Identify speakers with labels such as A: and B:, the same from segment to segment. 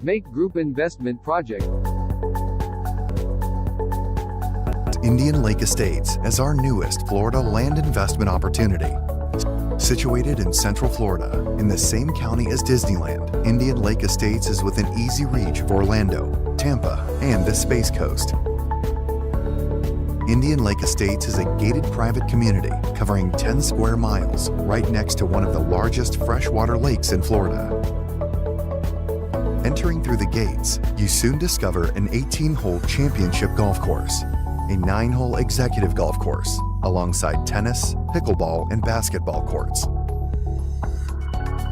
A: MAQ Group Investment Project.
B: Indian Lake Estates as our newest Florida land investment opportunity. Situated in Central Florida, in the same county as Disneyland, Indian Lake Estates is within easy reach of Orlando, Tampa, and the Space Coast. Indian Lake Estates is a gated private community covering 10 square miles right next to one of the largest freshwater lakes in Florida. Entering through the gates, you soon discover an 18-hole championship golf course, a 9-hole executive golf course, alongside tennis, pickleball, and basketball courts.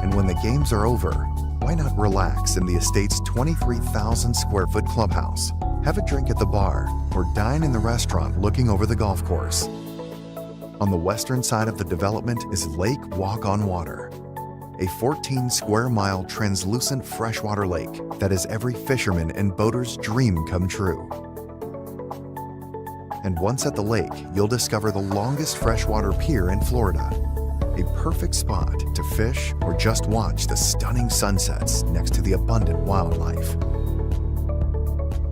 B: And when the games are over, why not relax in the estate's 23,000 square foot clubhouse, have a drink at the bar, or dine in the restaurant looking over the golf course. On the western side of the development is Lake Walk on Water, a 14 square mile translucent freshwater lake that is every fisherman and boater's dream come true. And once at the lake, you'll discover the longest freshwater pier in Florida, a perfect spot to fish or just watch the stunning sunsets next to the abundant wildlife.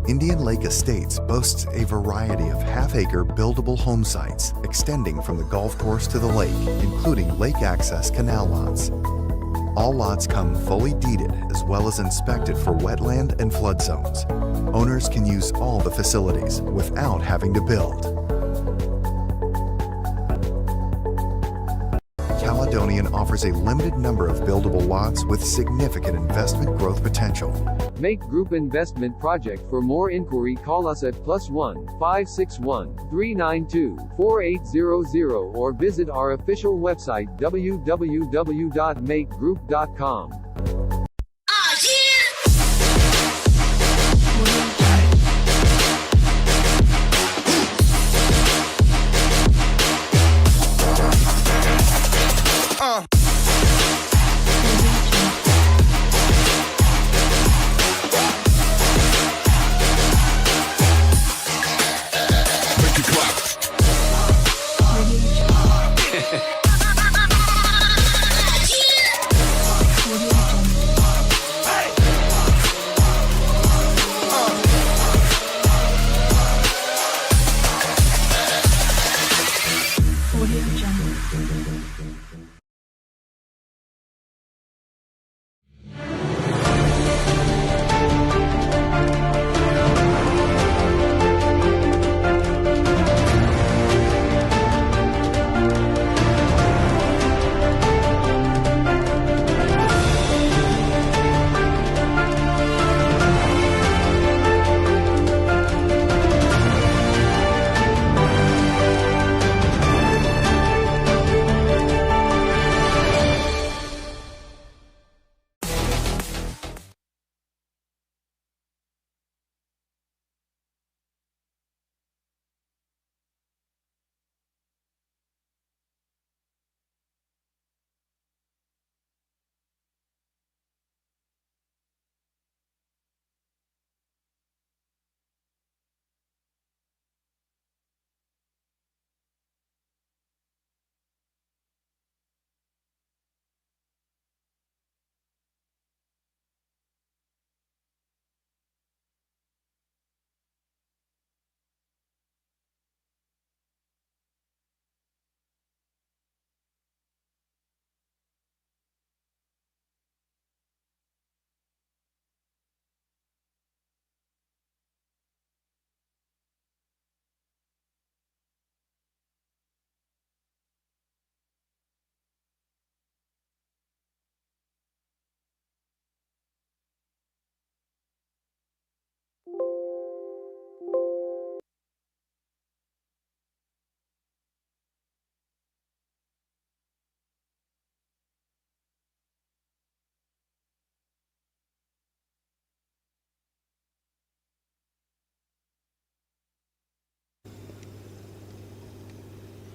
B: Indian Lake Estates boasts a variety of half-acre buildable home sites extending from the golf course to the lake, including lake access canal lots. All lots come fully deeded as well as inspected for wetland and flood zones. Owners can use all the facilities without having to build. Caledonian offers a limited number of buildable lots with significant investment growth potential.
A: MAQ Group Investment Project. For more inquiry, call us at +1 561 392 4800 or visit our official website www.maqgroup.com.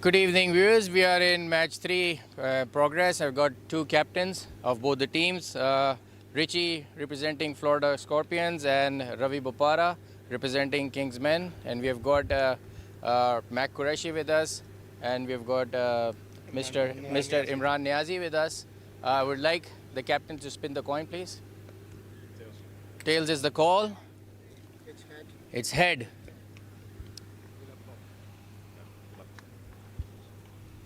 C: Good evening, viewers. We are in match 3 progress. I've got 2 captains of both the teams. Richie representing Florida Scorpions and Ravi Bopara representing Kingsmen. And we have got Mac Qureshi with us, and we've got Mr. Imran Niazi with us. I would like the captain to spin the coin, please. Tails is the call. It's head.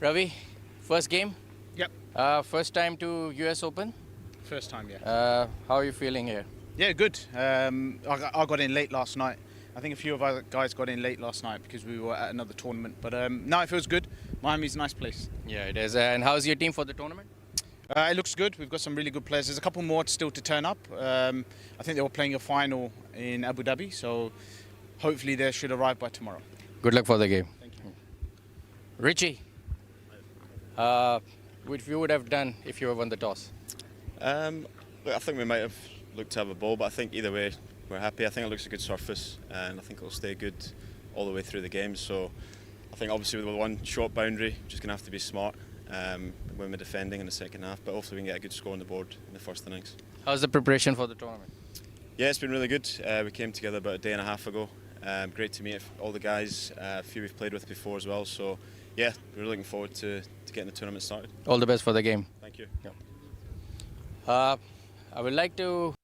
C: Ravi, first game?
D: Yep,
C: First time to US Open?
D: first time, yeah.
C: How are you feeling here?
D: Yeah, good. I got in late last night. I think a few of our guys got in late last night because we were at another tournament. But no, it feels good. Miami's a nice place.
C: Yeah, it is. And how's your team for the tournament?
D: It looks good. We've got some really good players. There's a couple more still to turn up. I think they were playing a final in Abu Dhabi, so hopefully they should arrive by tomorrow.
C: Good luck for the game.
D: Thank you.
C: Richie, what you would have done if you had won the toss?
E: Look, I think we might have looked to have a ball, but I think either way we're happy. I think it looks a good surface, and I think it'll stay good all the way through the game. So I think obviously with one short boundary, just gonna have to be smart when we're defending in the second half. But hopefully we can get a good score on the board in the first innings.
C: How's the preparation for the tournament?
E: Yeah, it's been really good. We came together about a day and a half ago. Great to meet all the guys, a few we've played with before as well. So yeah, we're looking forward to getting the tournament started.
C: All the best for the game.
E: Thank you.
C: I would like to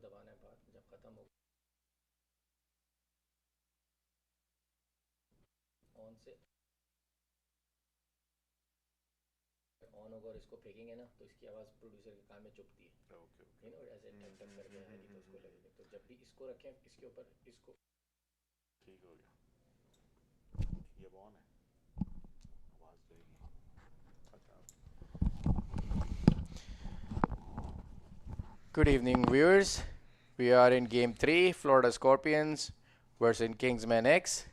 C: दबाना है बात जब खत्म हो on से on होगा और इसको फेंकेंगे ना तो इसकी आवाज़ प्रोड्यूसर के कान में चुभती है यू नो ऐसे टक टक करके आएगी तो उसको लगेगा तो जब भी इसको रखें इसके ऊपर इसको
F: ठीक हो गया ये ऑन है आवाज़ देगी अच्छा
C: Good evening, viewers. We are in Game 3, Florida Scorpions versus Kingsmen X.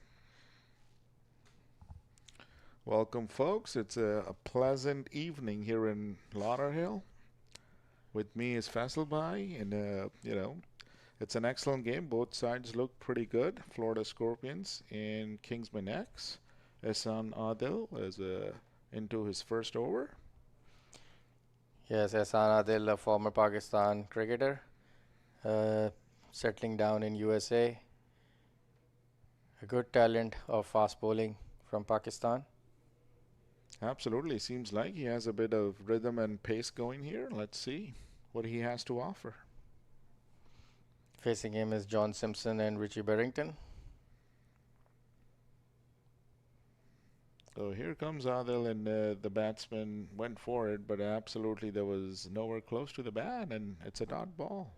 F: Welcome, folks. It's a pleasant evening here in Lauderhill. With me is Faisalbhai, and it's an excellent game. Both sides look pretty good. Florida Scorpions and Kingsmen X. Ehsan Adil is into his first over.
C: Yes, Ehsan Adil, a former Pakistan cricketer, settling down in USA. A good talent of fast bowling from Pakistan.
F: Absolutely. Seems like he has a bit of rhythm and pace going here. Let's see what he has to offer.
C: Facing him is John Simpson and Richie Barrington.
F: So here comes Adil, and the batsman went for it, but absolutely there was nowhere close to the bat, and it's a dot ball.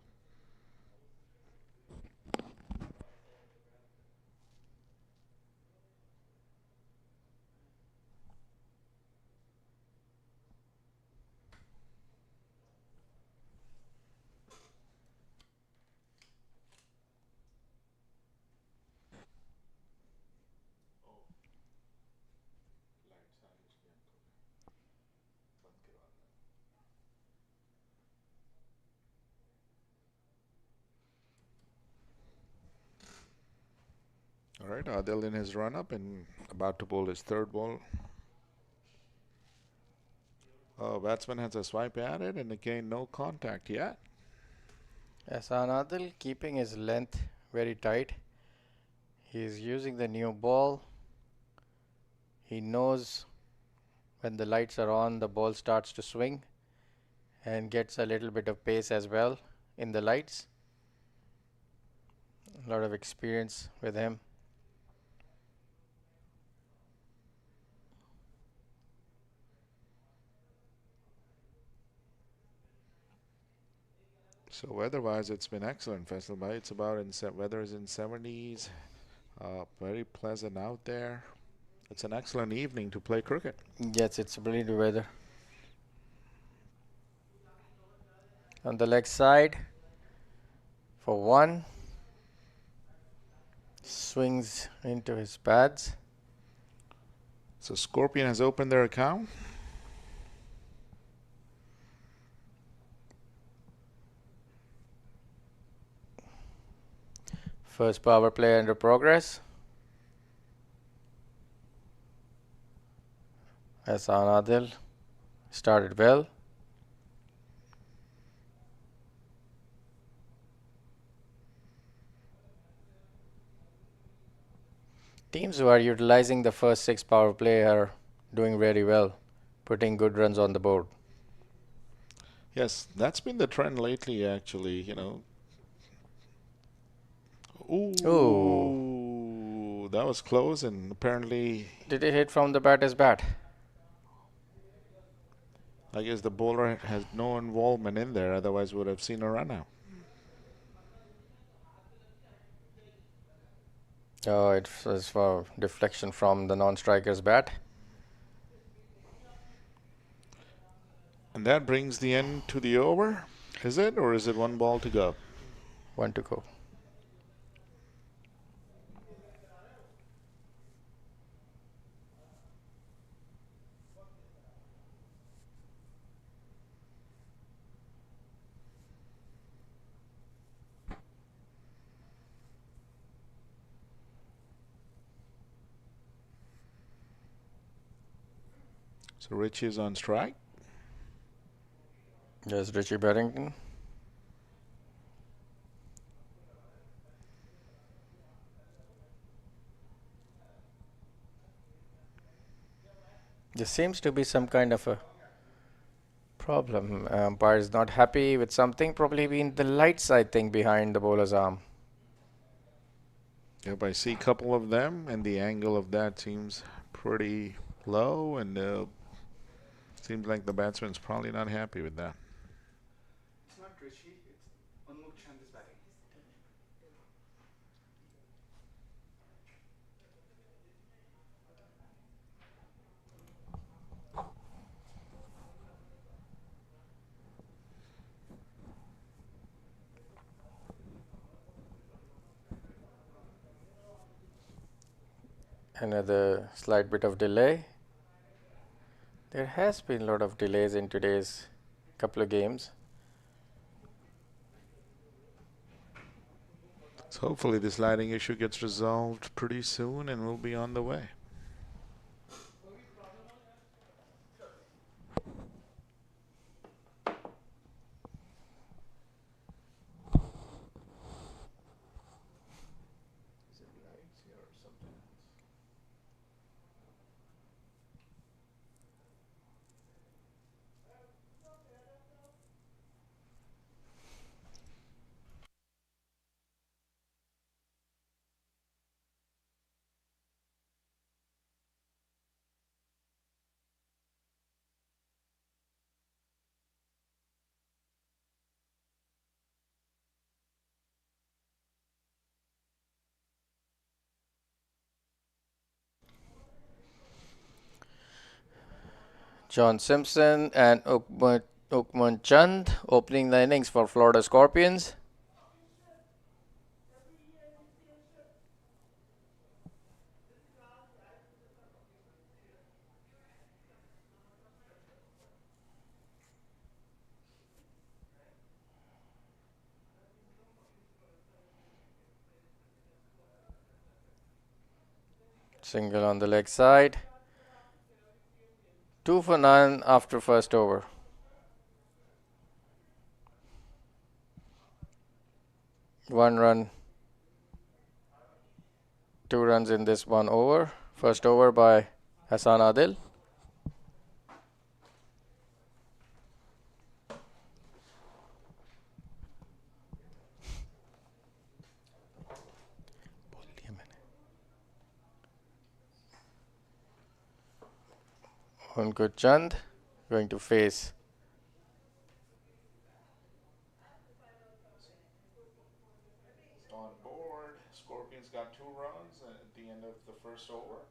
F: All right, Adil in his run-up and about to bowl his third ball. Oh, batsman has a swipe at it, and again, no contact yet.
C: Ehsan Adil keeping his length very tight. He is using the new ball. He knows when the lights are on, the ball starts to swing and gets a little bit of pace as well in the lights. A lot of experience with him.
F: So weather-wise, it's been excellent, Faisalbhai. It's about weather is in 70s. Very pleasant out there. It's an excellent evening to play cricket.
C: Yes, it's brilliant weather. On the leg side, for one, swings into his pads.
F: So Scorpion has opened their account.
C: First power play under progress. Ehsan Adil started well. Teams who are utilizing the first 6 power play are doing very well, putting good runs on the board.
F: Yes, that's been the trend lately, actually, Ooh, that was close, and apparently...
C: Did it hit from the batter's bat?
F: I guess the bowler has no involvement in there, otherwise would have seen a run out.
C: Oh, it was for deflection from the non-striker's bat.
F: And that brings the end to the over. Is it, or is it 1 ball to go?
C: 1 to go.
F: So Richie is on strike.
C: There's Richie Barrington. There seems to be some kind of a problem. Umpire is not happy with something, probably been the lights, I think, behind the bowler's arm.
F: Yep, I see a couple of them, and the angle of that seems pretty low, and seems like the batsman's probably not happy with that.
G: It's not Rishi, it's Unmukh Chand is batting.
C: Another slight bit of delay. There has been a lot of delays in today's couple of games.
F: So hopefully this lighting issue gets resolved pretty soon, and we'll be on the way.
C: John Simpson and Ukman Chand opening the innings for Florida Scorpions. Single on the leg side. 2 for 9 after first over. One run, 2 runs in this one over. First over by Hassan Adil. Good Chand going to face
F: On board, Scorpions got 2 runs at the end of the first over.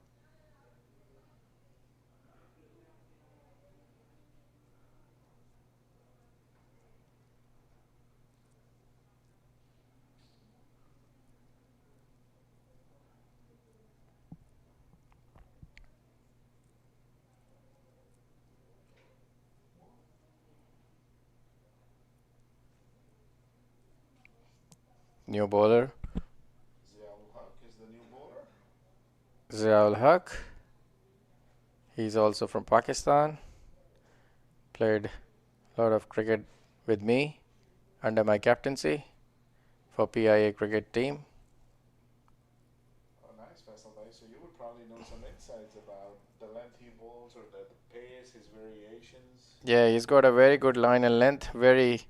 C: new bowler.
F: Ziaul Haq is the new bowler.
C: Ziaul Haq. He's also from Pakistan. Played a lot of cricket with me under my captaincy for PIA cricket team.
F: Oh, nice, Faisal bhai. So you would probably know some insights about the length he bowls or the pace, his variations.
C: Yeah, he's got a very good line and length. Very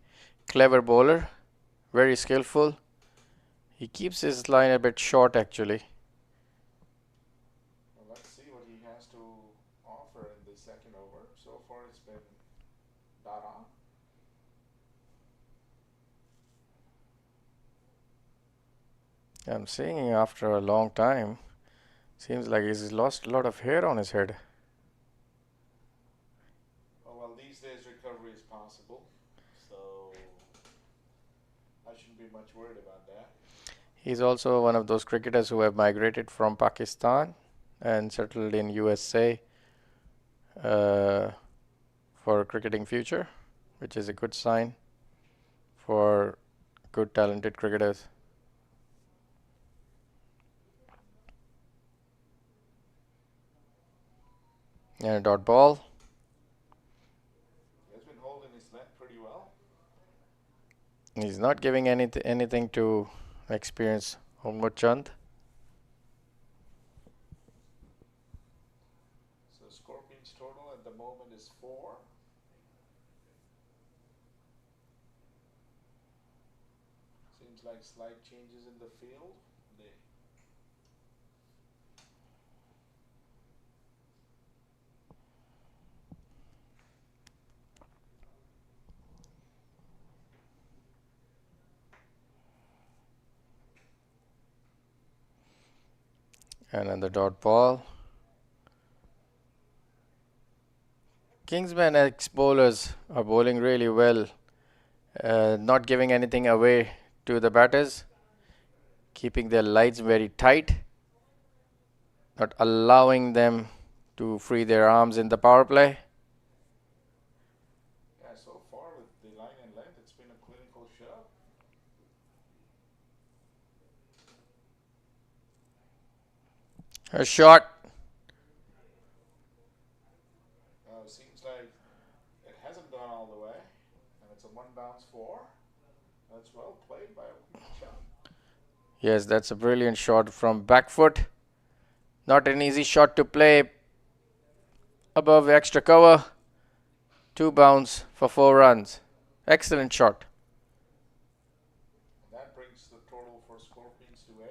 C: clever bowler. Very skillful. He keeps his line a bit short actually.
F: Well, let's see what he has to offer in the second over. So far it's been dot on.
C: I'm seeing after a long time. Seems like he's lost a lot of hair on his head.
F: Oh, well, these days recovery is possible. So I shouldn't be much worried about that.
C: He's also one of those cricketers who have migrated from Pakistan and settled in USA for cricketing future, which is a good sign for good talented cricketers. And a dot ball.
F: He's been holding his net pretty well.
C: He's not giving anything to experience Umar Chand.
F: So Scorpions total at the moment is 4. Seems like slight changes in the field.
C: Another dot ball. Kingsmen X bowlers are bowling really well, not giving anything away to the batters, keeping their lines very tight, not allowing them to free their arms in the power play.
F: Yeah, so far with the line and length, it's been a clinical shot.
C: A shot.
F: Seems like it hasn't gone all the way, and it's a one bounce four. That's well played by a shot.
C: Yes, that's a brilliant shot from back foot. Not an easy shot to play above extra cover. 2 bounce for 4 runs. Excellent shot.
F: That brings the total for Scorpions to 8.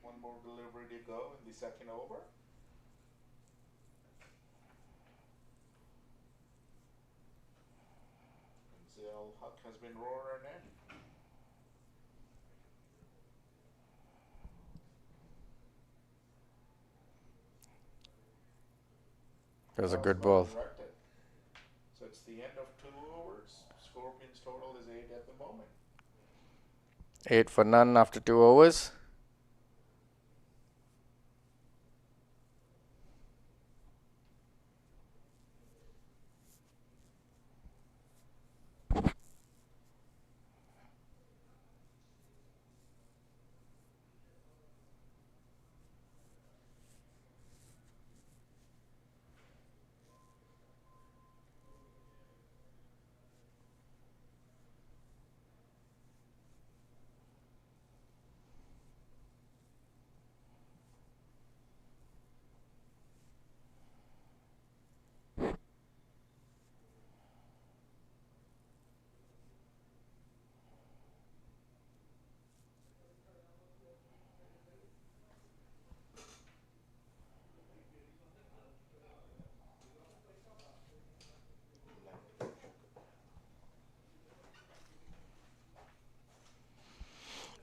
F: One more delivery to go in the second over. Huck has been roaring in.
C: That was a good ball.
F: Directed. So it's the end of 2 overs. Scorpions total is 8 at the moment.
C: 8 for none after 2 overs.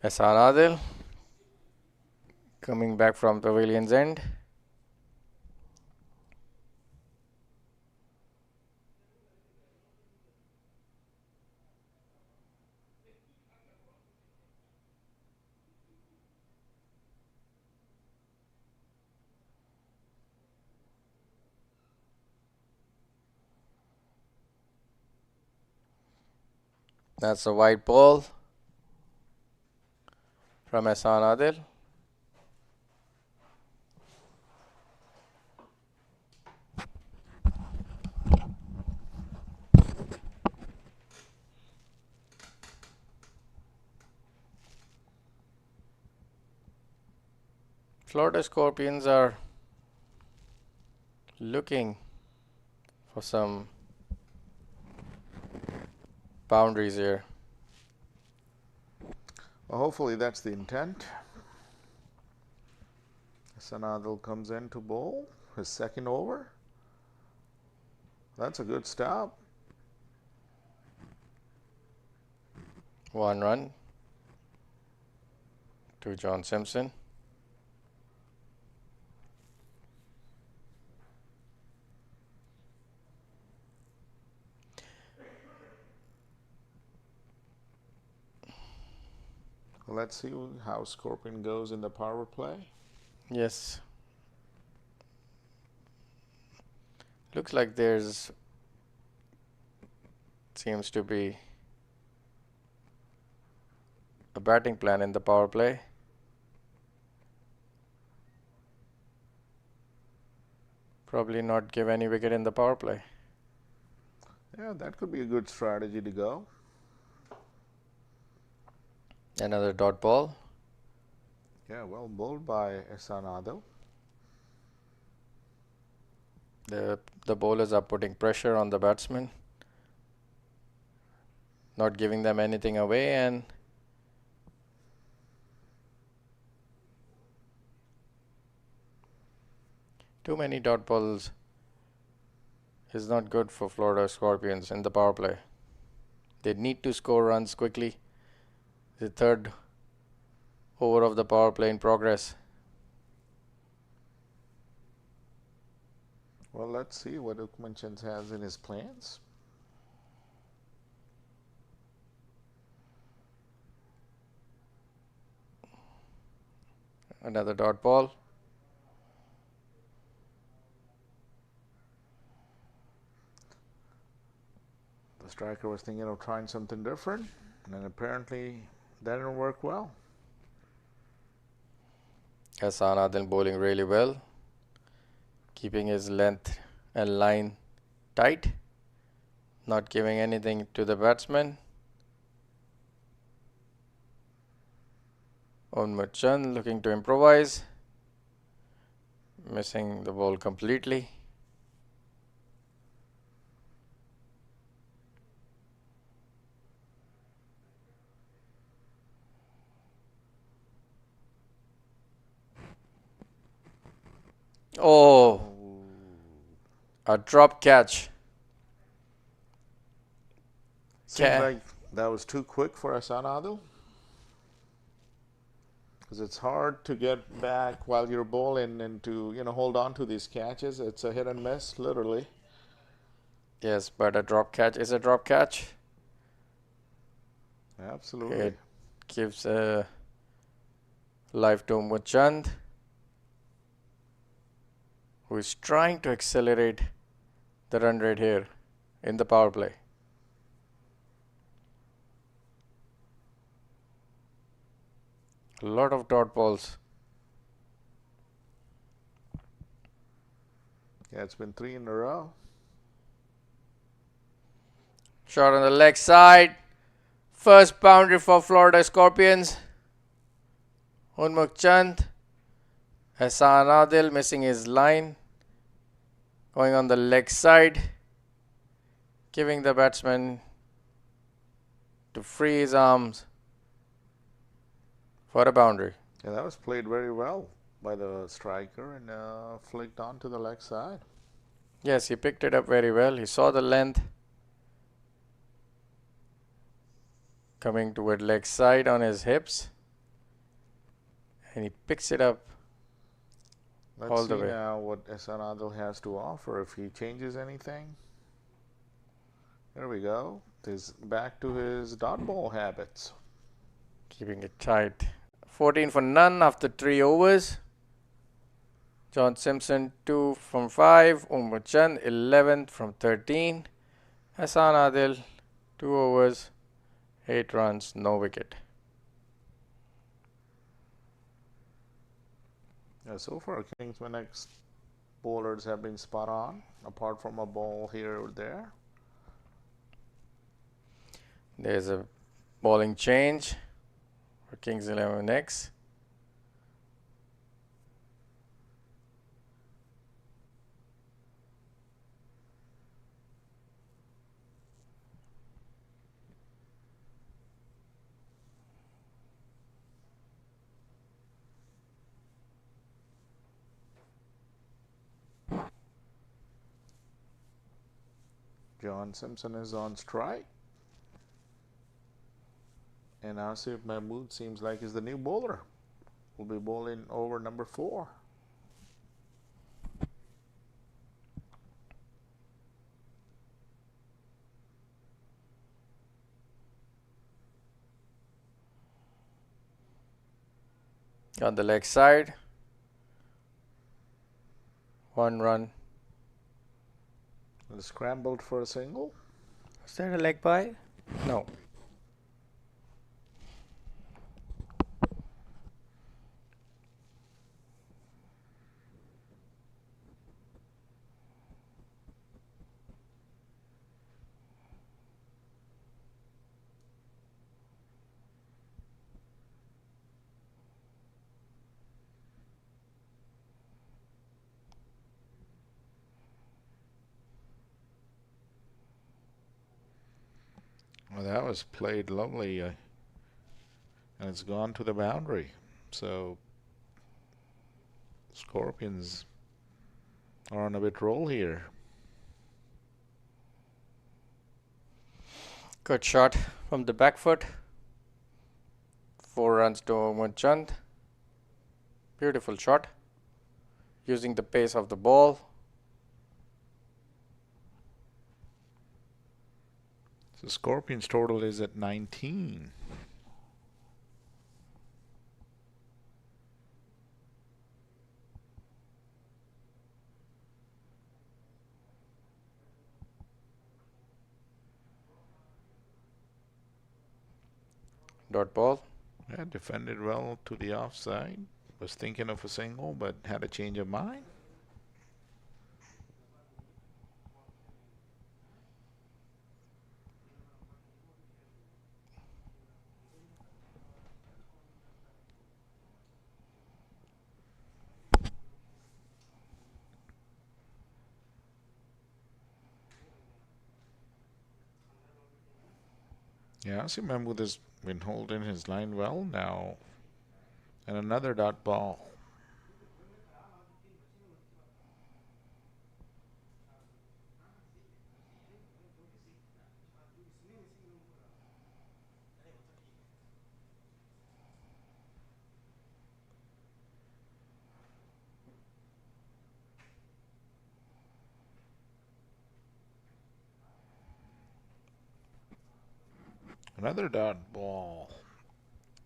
C: Hasan Adil coming back from pavilion's end. That's a white ball from Hasan Adil. Florida Scorpions are looking for some boundaries here.
F: Well, hopefully that's the intent. Sanadil comes in to bowl his second over. That's a good stop.
C: 1 run to John Simpson.
F: Let's see how Scorpion goes in the power play.
C: Yes. Looks like there's seems to be a batting plan in the power play. Probably not give any wicket in the power play.
F: Yeah, that could be a good strategy to go.
C: Another dot ball.
F: Yeah, well bowled by Ehsan Adil.
C: The bowlers are putting pressure on the batsman. not giving them anything away, and too many dot balls is not good for Florida Scorpions in the power play. They need to score runs quickly. The third over of the power play in progress.
F: Well, let's see what Ukmanchand has in his plans.
C: Another dot ball.
F: The striker was thinking of trying something different, and apparently that didn't work well.
C: Hassan Adil bowling really well, keeping his length and line tight, not giving anything to the batsman. Chand looking to improvise, missing the ball completely. Oh, a drop catch.
F: Seems like that was too quick for Hassan Adil, because it's hard to get back while you're bowling and to hold on to these catches. It's a hit and miss, literally.
C: Yes, but a drop catch is a drop catch.
F: Absolutely.
C: It gives a life to Chand, who is trying to accelerate the run rate here in the power play. A lot of dot balls.
F: Yeah, it's been 3 in a row.
C: Shot on the leg side. First boundary for Florida Scorpions. Chand. Hassan Adil missing his line. Going on the leg side. Giving the batsman to free his arms for a boundary.
F: Yeah, that was played very well by the striker and flicked onto the leg side.
C: Yes, he picked it up very well. He saw the length coming toward leg side on his hips, and he picks it up all the way.
F: Let's see now what Hassan Adil has to offer, if he changes anything. There we go. He's back to his dot ball habits.
C: Keeping it tight. 14 for none after 3 overs. John Simpson 2 from 5. Chand 11 from 13. Hassan Adil 2 overs, 8 runs, no wicket.
F: Yeah, so far Kingsmen X bowlers have been spot on, apart from a ball here or there.
C: There's a bowling change for Kings 11 X.
F: John Simpson is on strike. And Asif Mahmood seems like is the new bowler. Will be bowling over number 4.
C: On the leg side. 1 run.
F: Scrambled for a single.
C: Was that a leg by? No.
F: Well, that was played lovely, and it's gone to the boundary. So Scorpions are on a bit roll here.
C: Good shot from the back foot. 4 runs to Mohammad Chand. Beautiful shot. Using the pace of the ball.
F: So Scorpions total is at 19.
C: Dot ball.
F: Yeah, defended well to the offside. Was thinking of a single, but had a change of mind. Yeah, Asim Mahmood has been holding his line well now. And another dot ball. Another dot ball.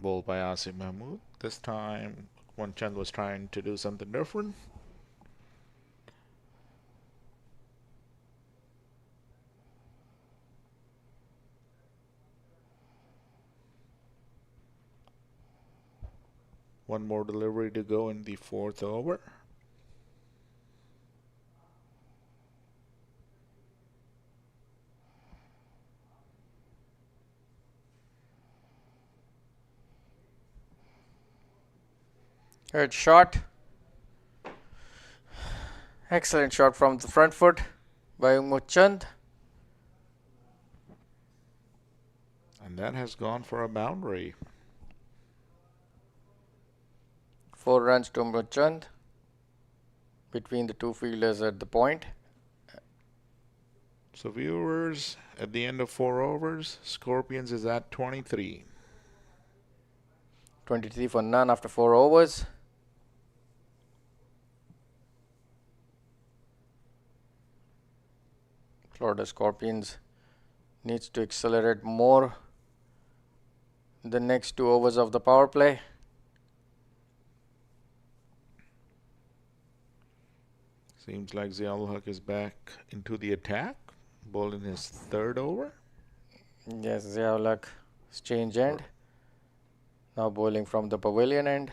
F: Bowled by Asim Mahmood. This time, Chand was trying to do something different. One more delivery to go in the 4th over.
C: Good shot. Excellent shot from the front foot by Mohammad Chand.
F: And that has gone for a boundary.
C: 4 runs to Mohammad Chand between the two fielders at the point.
F: So viewers, at the end of 4 overs, Scorpions is at 23.
C: 23 for none after 4 overs. Florida Scorpions needs to accelerate more the next 2 overs of the power play.
F: Seems like Ziaul Haq is back into the attack, bowling his 3rd over.
C: Yes, Ziaul Haq has changed end. Now bowling from the pavilion end.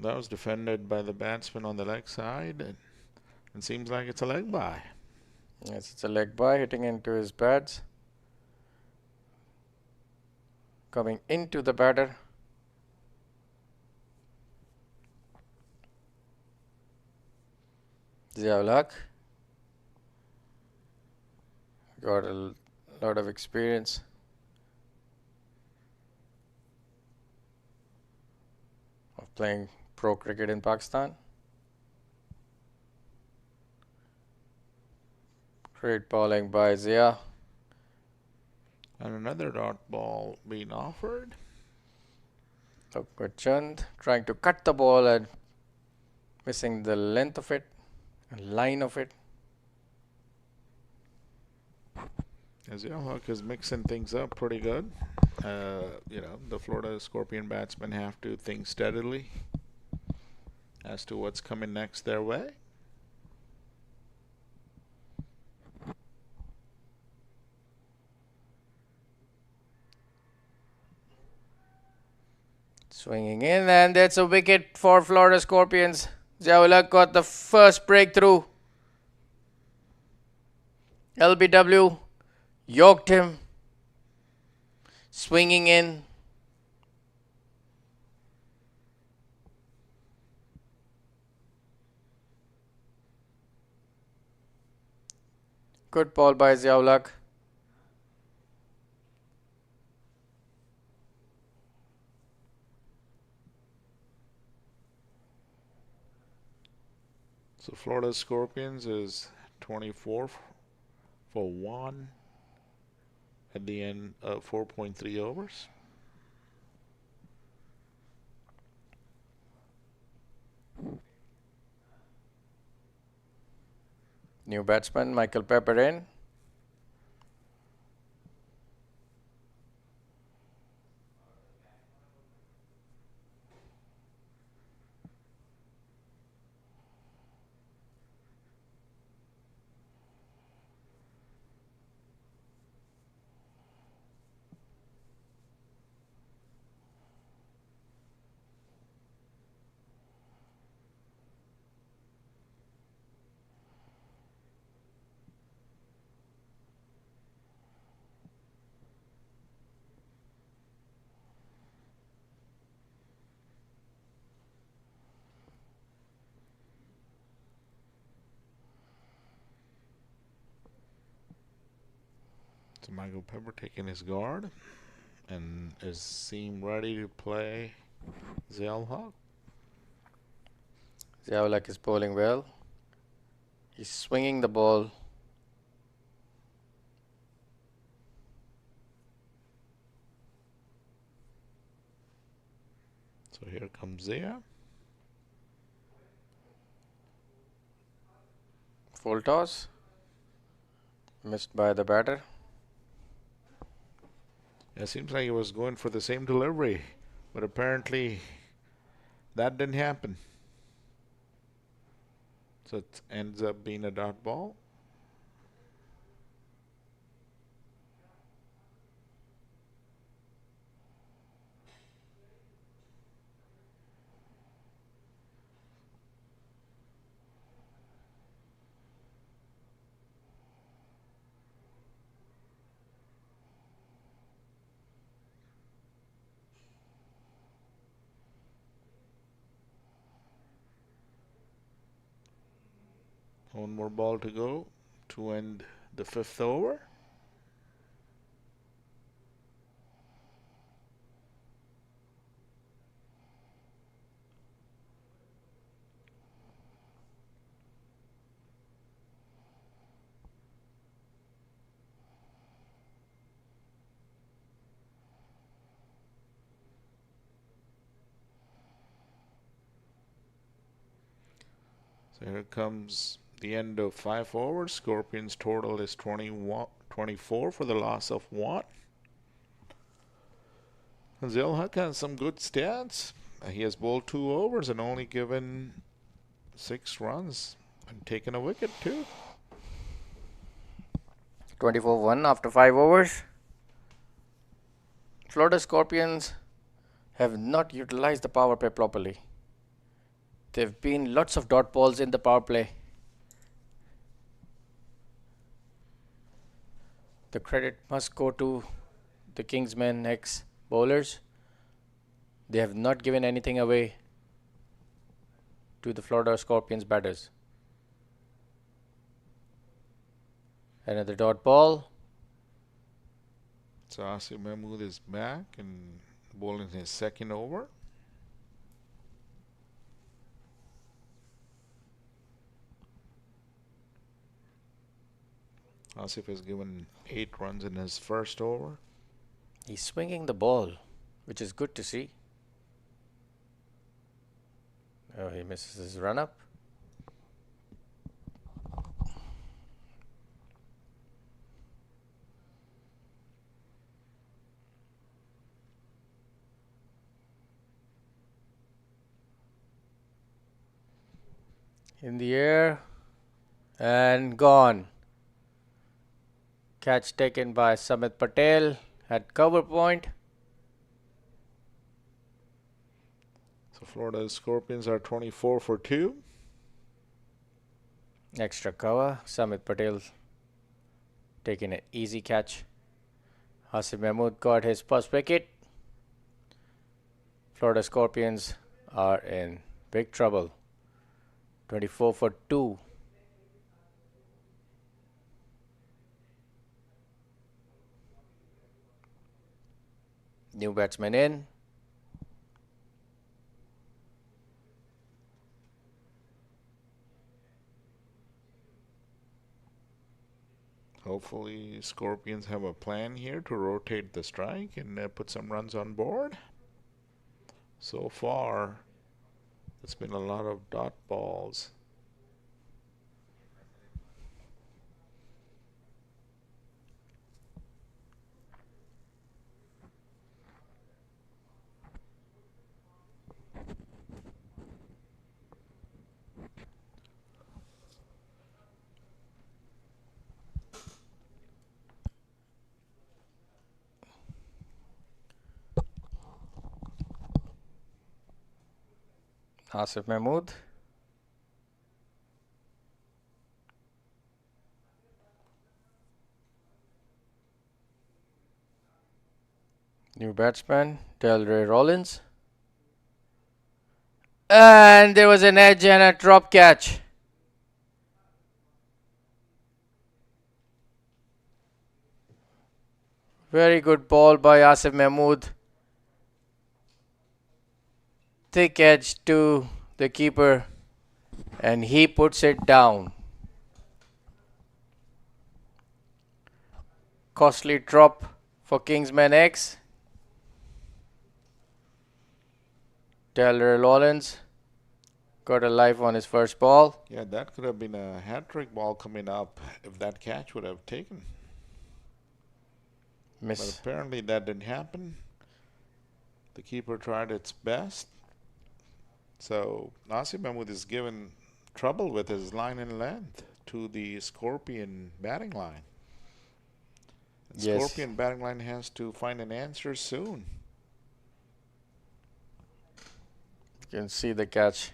F: That was defended by the batsman on the leg side, and it seems like it's a leg bye.
C: Yes, it's a leg bye, hitting into his pads. Coming into the batter. Ziaul Haq got a lot of experience. Of playing pro cricket in Pakistan. Great bowling by Zia.
F: And another dot ball being offered.
C: Mohammad Chand trying to cut the ball and missing the length of it, line of it.
F: Ziaul Haq is mixing things up pretty good. The Florida Scorpion batsmen have to think steadily as to what's coming next their way.
C: Swinging in, and that's a wicket for Florida Scorpions. Ziaul Haq got the first breakthrough. LBW yoked him. Swinging in. Good ball by Ziaulak.
F: So Florida Scorpions is 24 for 1 at the end of 4.3 overs.
C: New batsman Michael Pepper in.
F: So Michael Pepper taking his guard and is seem ready to play Ziaulak.
C: Ziaulak is bowling well. He's swinging the ball.
F: So here comes Zia.
C: Full toss. Missed by the batter.
F: It seems like he was going for the same delivery, but apparently that didn't happen. So it ends up being a dot ball. One more ball to go to end the 5th over. So here comes the end of 5 overs. Scorpions total is 24 for the loss of 1. Ziaulak has some good stats. He has bowled 2 overs and only given 6 runs and taken a wicket too.
C: 24-1 after 5 overs. Florida Scorpions have not utilized the power play properly. There have been lots of dot balls in the power play. The credit must go to the Kingsmen X bowlers. They have not given anything away to the Florida Scorpions batters. Another dot ball.
F: So Asif Mahmood is back and bowling his 2nd over. Asif has given 8 runs in his 1st over.
C: He's swinging the ball, which is good to see. Oh, he misses his run up. In the air and gone. Catch taken by Samit Patel at cover point.
F: So Florida Scorpions are 24 for 2.
C: Extra cover. Samit Patel taking an easy catch. Asif Mahmood got his first wicket. Florida Scorpions are in big trouble. 24 for 2. New batsman in.
F: Hopefully Scorpions have a plan here to rotate the strike and put some runs on board. So far, it's been a lot of dot balls.
C: Asif Mahmood. New batsman, Delray Rollins. And there was an edge and a drop catch. Very good ball by Asif Mahmood. Thick edge to the keeper, and he puts it down. Costly drop for Kingsmen X. Delray Rollins got a life on his first ball.
F: Yeah, that could have been a hat-trick ball coming up if that catch would have taken.
C: Miss.
F: But apparently that didn't happen. The keeper tried its best. So Asif Mahmood is given trouble with his line and length to the Scorpion batting line. And
C: Yes.
F: Scorpion batting line has to find an answer soon.
C: You can see the catch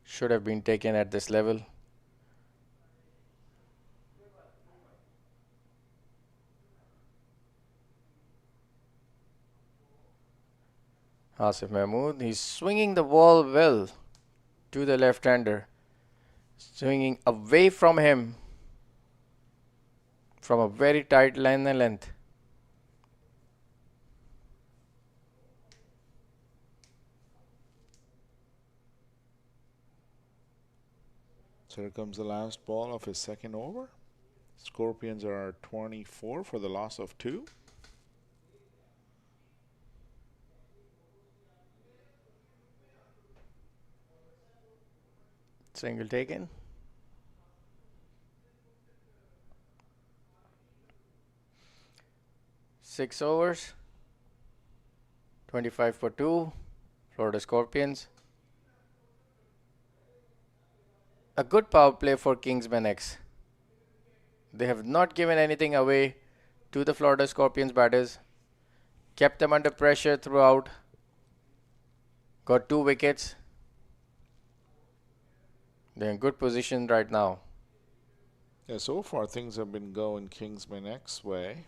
C: should have been taken at this level. Asif Mahmood, he's swinging the ball well to the left-hander. Swinging away from him from a very tight line and length.
F: So here comes the last ball of his second over. Scorpions are 24 for the loss of 2.
C: Single taken. Six overs. 25 for 2. Florida Scorpions. A good power play for Kingsmen X. They have not given anything away to the Florida Scorpions batters. Kept them under pressure throughout. Got 2 wickets. They're in good position right now.
F: Yeah, so far things have been going Kingsman X way.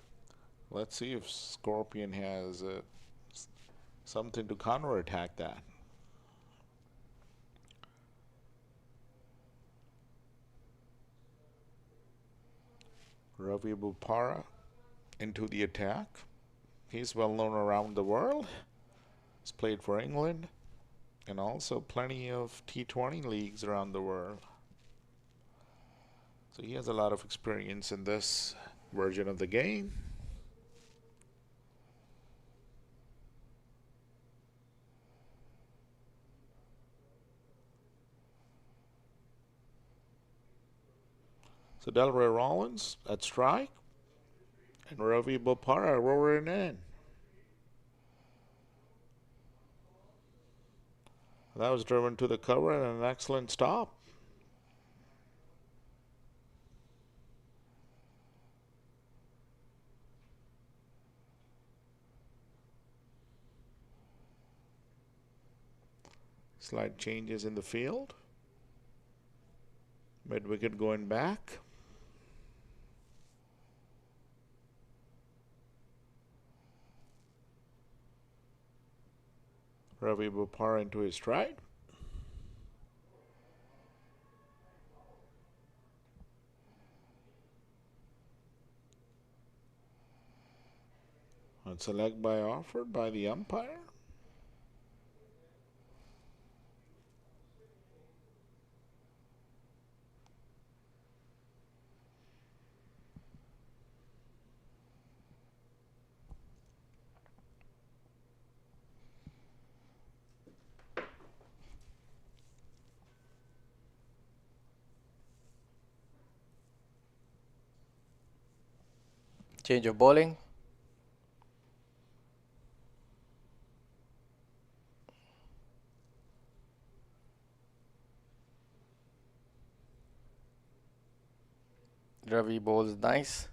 F: Let's see if Scorpion has something to counterattack that. Ravi Bupara into the attack. He's well known around the world. He's played for England and also plenty of T20 leagues around the world. So he has a lot of experience in this version of the game. So Delray Rollins at strike and Ravi Bopara rolling in. That was driven to the cover and an excellent stop. Slight changes in the field. Mid wicket going back. Ravi Bopara into his stride. It's a leg by offered by the umpire.
C: Change of bowling. Ravi bowls nice.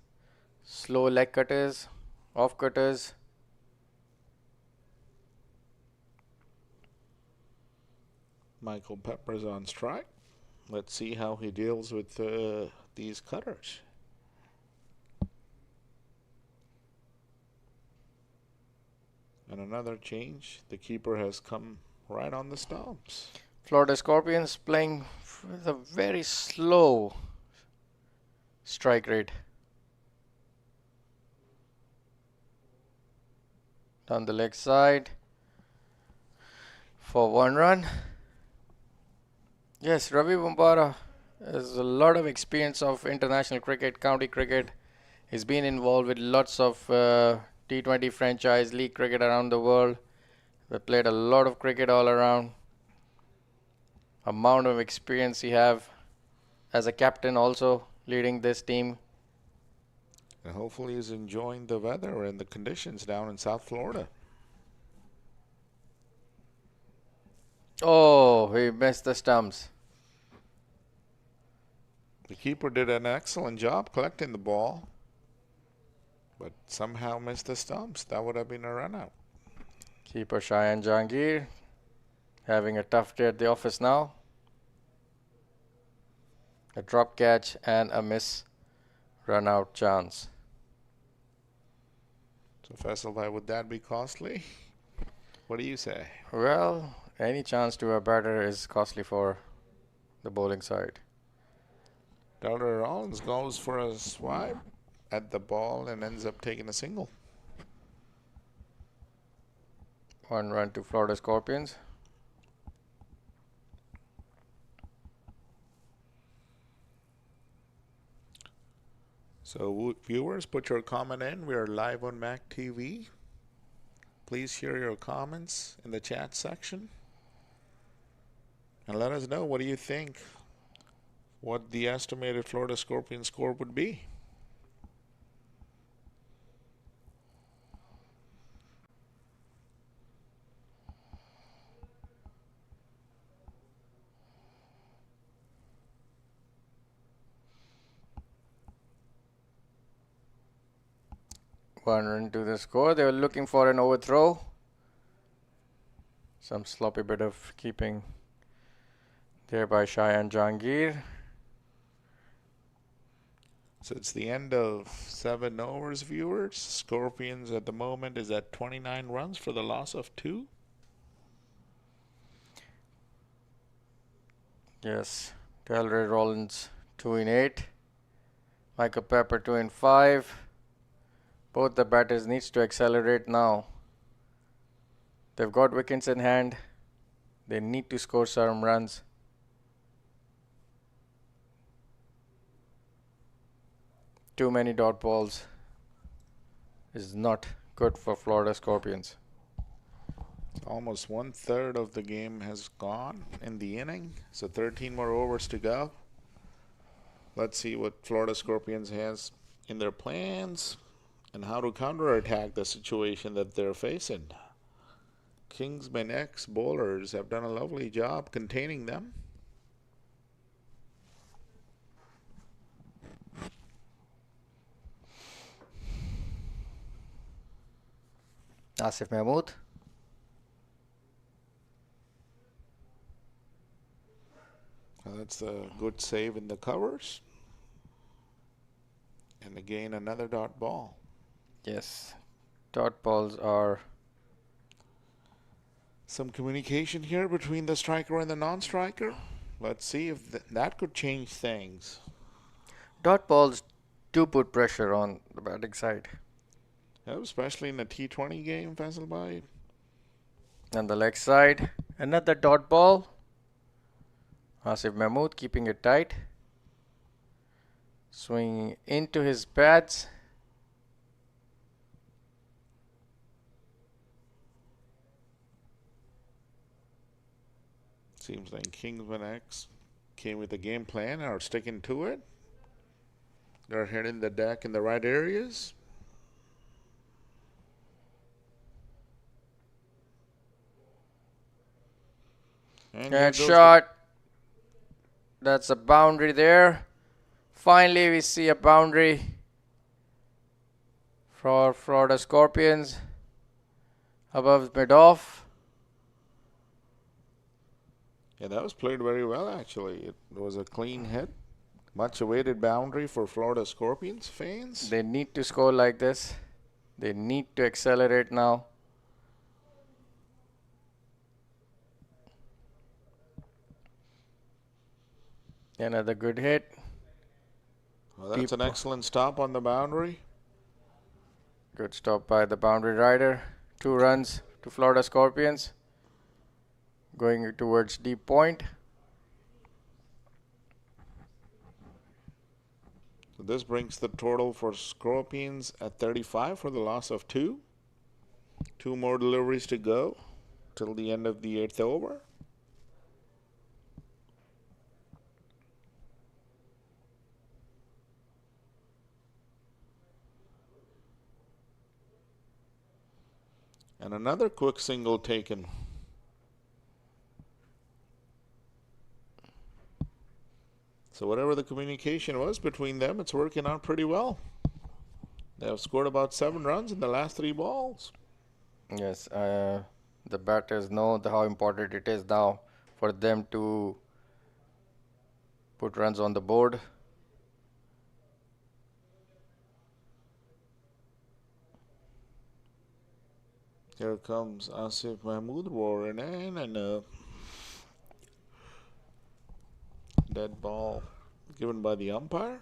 C: Slow leg cutters, off cutters.
F: Michael Pepper's on strike. Let's see how he deals with these cutters. And another change. The keeper has come right on the stumps.
C: Florida Scorpions playing with a very slow strike rate. Down the leg side for 1 run. Yes, Ravi Bombara has a lot of experience of international cricket, county cricket. He's been involved with lots of T20 franchise league cricket around the world. They played a lot of cricket all around. Amount of experience he have as a captain also leading this team.
F: And hopefully he's enjoying the weather and the conditions down in South Florida.
C: Oh, he missed the stumps.
F: The keeper did an excellent job collecting the ball, but somehow missed the stumps. That would have been a run out.
C: Keeper Shayan Jahangir having a tough day at the office now. A drop catch and a miss run out chance.
F: So Faisal bhai, would that be costly? What do you say?
C: Well, any chance to a batter is costly for the bowling side.
F: Dr. Rollins goes for a swipe at the ball and ends up taking a single.
C: 1 run to Florida Scorpions.
F: So viewers, put your comment in. We are live on MAQ TV. Please share your comments in the chat section. And let us know, what do you think? What the estimated Florida Scorpions score would be.
C: One run to the score. They were looking for an overthrow. Some sloppy bit of keeping there by Shayan Jahangir.
F: So it's the end of 7 overs, viewers. Scorpions at the moment is at 29 runs for the loss of 2.
C: Yes, Delray Rollins 2 in 8. Michael Pepper 2 in 5. Both the batters needs to accelerate now. They've got wickets in hand. They need to score some runs. Too many dot balls is not good for Florida Scorpions.
F: Almost 1/3 of the game has gone in the inning. So 13 more overs to go. Let's see what Florida Scorpions has in their plans and how to counterattack the situation that they're facing. Kingsmen X bowlers have done a lovely job containing them.
C: Asif Mahmood.
F: That's a good save in the covers. And again, another dot ball.
C: Yes, dot balls are...
F: Some communication here between the striker and the non-striker. Let's see if that could change things.
C: Dot balls do put pressure on the batting side.
F: Especially in a T20 game, Faisalbhai.
C: On the leg side, another dot ball. Asif Mahmood keeping it tight. Swinging into his pads.
F: Seems like Kingsmen X came with a game plan and are sticking to it. They're hitting the deck in the right areas.
C: And shot. That's a boundary there. Finally, we see a boundary for Florida Scorpions above mid-off.
F: Yeah, that was played very well, actually. It was a clean hit. Much awaited boundary for Florida Scorpions fans.
C: They need to score like this. They need to accelerate now. Another good hit.
F: Well, that's an excellent stop on the boundary.
C: Good stop by the boundary rider. 2 runs to Florida Scorpions. Going towards deep point.
F: So this brings the total for Scorpions at 35 for the loss of 2. 2 more deliveries to go till the end of the 8th over. And another quick single taken. So whatever the communication was between them, it's working out pretty well. They have scored about 7 runs in the last 3 balls.
C: Yes, the batters know how important it is now for them to put runs on the board.
F: Here comes Asif Mahmood roaring in, and a dead ball given by the umpire.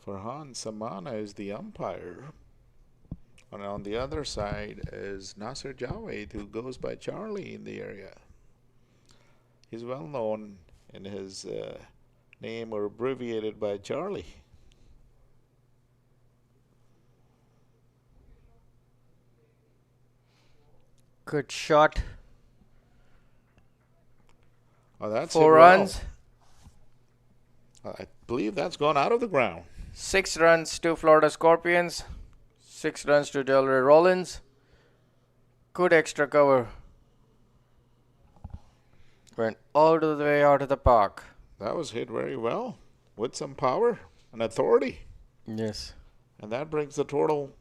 F: Farhan Samana is the umpire. And on the other side is Nasser Javed, who goes by Charlie in the area. He's well known in his name, or abbreviated by Charlie.
C: Good shot.
F: Oh, that's
C: 4 runs.
F: I believe that's gone out of the ground.
C: 6 runs to Florida Scorpions. 6 runs to Delray Rollins. Good extra cover. Went all the way out of the park.
F: That was hit very well with some power and authority.
C: Yes.
F: And that brings the total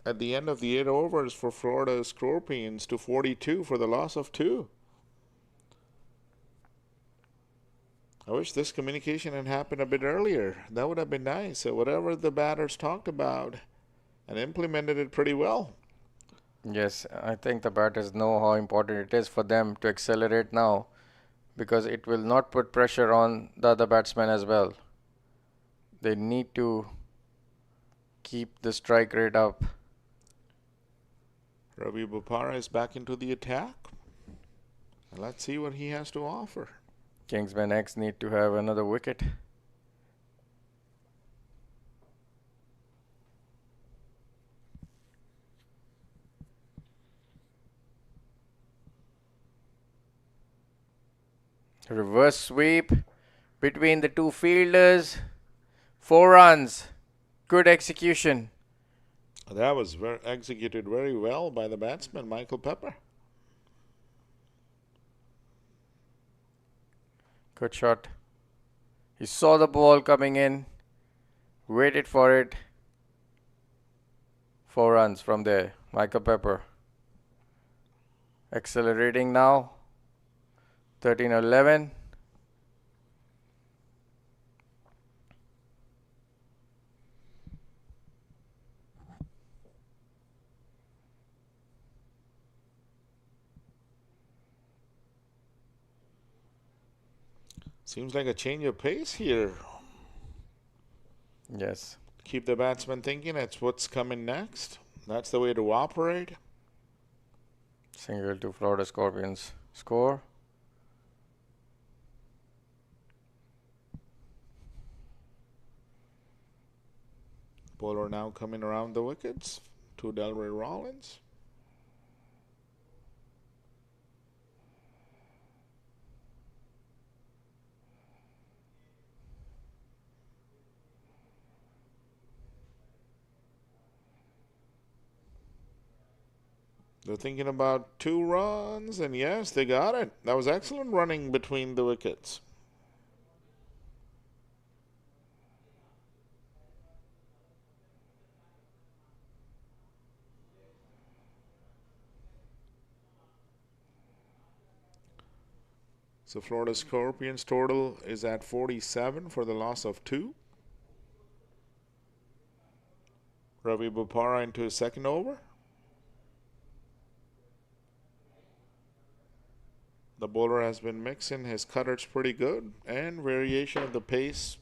F: at the end of the 8 overs for Florida Scorpions to 42 for the loss of 2. I wish this communication had happened a bit earlier. That would have been nice. So whatever the batters talked about and implemented it pretty well.
C: Yes, I think the batters know how important it is for them to accelerate now, because it will not put pressure on the other batsmen as well. They need to keep the strike rate up.
F: Ravi Bopara is back into the attack. And let's see what he has to offer.
C: Kingsmen X need to have another wicket. Reverse sweep between the 2 fielders. 4 runs. Good execution.
F: That was executed very well by the batsman, Michael Pepper.
C: Good shot. He saw the ball coming in, waited for it. 4 runs from there. Michael Pepper. Accelerating now. 13-11.
F: Seems like a change of pace here.
C: Yes.
F: Keep the batsman thinking that's what's coming next. That's the way to operate.
C: Single to Florida Scorpions. Score.
F: Bowler now coming around the wickets to Delray Rollins. They're thinking about 2 runs, and yes, they got it. That was excellent running between the wickets. So Florida Scorpions total is at 47 for the loss of 2. Ravi Bopara into his second over. The bowler has been mixing his cutters pretty good and variation of the pace.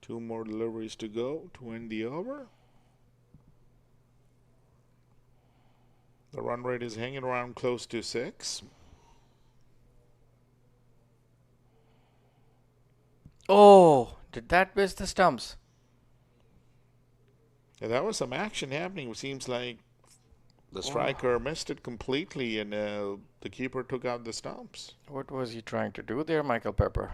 F: Two more deliveries to go to end the over. The run rate is hanging around close to 6.
C: Oh, did that miss the stumps?
F: Yeah, that was some action happening. It seems like the striker missed it completely, and the keeper took out the stumps.
C: What was he trying to do there, Michael Pepper?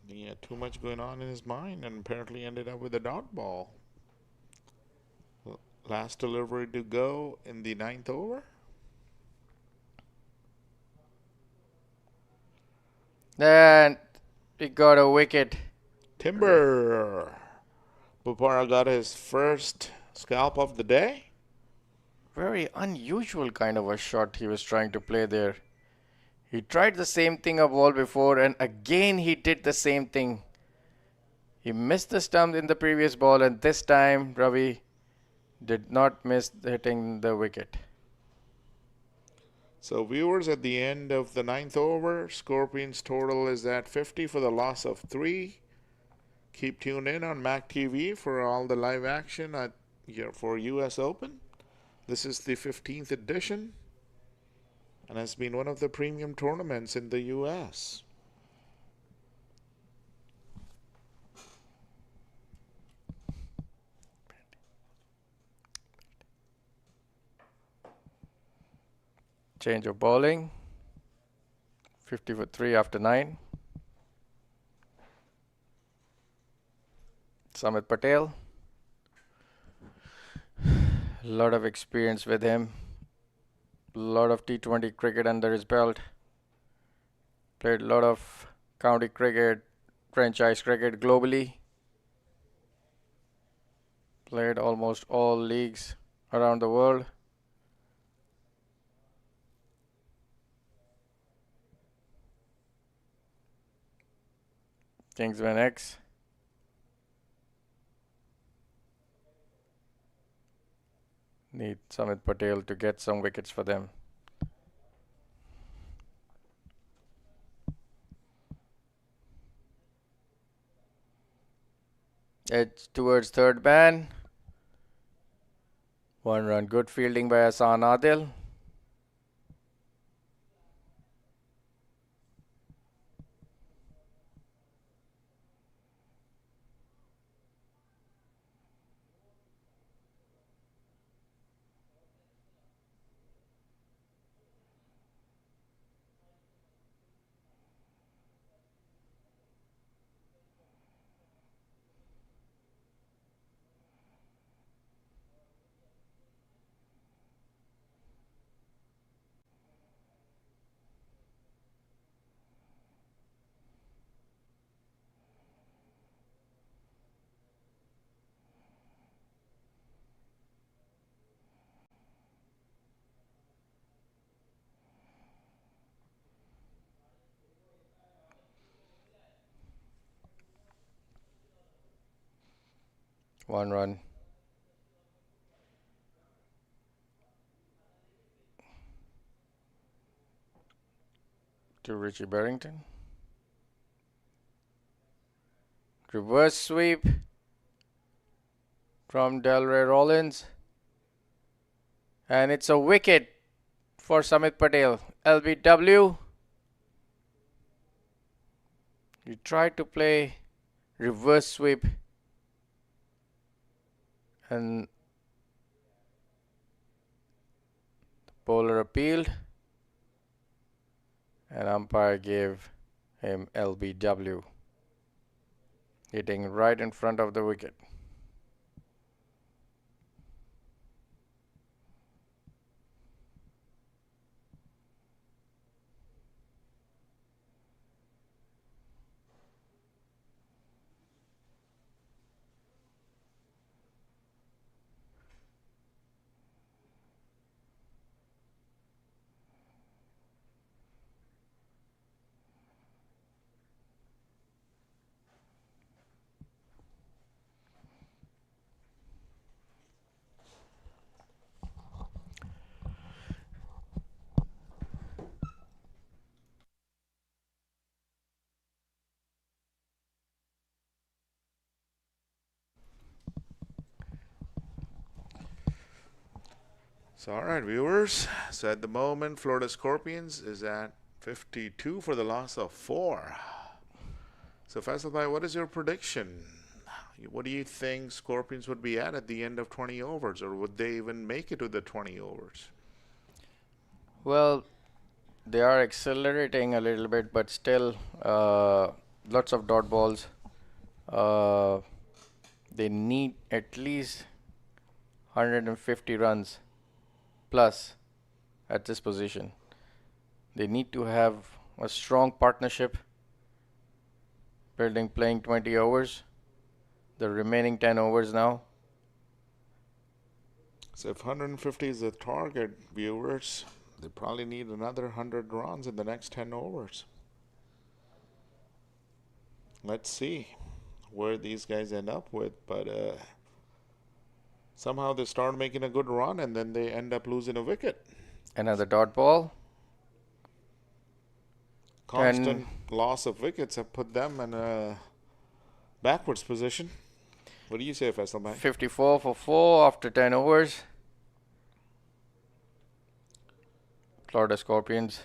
F: He had too much going on in his mind and apparently ended up with a dot ball. Last delivery to go in the 9th over.
C: And he got a wicket.
F: Timber. Bopara got his first scalp of the day.
C: Very unusual kind of a shot he was trying to play there. He tried the same thing a ball before, and again he did the same thing. He missed the stump in the previous ball, and this time Ravi did not miss hitting the wicket.
F: So viewers, at the end of the 9th over, Scorpions total is at 50 for the loss of 3. Keep tuned in on MAQ TV for all the live action for US Open. This is the 15th edition and has been one of the premium tournaments in the US.
C: Change of bowling. 50 for 3 after 9. Samit Patel. A lot of experience with him. A lot of T20 cricket under his belt. Played a lot of county cricket, franchise cricket globally. Played almost all leagues around the world. Kingsmen X. Need Samit Patel to get some wickets for them. Edge towards third man. 1 run. Good fielding by Hassan Adil. 1 run. To Richie Barrington. Reverse sweep from Delray Rollins. And it's a wicket for Samit Patel. LBW. You tried to play reverse sweep and the bowler appealed and umpire gave him LBW, hitting right in front of the wicket.
F: So, all right, viewers. So, at the moment, Florida Scorpions is at 52 for the loss of 4. So, Faisal Bhai, what is your prediction? What do you think Scorpions would be at the end of 20 overs, or would they even make it to the 20 overs?
C: Well, they are accelerating a little bit, but still lots of dot balls. They need at least 150 runs plus at this position. They need to have a strong partnership, playing 20 overs, the remaining 10 overs now.
F: So if 150 is the target, viewers, they probably need another 100 runs in the next 10 overs. Let's see where these guys end up with, but somehow they start making a good run and then they end up losing a wicket.
C: Another dot ball.
F: Constant loss of wickets have put them in a backwards position. What do you say, Faisal Bhai?
C: 54 for 4 after 10 overs. Florida Scorpions.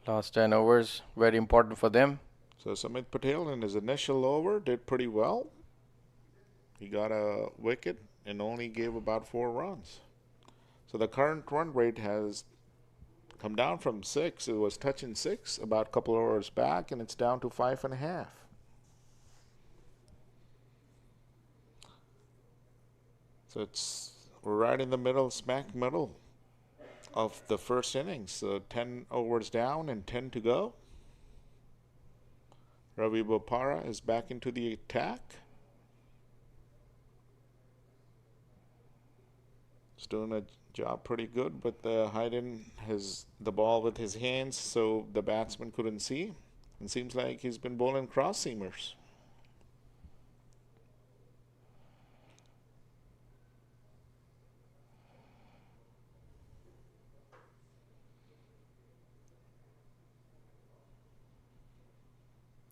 C: Last 10 overs, very important for them.
F: So Samit Patel in his initial over did pretty well. He got a wicket and only gave about 4 runs. So the current run rate has come down from 6. It was touching 6 about a couple of hours back, and it's down to 5.5. So we're right in the middle, smack middle of the first innings. So 10 overs down and 10 to go. Ravi Bopara is back into the attack. He's doing a job pretty good, but hiding the ball with his hands so the batsman couldn't see. It seems like he's been bowling cross seamers.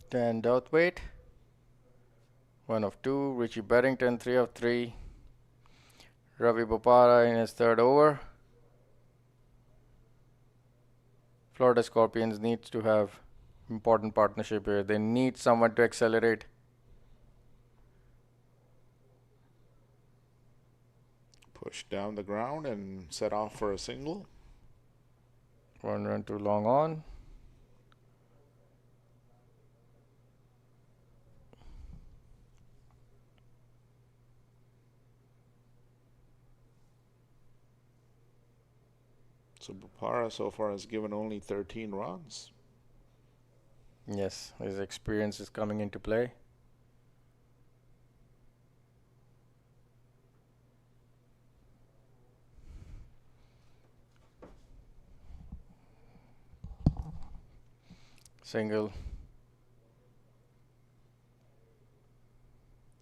C: Dan Douthwaite, 1 of 2. Richie Barrington, 3 of 3. Ravi Bopara in his 3rd over. Florida Scorpions needs to have important partnership here. They need someone to accelerate.
F: Push down the ground and set off for a single.
C: 1 run too long on.
F: So Bopara so far has given only 13 runs.
C: Yes, his experience is coming into play. Single.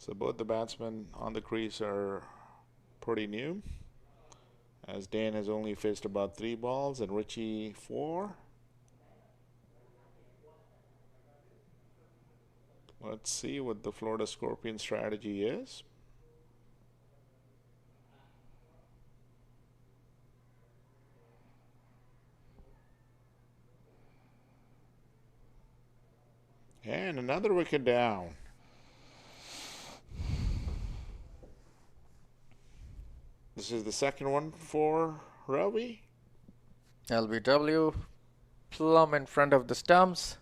F: So both the batsmen on the crease are pretty new, as Dan has only faced about 3 balls and Richie 4. Let's see what the Florida Scorpions strategy is. And another wicket down. This is the second one for Ravi.
C: LBW plumb in front of the stumps.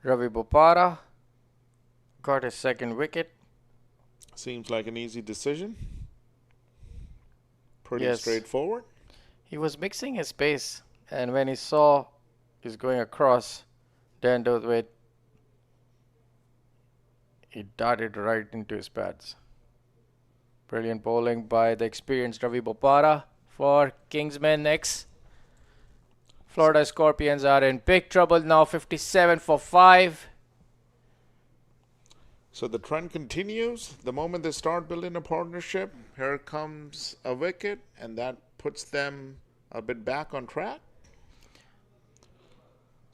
C: Ravi Bopara got his second wicket.
F: Seems like an easy decision. Pretty
C: Yes.
F: straightforward.
C: He was mixing his pace, and when he saw he's going across Dan Dothwaite, he darted right into his pads. Brilliant bowling by the experienced Ravi Bopara for Kingsmen X. Florida Scorpions are in big trouble now, 57 for 5.
F: So the trend continues. The moment they start building a partnership, here comes a wicket, and that puts them a bit back on track.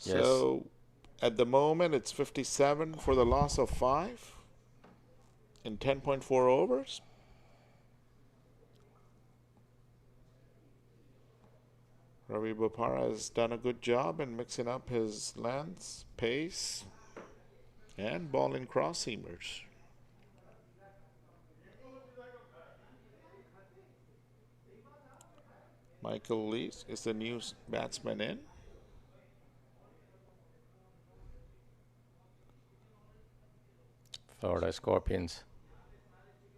C: Yes.
F: So at the moment, it's 57 for the loss of 5 in 10.4 overs. Ravi Bopara has done a good job in mixing up his length, pace, and ball in cross seamers. Michael Lees is the new batsman in.
C: Florida Scorpions.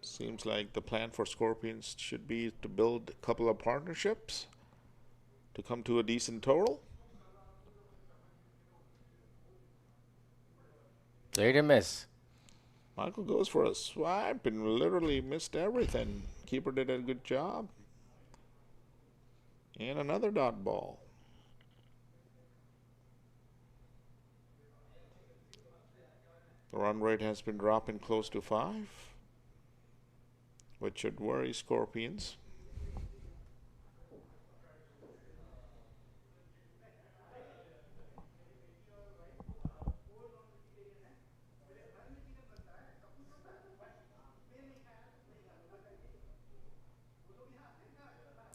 F: Seems like the plan for Scorpions should be to build a couple of partnerships to come to a decent total.
C: Late a miss.
F: Michael goes for a swipe and literally missed everything. Keeper did a good job. And another dot ball. The run rate has been dropping close to 5, which should worry Scorpions.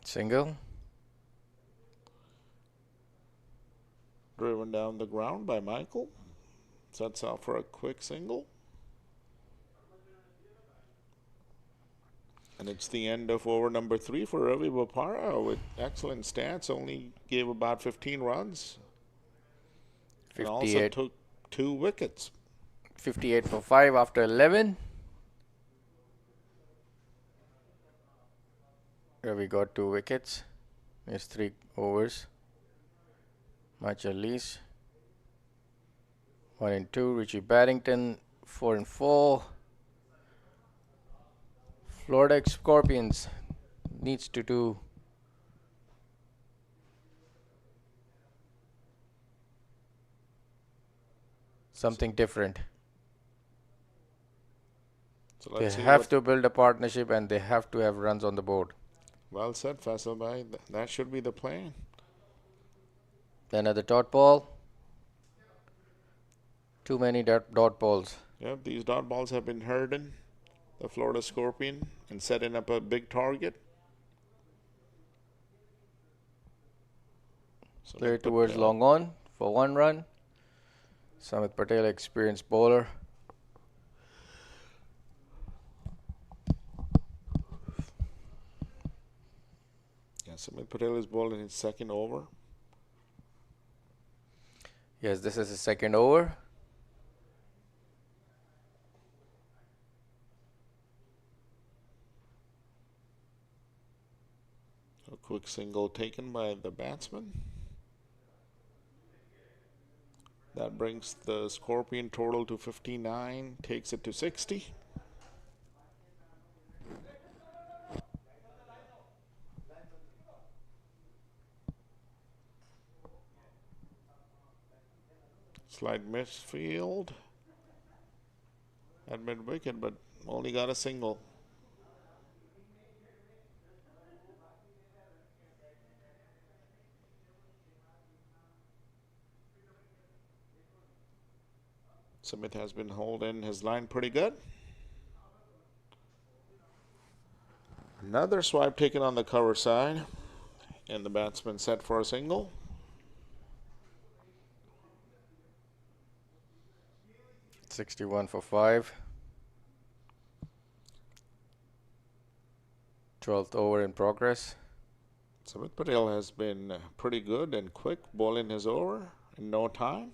C: Single.
F: Driven down the ground by Michael. Sets out for a quick single. And it's the end of over number 3 for Ravi Bopara with excellent stats. Only gave about 15 runs. And also
C: 58.
F: took 2 wickets.
C: 58 for 5 after 11. Ravi got 2 wickets. It's 3 overs. Match at least. 1 and 2. Richie Barrington 4 and 4. Florida Scorpions needs to do something different.
F: So
C: They
F: let's see
C: have
F: what-
C: to build a partnership, and they have to have runs on the board.
F: Well said, Faisal Bhai. That should be the plan.
C: Another dot ball. Too many dot balls.
F: Yep, these dot balls have been hurting the Florida Scorpion and setting up a big target. So
C: Play
F: they put
C: towards
F: the-
C: long on for 1 run. Samit Patel, experienced bowler.
F: Yeah, Samit Patel is bowling his second over.
C: Yes, this is the second over.
F: A quick single taken by the batsman. That brings the Scorpion total to 59, takes it to 60. Slight misfield at mid wicket, but only got a single. Smith has been holding his line pretty good. Another swipe taken on the cover side, and the batsman set for a single.
C: $61 for 5. 12th over in progress.
F: Smith Patel has been pretty good and quick bowling his over in no time,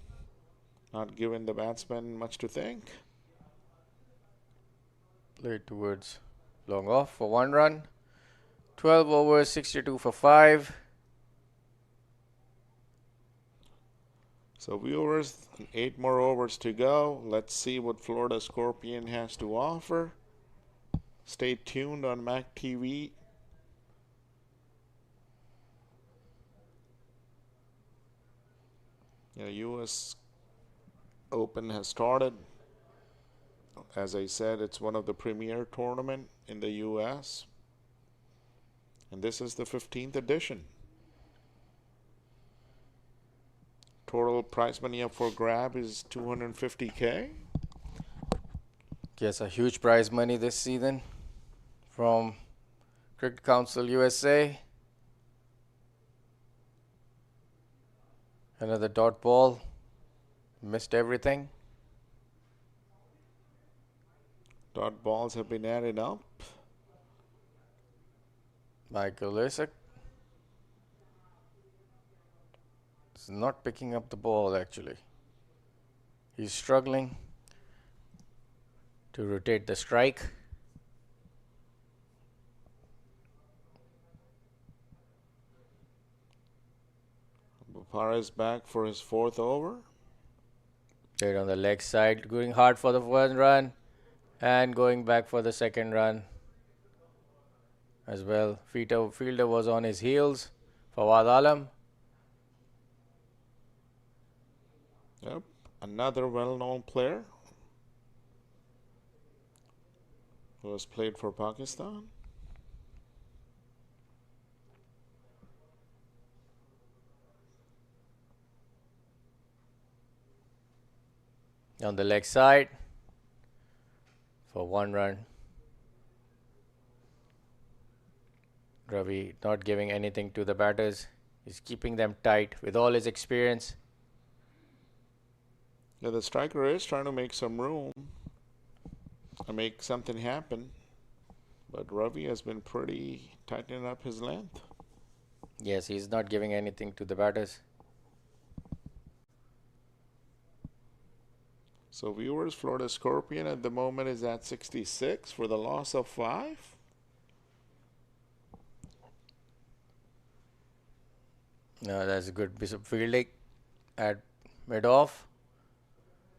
F: not giving the batsman much to think.
C: Played towards long off for 1 run. 12 overs, 62 for 5.
F: So viewers, 8 more overs to go. Let's see what Florida Scorpion has to offer. Stay tuned on MAQ TV. US Open has started. As I said, it's one of the premier tournament in the US. And this is the 15th edition. Total prize money up for grab is $250K.
C: Yes, a huge prize money this season from Cricket Council USA. Another dot ball. Missed everything.
F: Dot balls have been added up.
C: Michael Isaac is not picking up the ball actually. He's struggling to rotate the strike.
F: Bopara is back for his 4th over.
C: Played on the leg side, going hard for the 1st run and going back for the 2nd run as well. Fielder was on his heels. Fawad Alam.
F: Yep, another well-known player who has played for Pakistan.
C: On the leg side for 1 run. Ravi not giving anything to the batters. He's keeping them tight with all his experience.
F: Yeah, the striker is trying to make some room and make something happen. But Ravi has been pretty tightening up his length.
C: Yes, he's not giving anything to the batters.
F: So viewers, Florida Scorpion at the moment is at 66 for the loss of 5.
C: No, that's a good piece of fielding at mid-off.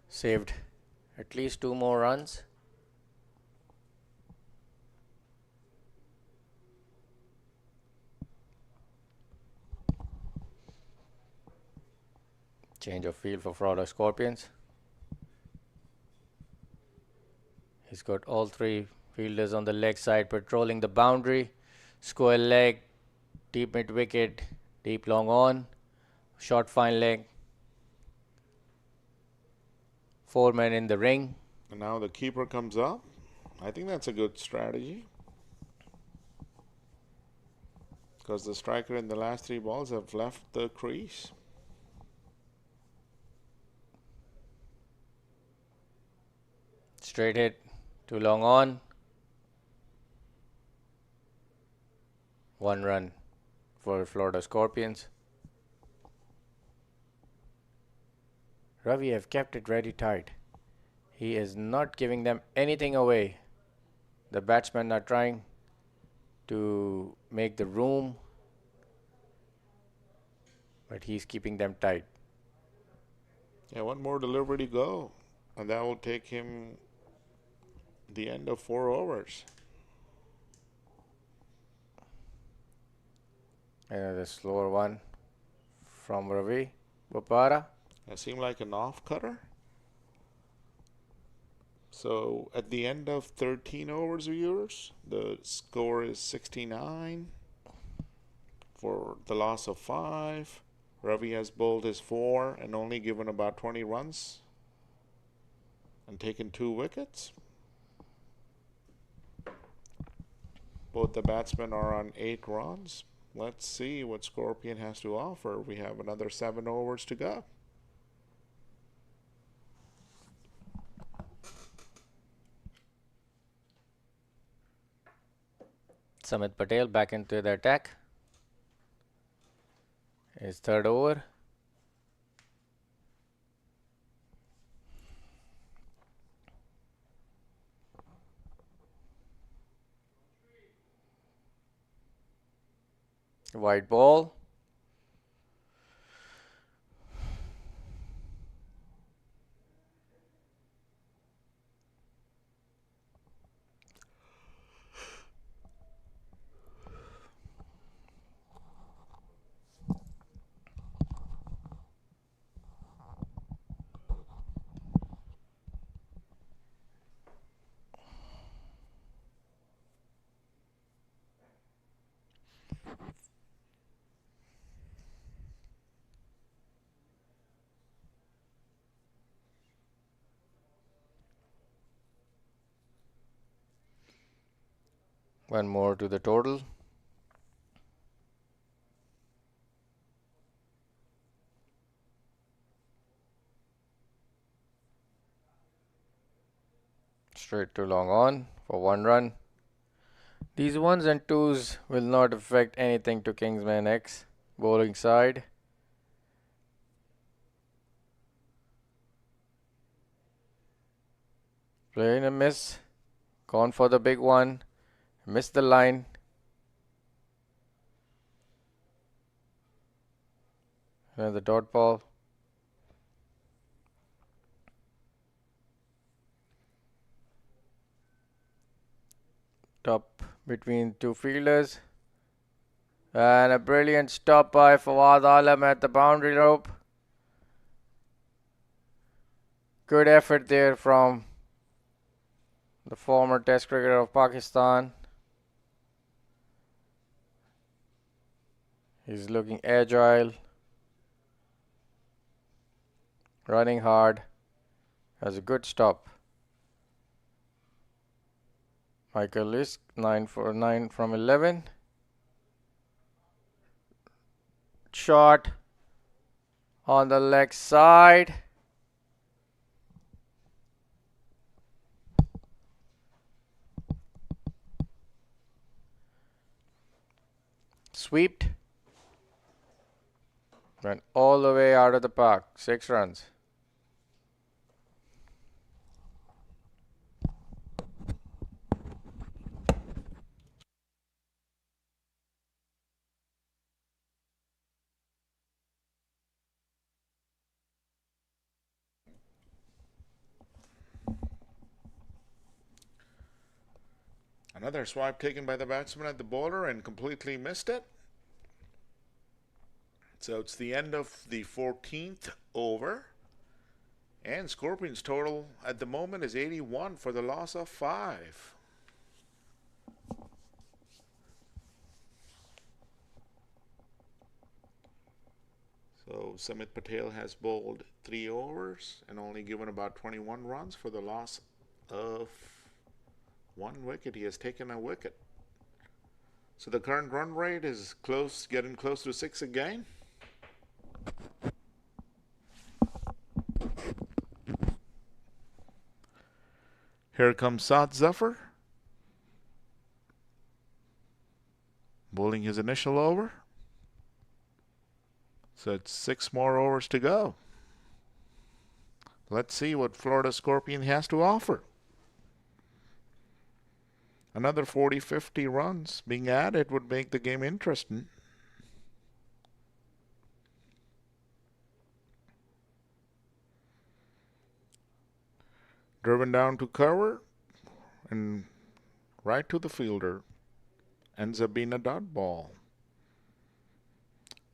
C: Saved at least 2 more runs. Change of field for Florida Scorpions. He's got all 3 fielders on the leg side patrolling the boundary. Square leg, deep mid wicket, deep long on, short fine leg. 4 men in the ring.
F: And now the keeper comes up. I think that's a good strategy, because the striker in the last 3 balls have left the crease.
C: Straight hit, too long on. 1 run for Florida Scorpions. Ravi have kept it very tight. He is not giving them anything away. The batsmen are trying to make the room, but he's keeping them tight.
F: Yeah, 1 more delivery to go, and that will take him the end of 4 overs.
C: Another slower one from Ravi Bopara.
F: That seemed like an off cutter. So at the end of 13 overs, viewers, the score is 69 for the loss of 5. Ravi has bowled his 4 and only given about 20 runs and taken 2 wickets. Both the batsmen are on 8 runs. Let's see what Scorpion has to offer. We have another 7 overs to go.
C: Samit Patel back into the attack. His third over. White ball. One more to the total. Straight to long on for 1 run. These 1s and 2s will not affect anything to Kingsmen X bowling side. Playing a miss. Gone for the big one. Missed the line. And the dot ball. Top between 2 fielders. And a brilliant stop by Fawad Alam at the boundary rope. Good effort there from the former Test cricketer of Pakistan. He's looking agile, running hard, has a good stop. Michael Lisk 9 for 9 from 11. Shot on the leg side. Sweeped. Went all the way out of the park. 6 runs.
F: Another swipe taken by the batsman at the bowler and completely missed it. So it's the end of the 14th over. And Scorpion's total at the moment is 81 for the loss of 5. So Samit Patel has bowled 3 overs and only given about 21 runs for the loss of 1 wicket. He has taken a wicket. So the current run rate is close, getting close to 6 again. Here comes Saad Zafar, bowling his initial over. So it's 6 more overs to go. Let's see what Florida Scorpion has to offer. Another 40-50 runs being added would make the game interesting. Driven down to cover and right to the fielder. Ends up being a dot ball.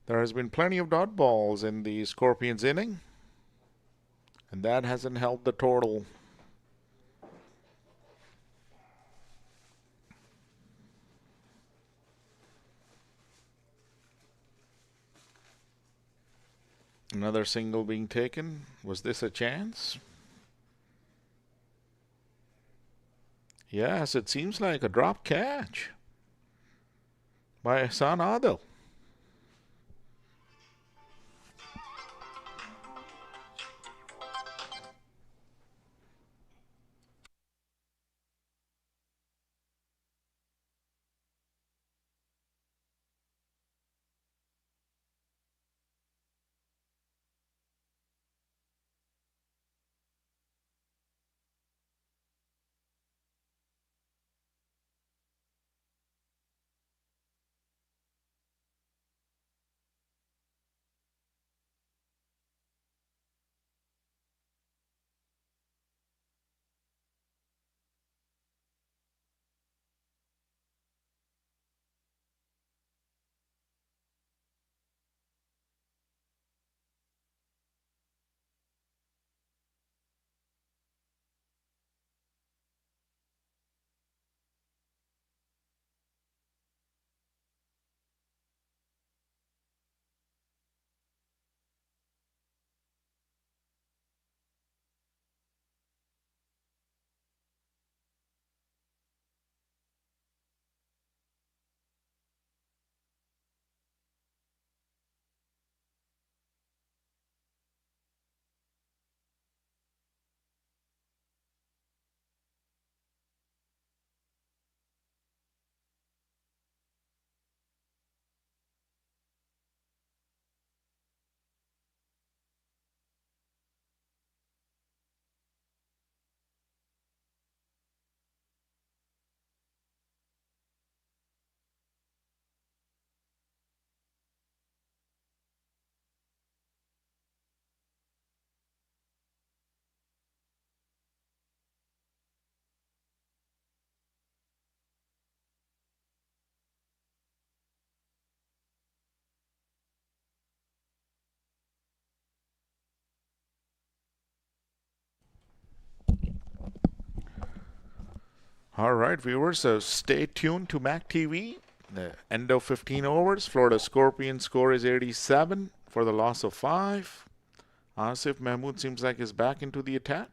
F: There has been plenty of dot balls in the Scorpions inning, and that hasn't helped the total Another single being taken. Was this a chance? Yes, it seems like a drop catch by Hassan Adil. All right, viewers, so stay tuned to MAQ TV. The end of 15 overs. Florida Scorpions score is 87 for the loss of 5. Asif Mahmood seems like he's back into the attack.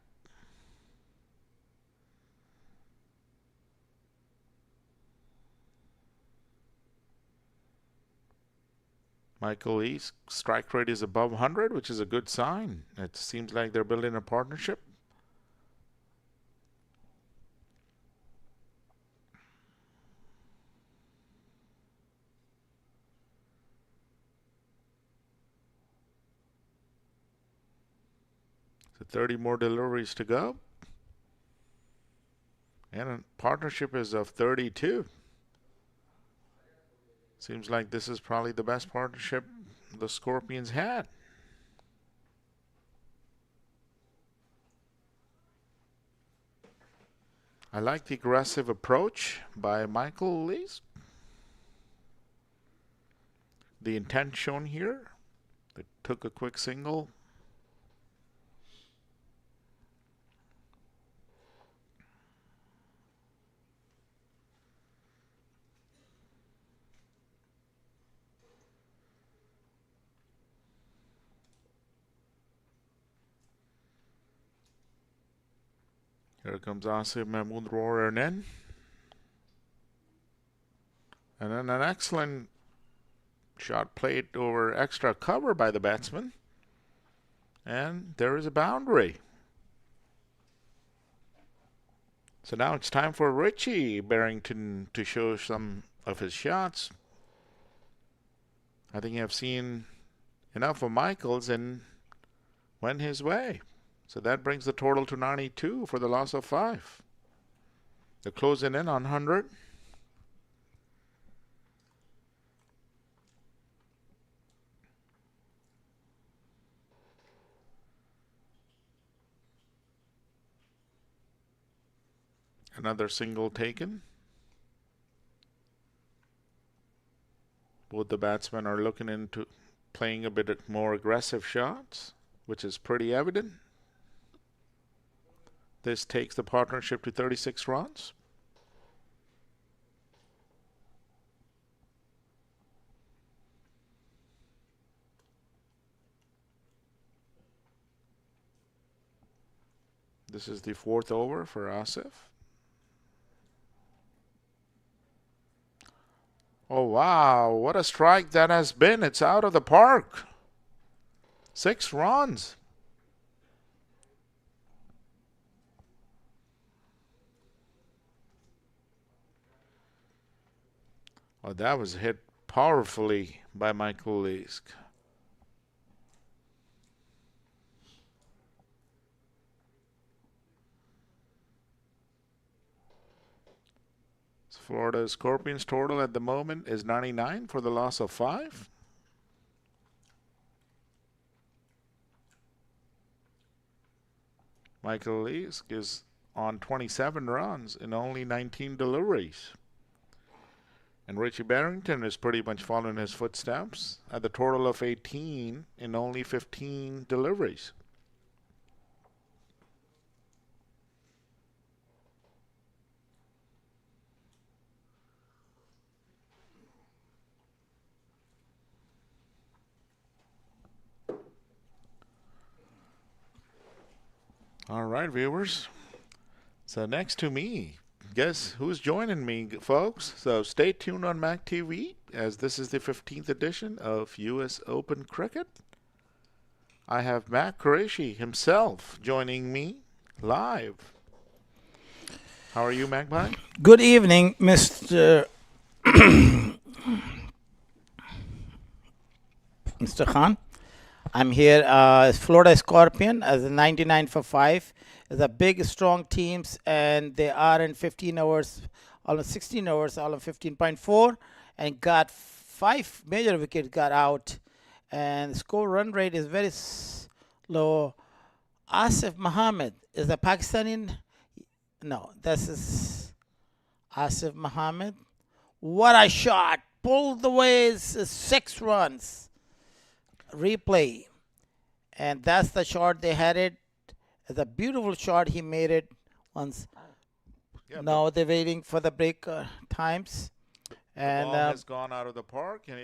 F: Michael East strike rate is above 100, which is a good sign. It seems like they're building a partnership. So 30 more deliveries to go. And a partnership is of 32. Seems like this is probably the best partnership the Scorpions had. I like the aggressive approach by Michael Lees. The intent shown here. They took a quick single. Here comes Asif Mahmood roaring in. And then an excellent shot played over extra cover by the batsman. And there is a boundary. So now it's time for Richie Barrington to show some of his shots. I think I've seen enough of Michael's and went his way. So that brings the total to 92 for the loss of 5. They're closing in on 100. Another single taken. Both the batsmen are looking into playing a bit more aggressive shots, which is pretty evident. This takes the partnership to 36 runs. This is the 4th over for Asif. Oh, wow. What a strike that has been. It's out of the park. 6 runs. Oh, that was hit powerfully by Michael Leask. Florida Scorpions total at the moment is 99 for the loss of 5. Michael Leask is on 27 runs in only 19 deliveries. And Richie Barrington is pretty much following his footsteps at the total of 18 in only 15 deliveries. All right, viewers. So next to me, guess who's joining me, folks? So stay tuned on MAQ TV, as this is the 15th edition of US Open Cricket. I have Matt Qureshi himself joining me live. How are you, Magpie?
H: Good evening, Mr. Mr. Khan. I'm here as Florida Scorpion as a 99 for 5. It's a big, strong teams, and they are in 15 hours, almost 16 hours, almost 15.4, and got 5 major wickets got out, and the score run rate is very low. Asif Muhammad is a Pakistani. No, this is Asif Muhammad. What a shot! Pulled away 6 runs. Replay, and that's the shot they had it. It's a beautiful shot. He made it once. Yeah, now they're waiting for the break times. And
F: the ball has gone out of the park, and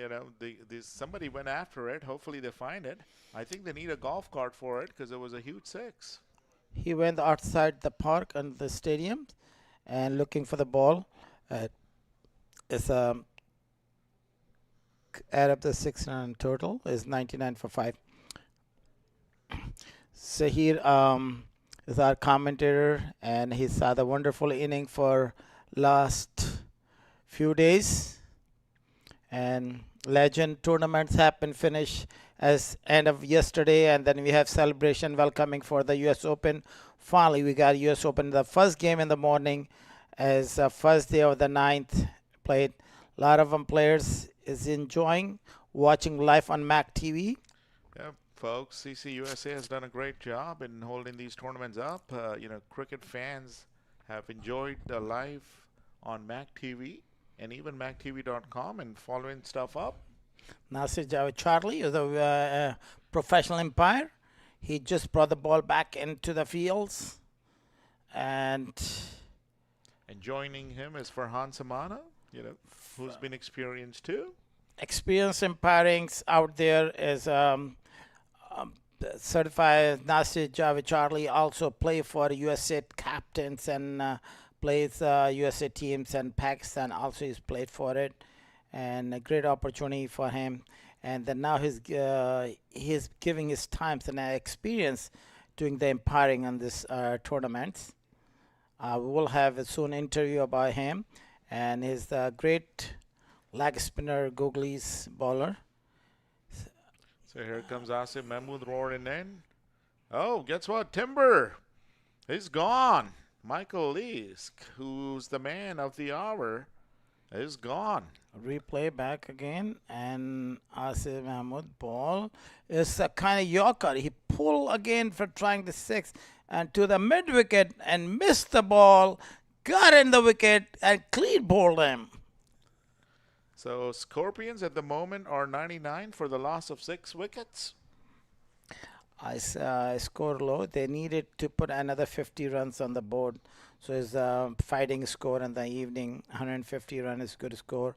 F: somebody went after it. Hopefully they find it. I think they need a golf cart for it because it was a huge 6.
H: He went outside the park and the stadium and looking for the ball. It's add up the 6 run total is 99 for 5. So here is our commentator, and he saw the wonderful inning for last few days. And legend tournaments happen finish as end of yesterday, and then we have celebration welcoming for the US Open. Finally, we got US Open. The first game in the morning as first day of the 9th played. A lot of them players is enjoying watching live on MAQ TV.
F: Yeah, folks, CCUSA has done a great job in holding these tournaments up. Cricket fans have enjoyed the live on MAQ TV and even maqtv.com and following stuff up.
H: Nasir Javed Charlie is a professional umpire. He just brought the ball back into the fields. And
F: joining him is Farhan Samana, who's been experienced too.
H: Experienced umpiring out there is certified. Nasir Javed Charlie also play for USA captains and plays USA teams, and Pakistan also is played for it, and a great opportunity for him. And then now he's giving his times and experience doing the umpiring on this tournament. We will have a soon interview about him, and he's the great leg spinner, googlies bowler.
F: So here comes Asim Mahmood roaring in. Oh, guess what? Timber is gone. Michael Leask, who's the man of the hour, is gone.
H: Replay back again, and Asim Mahmood ball is a kind of yorker. He pulled again for trying the 6 and to the mid wicket and missed the ball, got in the wicket and clean bowled him.
F: So Scorpions at the moment are 99 for the loss of 6 wickets.
H: I score low. They needed to put another 50 runs on the board. So it's a fighting score in the evening. 150 run is good score.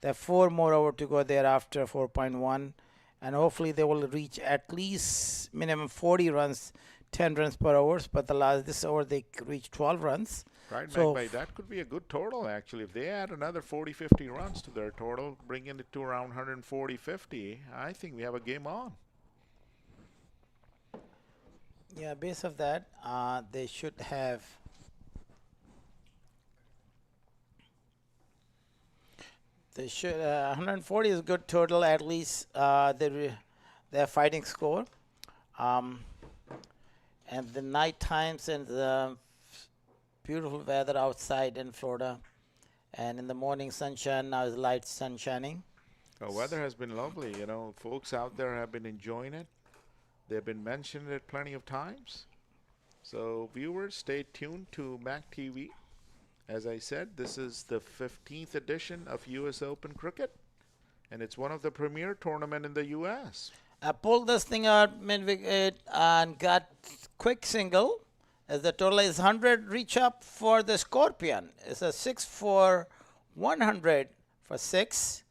H: There are 4 more over to go thereafter, 4.1. And hopefully they will reach at least minimum 40 runs 10 runs per over, but this over they reached 12 runs.
F: Right,
H: So
F: Magpie, that could be a good total actually. If they add another 40-50 runs to their total, bringing it to around 140-50, I think we have a game on.
H: yeah, base of that, they should have. They should 140 is good total. At least their fighting score. And the night times and the beautiful weather outside in Florida, and in the morning sunshine. Now is light sun shining.
F: The weather has been lovely. You know, folks out there have been enjoying it. They've been mentioning it plenty of times. So viewers, stay tuned to MAQ TV. As I said, this is the 15th edition of US Open Cricket, and it's one of the premier tournament in the US.
H: I pulled this thing out mid-wicket and got quick single. As the total is 100, reach up for the Scorpion. It's a 6 for 100 for 6.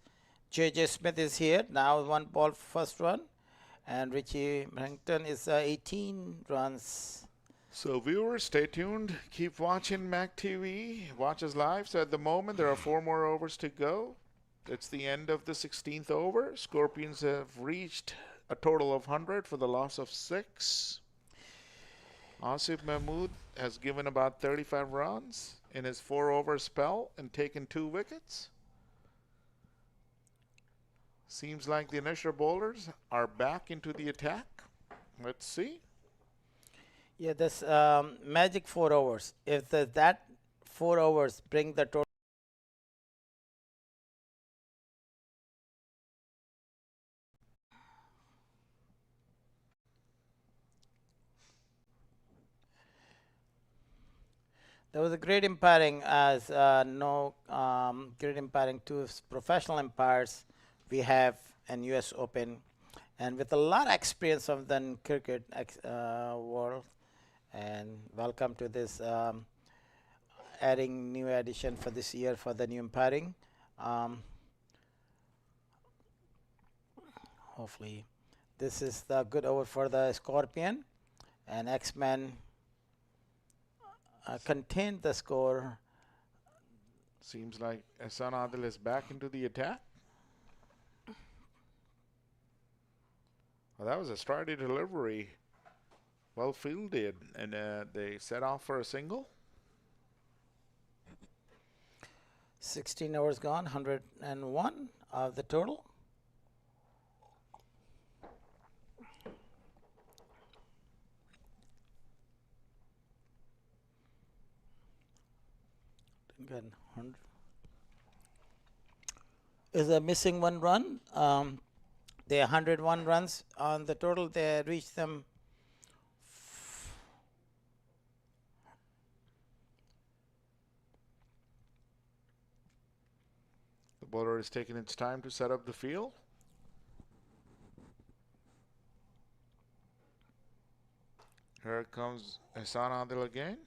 H: J.J. Smith is here. Now 1 ball first run. And Richie Harrington is 18 runs.
F: So viewers, stay tuned. Keep watching MAQ TV. Watch us live. So at the moment, there are 4 more overs to go. It's the end of the 16th over. Scorpions have reached a total of 100 for the loss of 6. Asif Mahmood has given about 35 runs in his 4-over spell and taken 2 wickets. Seems like the initial bowlers are back into the attack. Let's see.
H: Yeah, this magic 4 overs. If that 4 overs bring the total. There was a great umpiring, as great umpiring to professional umpires we have in US Open, and with a lot of experience of the cricket world. And welcome to this adding new addition for this year for the new umpiring. Hopefully this is the good over for the Scorpion, and X-Men contained the score.
F: Seems like Ehsan Adil is back into the attack. Well, that was a sturdy delivery. Well fielded, and they set off for a single.
H: 16 overs gone, 101 of the total. Again, 100. Is a missing 1 run. They 101 runs on the total. They reached them.
F: The bowler is taking its time to set up the field. Here comes Ehsan Adil again,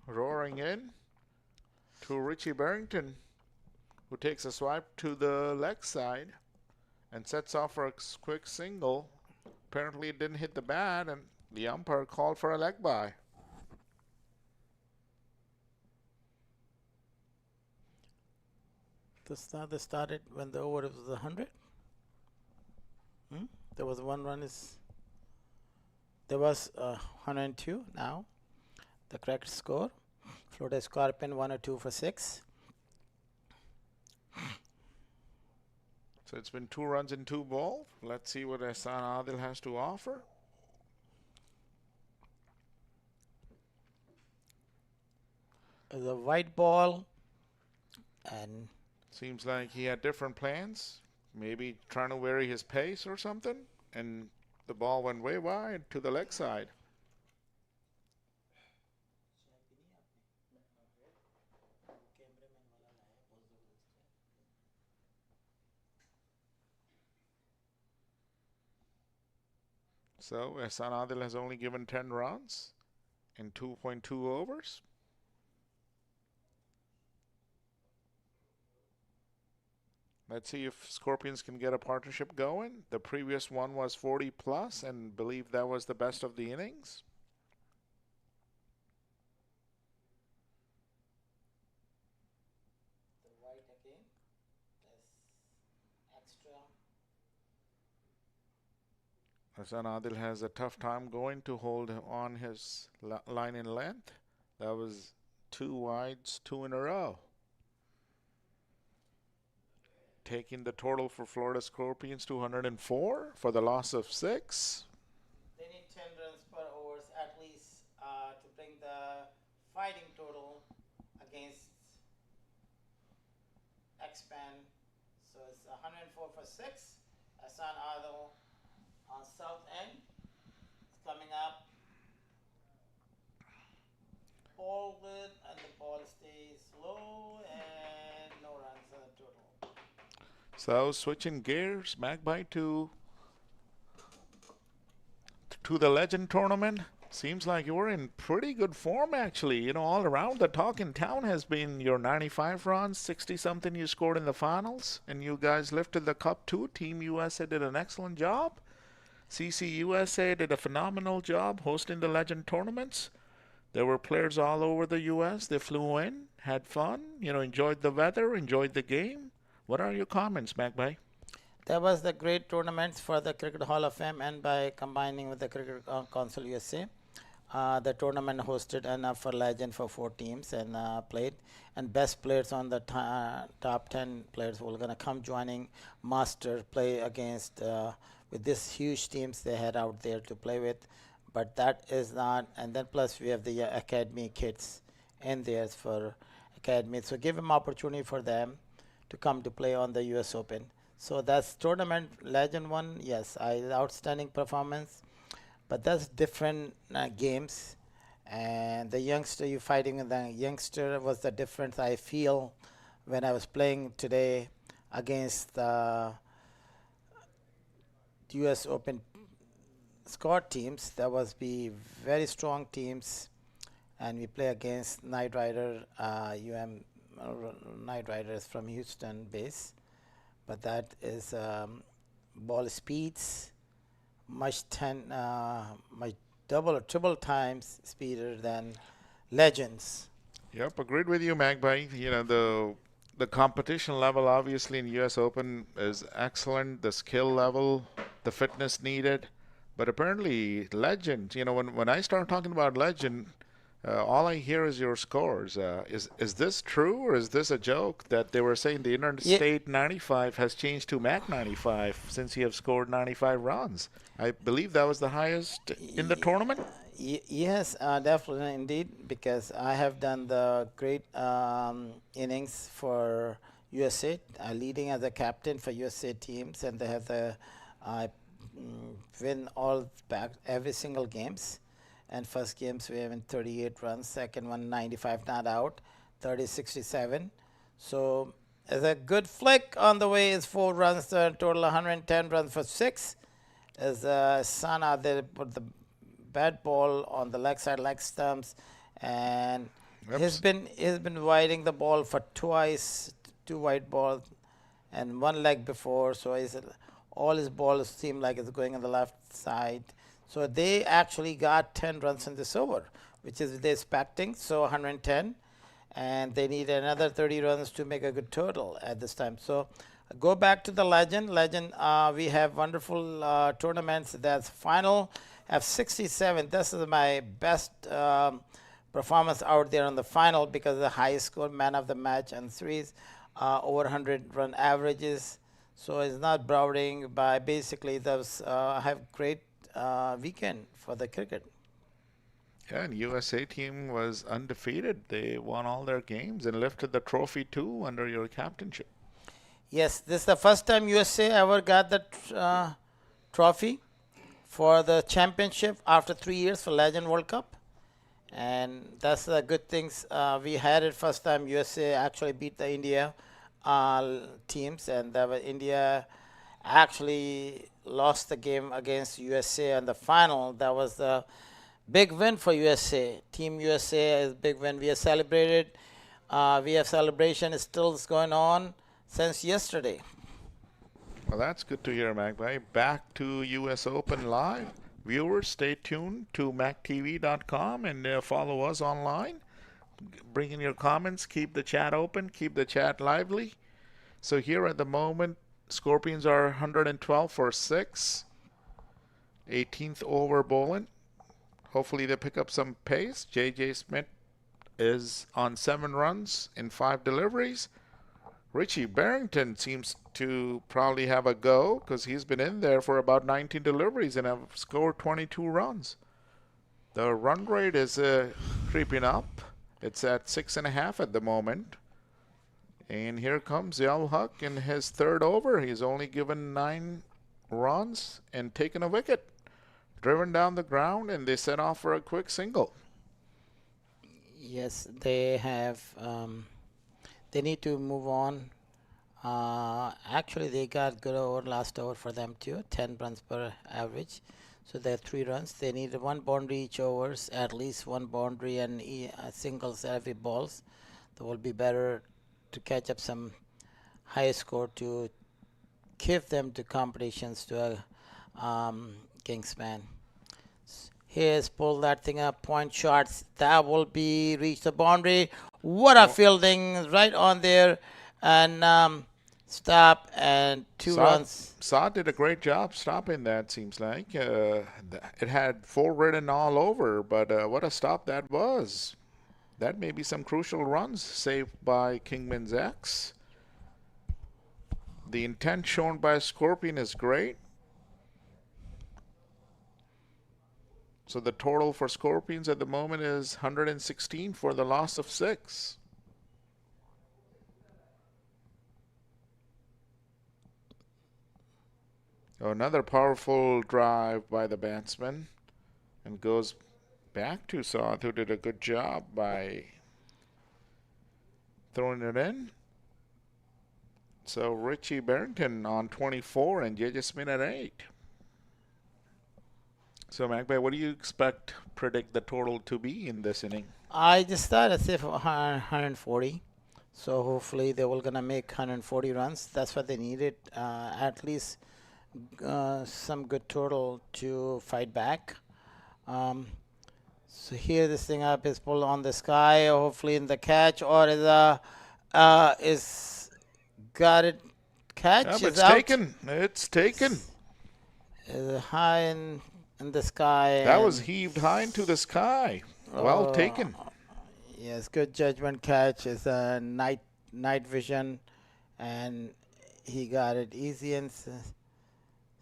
F: roaring in to Richie Barrington, who takes a swipe to the leg side and sets off for a quick single. Apparently it didn't hit the bat, and the umpire called for a leg bye.
H: They started when the over was 100. There was 1 run there was 102 now. The correct score. Florida Scorpion 102 for 6.
F: So it's been 2 runs and 2 balls. Let's see what Ehsan Adil has to offer.
H: The white ball, and
F: seems like he had different plans. Maybe trying to vary his pace or something. And the ball went way wide to the leg side. So Ehsan Adil has only given 10 runs in 2.2 overs. Let's see if Scorpions can get a partnership going. The previous one was 40 plus, and believe that was the best of the innings. Hassan Adil has a tough time going to hold on his line in length. That was 2 wides, 2 in a row. Taking the total for Florida Scorpions to 104 for the loss of 6.
H: They need 10 runs per overs at least to bring the fighting total against X-Pan. So it's 104 for 6. Hassan Adil on south end. It's coming up. Ball good, and the ball stays low, and no runs on the total.
F: So switching gears, Magpie to the Legend Tournament. Seems like you're in pretty good form, actually. You know, all around the talk in town has been your 95 runs, 60-something you scored in the finals, and you guys lifted the cup too. Team USA did an excellent job. CC USA did a phenomenal job hosting the Legend Tournaments. There were players all over the U.S. They flew in, had fun, you know, enjoyed the weather, enjoyed the game. What are your comments, Magpie?
H: That was the great tournaments for the Cricket Hall of Fame, and by combining with the Cricket Council USA, the tournament hosted enough for Legend for 4 teams and played. And best players on the top 10 players were going to come joining Master play against with these huge teams they had out there to play with. But that is not, and then plus we have the academy kids in there for academy. So give them opportunity for them to come to play on the US Open. So that's tournament Legend one, yes, outstanding performance. But that's different games. And the youngster, you fighting with the youngster was the difference I feel when I was playing today against the US Open squad teams. That was be very strong teams, and we play against Knight Rider, Knight Riders from Houston base, but that is ball speeds much double or triple times speeder than Legends.
F: Yep, agreed with you, Magpie. You know, the competition level obviously in US Open is excellent. The skill level, the fitness needed. But apparently, Legend, you know, when I start talking about Legend, all I hear is your scores. Is this true, or is this a joke that they were saying the Interstate 95 has changed to MAQ 95 since you have scored 95 runs? I believe that was the highest in the tournament?
H: Yes, definitely indeed, because I have done the great innings for USA, leading as a captain for USA teams, and they have the win all back every single games. And first games we have in 38 runs, second one 95 not out, 30-67. So as a good flick on the way is 4 runs, total 110 runs for 6. As Sana there put the bad ball on the leg side, leg stumps, and he's been widening the ball for twice, 2 wide balls, and 1 leg before. So all his balls seem like it's going on the left side. So they actually got 10 runs in this over, which is they're expecting, so 110. And they need another 30 runs to make a good total at this time. So go back to the Legend. Legend, we have wonderful tournaments. That's final have 67. This is my best performance out there on the final because the highest score, man of the match, and threes over 100 run averages. So it's not Browarding, but basically those have great weekend for the cricket.
F: Yeah, and USA team was undefeated. They won all their games and lifted the trophy too under your captainship.
H: Yes, this is the first time USA ever got the trophy for the championship after 3 years for Legend World Cup. And that's the good things. We had it first time USA actually beat the India teams, and India actually lost the game against USA in the final. That was the big win for USA. Team USA is big win. We have celebrated. We have celebration still going on since yesterday.
F: Well, that's good to hear, Magpie. Back to US Open Live. Viewers, stay tuned to maqtv.com and follow us online. Bring in your comments. Keep the chat open. Keep the chat lively. So here at the moment, Scorpions are 112 for 6. 18th over bowling. Hopefully they pick up some pace. J.J. Smith is on 7 runs in 5 deliveries. Richie Barrington seems to probably have a go because he's been in there for about 19 deliveries and have scored 22 runs. The run rate is creeping up. It's at 6.5 at the moment. And here comes Yal Huck in his 3rd over. He's only given 9 runs and taken a wicket. Driven down the ground, and they set off for a quick single.
H: Yes, they have. They need to move on. Actually, they got good over last over for them too. 10 runs per average. So they're 3 runs. They need 1 boundary each overs, at least 1 boundary and singles every balls. That will be better to catch up some high score to give them to competitions to Kingsman. Here's pull that thing up, point shots. That will be reach the boundary. What a fielding right on there, and stop and 2 runs.
F: Saad did a great job stopping that. Seems like it had 4 written all over, but what a stop that was. That may be some crucial runs saved by Kingsmen X. The intent shown by Scorpion is great. So the total for Scorpions at the moment is 116 for the loss of 6. So another powerful drive by the batsman, and goes back to Saad, who did a good job by throwing it in. So Richie Barrington on 24 and J.J. Smith at 8. So, Magpie, what do you predict the total to be in this inning?
H: I just thought I'd say 140. So hopefully they were going to make 140 runs. That's what they needed. At least some good total to fight back. So here this thing up is pulled on the sky, hopefully in the catch, or is got it catch?
F: Yeah,
H: is
F: it's
H: out.
F: taken. It's taken.
H: Is high in the sky.
F: That was heaved high into the sky. Well taken.
H: Yes, good judgment catch. Is a night vision, and he got it easy and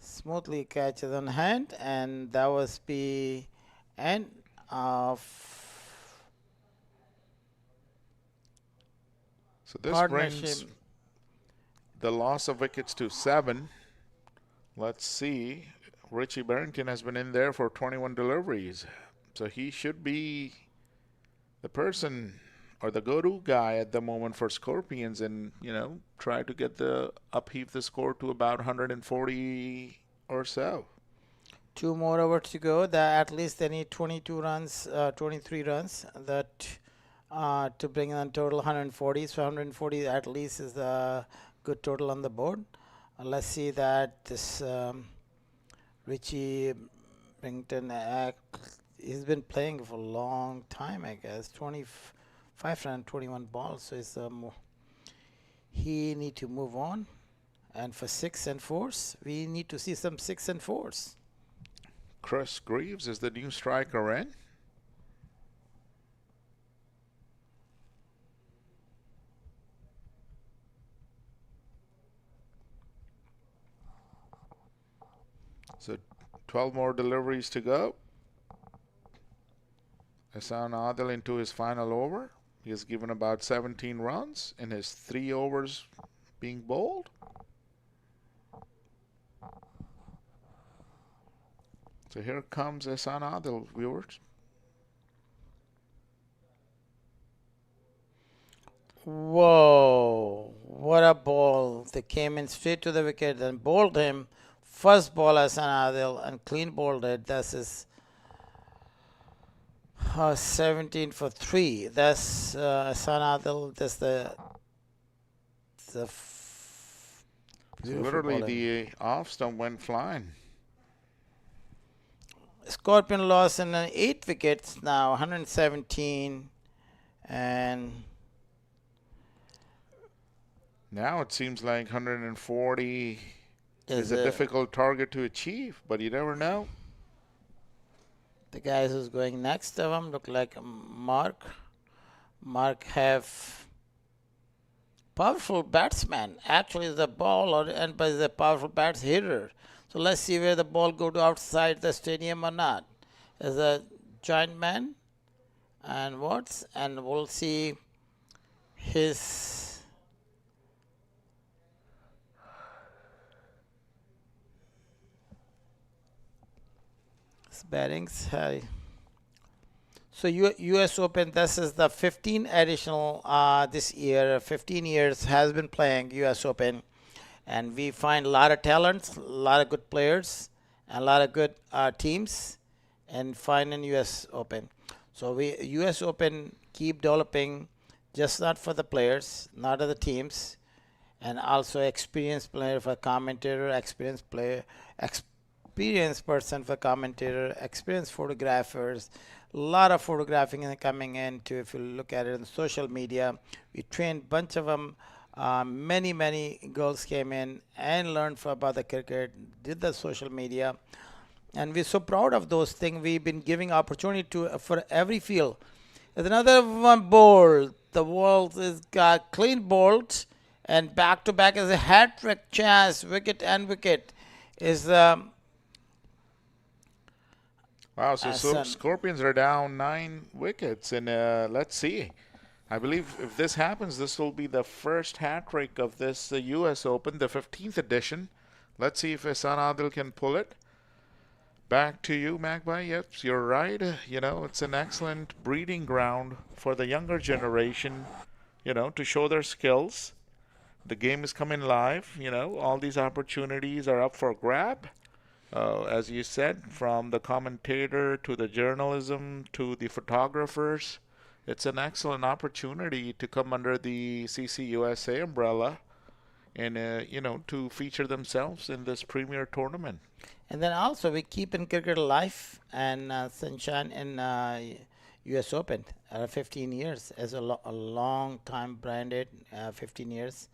H: smoothly catches on hand, and that was the end of.
F: So this brings the loss of wickets to 7. Let's see. Richie Barrington has been in there for 21 deliveries. So he should be the person or the go-to guy at the moment for Scorpions, and, try to get upheave the score to about 140 or so.
H: 2 more over to go. At least they need 22 runs, 23 runs to bring in total 140. So 140 at least is a good total on the board. Let's see that this Richie Barrington, he's been playing for a long time, I guess. 25 runs, 21 balls. So it's he need to move on. And for 6 and 4s, we need to see some 6 and 4s.
F: Chris Greaves is the new striker in. So 12 more deliveries to go. Hassan Adil into his final over. He has given about 17 runs in his 3 overs being bowled. So here comes Hassan Adil, viewers.
H: Whoa, what a ball. They came in straight to the wicket and bowled him. First ball Hassan Adil and clean bowled it. That's his 17 for 3. That's Hassan Adil. That's
F: literally the off stump went flying.
H: Scorpion lost in 8 wickets now, 117, and
F: now it seems like 140 is a difficult target to achieve, but you never know.
H: The guys who's going next of him look like Mark. Mark have powerful batsman. Actually, is a bowler and but is a powerful bats hitter. So let's see where the ball go to outside the stadium or not. Is a giant man, and we'll see his battings. So US Open, this is the 15 additional this year. 15 years has been playing US Open, and we find a lot of talents, a lot of good players, and a lot of good teams, and find in US Open. So US Open keep developing, just not for the players, not of the teams, and also experienced player for commentator, experienced person for commentator, experienced photographers. A lot of photographing is coming into, if you look at it in social media. We trained a bunch of them. Many girls came in and learned about the cricket, did the social media, and we're so proud of those things. We've been giving opportunity to for every field. There's another one bowled. The world is got clean bowled, and back to back is a hat trick chance, wicket and wicket. Is
F: Wow, so Scorpions are down 9 wickets, and let's see. I believe if this happens, this will be the first hat trick of this U.S. Open, the 15th edition. Let's see if Hasan Adil can pull it. Back to you, Magpie. Yep, you're right. You know, it's an excellent breeding ground for the younger generation, you know, to show their skills. The game is coming live, you know, all these opportunities are up for grab. As you said, from the commentator to the journalism to the photographers, it's an excellent opportunity to come under the CCUSA umbrella and, you know, to feature themselves in this premier tournament.
H: And then also we keep in cricket life and sunshine in US Open 15 years as a long time branded 15 years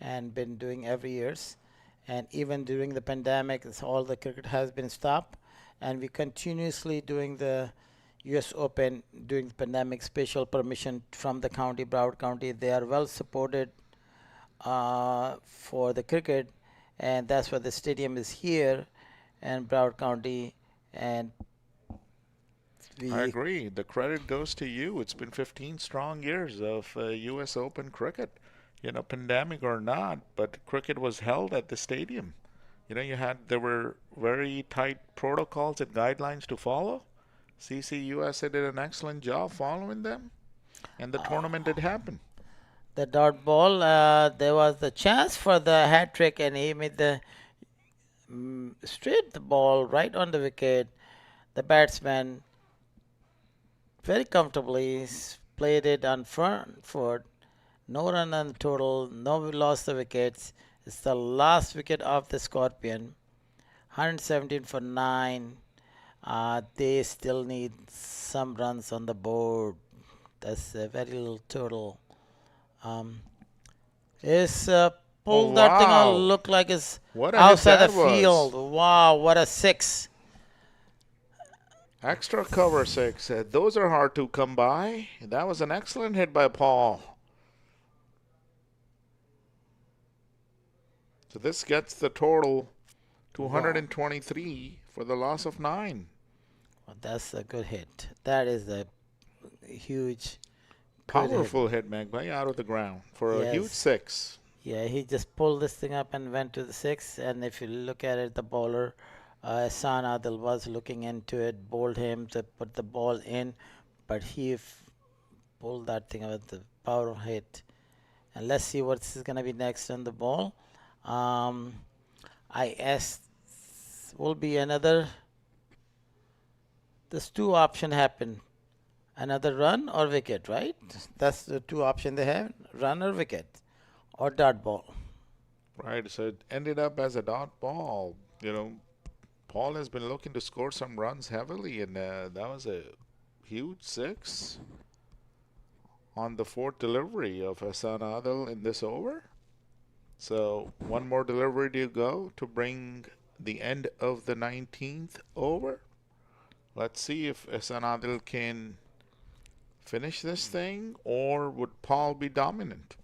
H: and been doing every years. And even during the pandemic, all the cricket has been stopped, and we continuously doing the U.S. Open during the pandemic. Special permission from the county, Broward County. They are well supported for the cricket, and that's why the stadium is here, and Broward County. And
F: I agree. The credit goes to you. It's been 15 strong years of U.S. Open cricket. You know, pandemic or not, but cricket was held at the stadium. You know, there were very tight protocols and guidelines to follow. CCUSA did an excellent job following them, and the tournament did happen.
H: The dot ball, there was the chance for the hat trick, and he made the straight the ball right on the wicket. The batsman very comfortably played it on front foot. No run on the total, no lost the wickets. It's the last wicket of the Scorpion. 117 for 9. They still need some runs on the board. That's a very little total. Pulled that thing out, look like it's outside the field. Wow, what a 6.
F: Extra cover 6. Those are hard to come by. That was an excellent hit by Paul. So this gets the total to 123 for the loss of 9.
H: Well, that's a good hit. That is a huge,
F: powerful hit, Magpie, out of the ground for a huge 6.
H: Yeah, he just pulled this thing up and went to the 6. And if you look at it, the bowler, Hasan Adil, was looking into it, bowled him to put the ball in, but he pulled that thing with the power hit. And let's see what is going to be next on the ball. IS will be another. There's 2 options happen. Another run or wicket, right? That's the 2 options they have. Run or wicket. Or dot ball.
F: Right, so it ended up as a dot ball. You know, Paul has been looking to score some runs heavily, and that was a huge 6 on the 4th delivery of Hasan Adil in this over. So 1 more delivery to go to bring the end of the 19th over. Let's see if Ehsan Adil can finish this thing, or would Paul be dominant?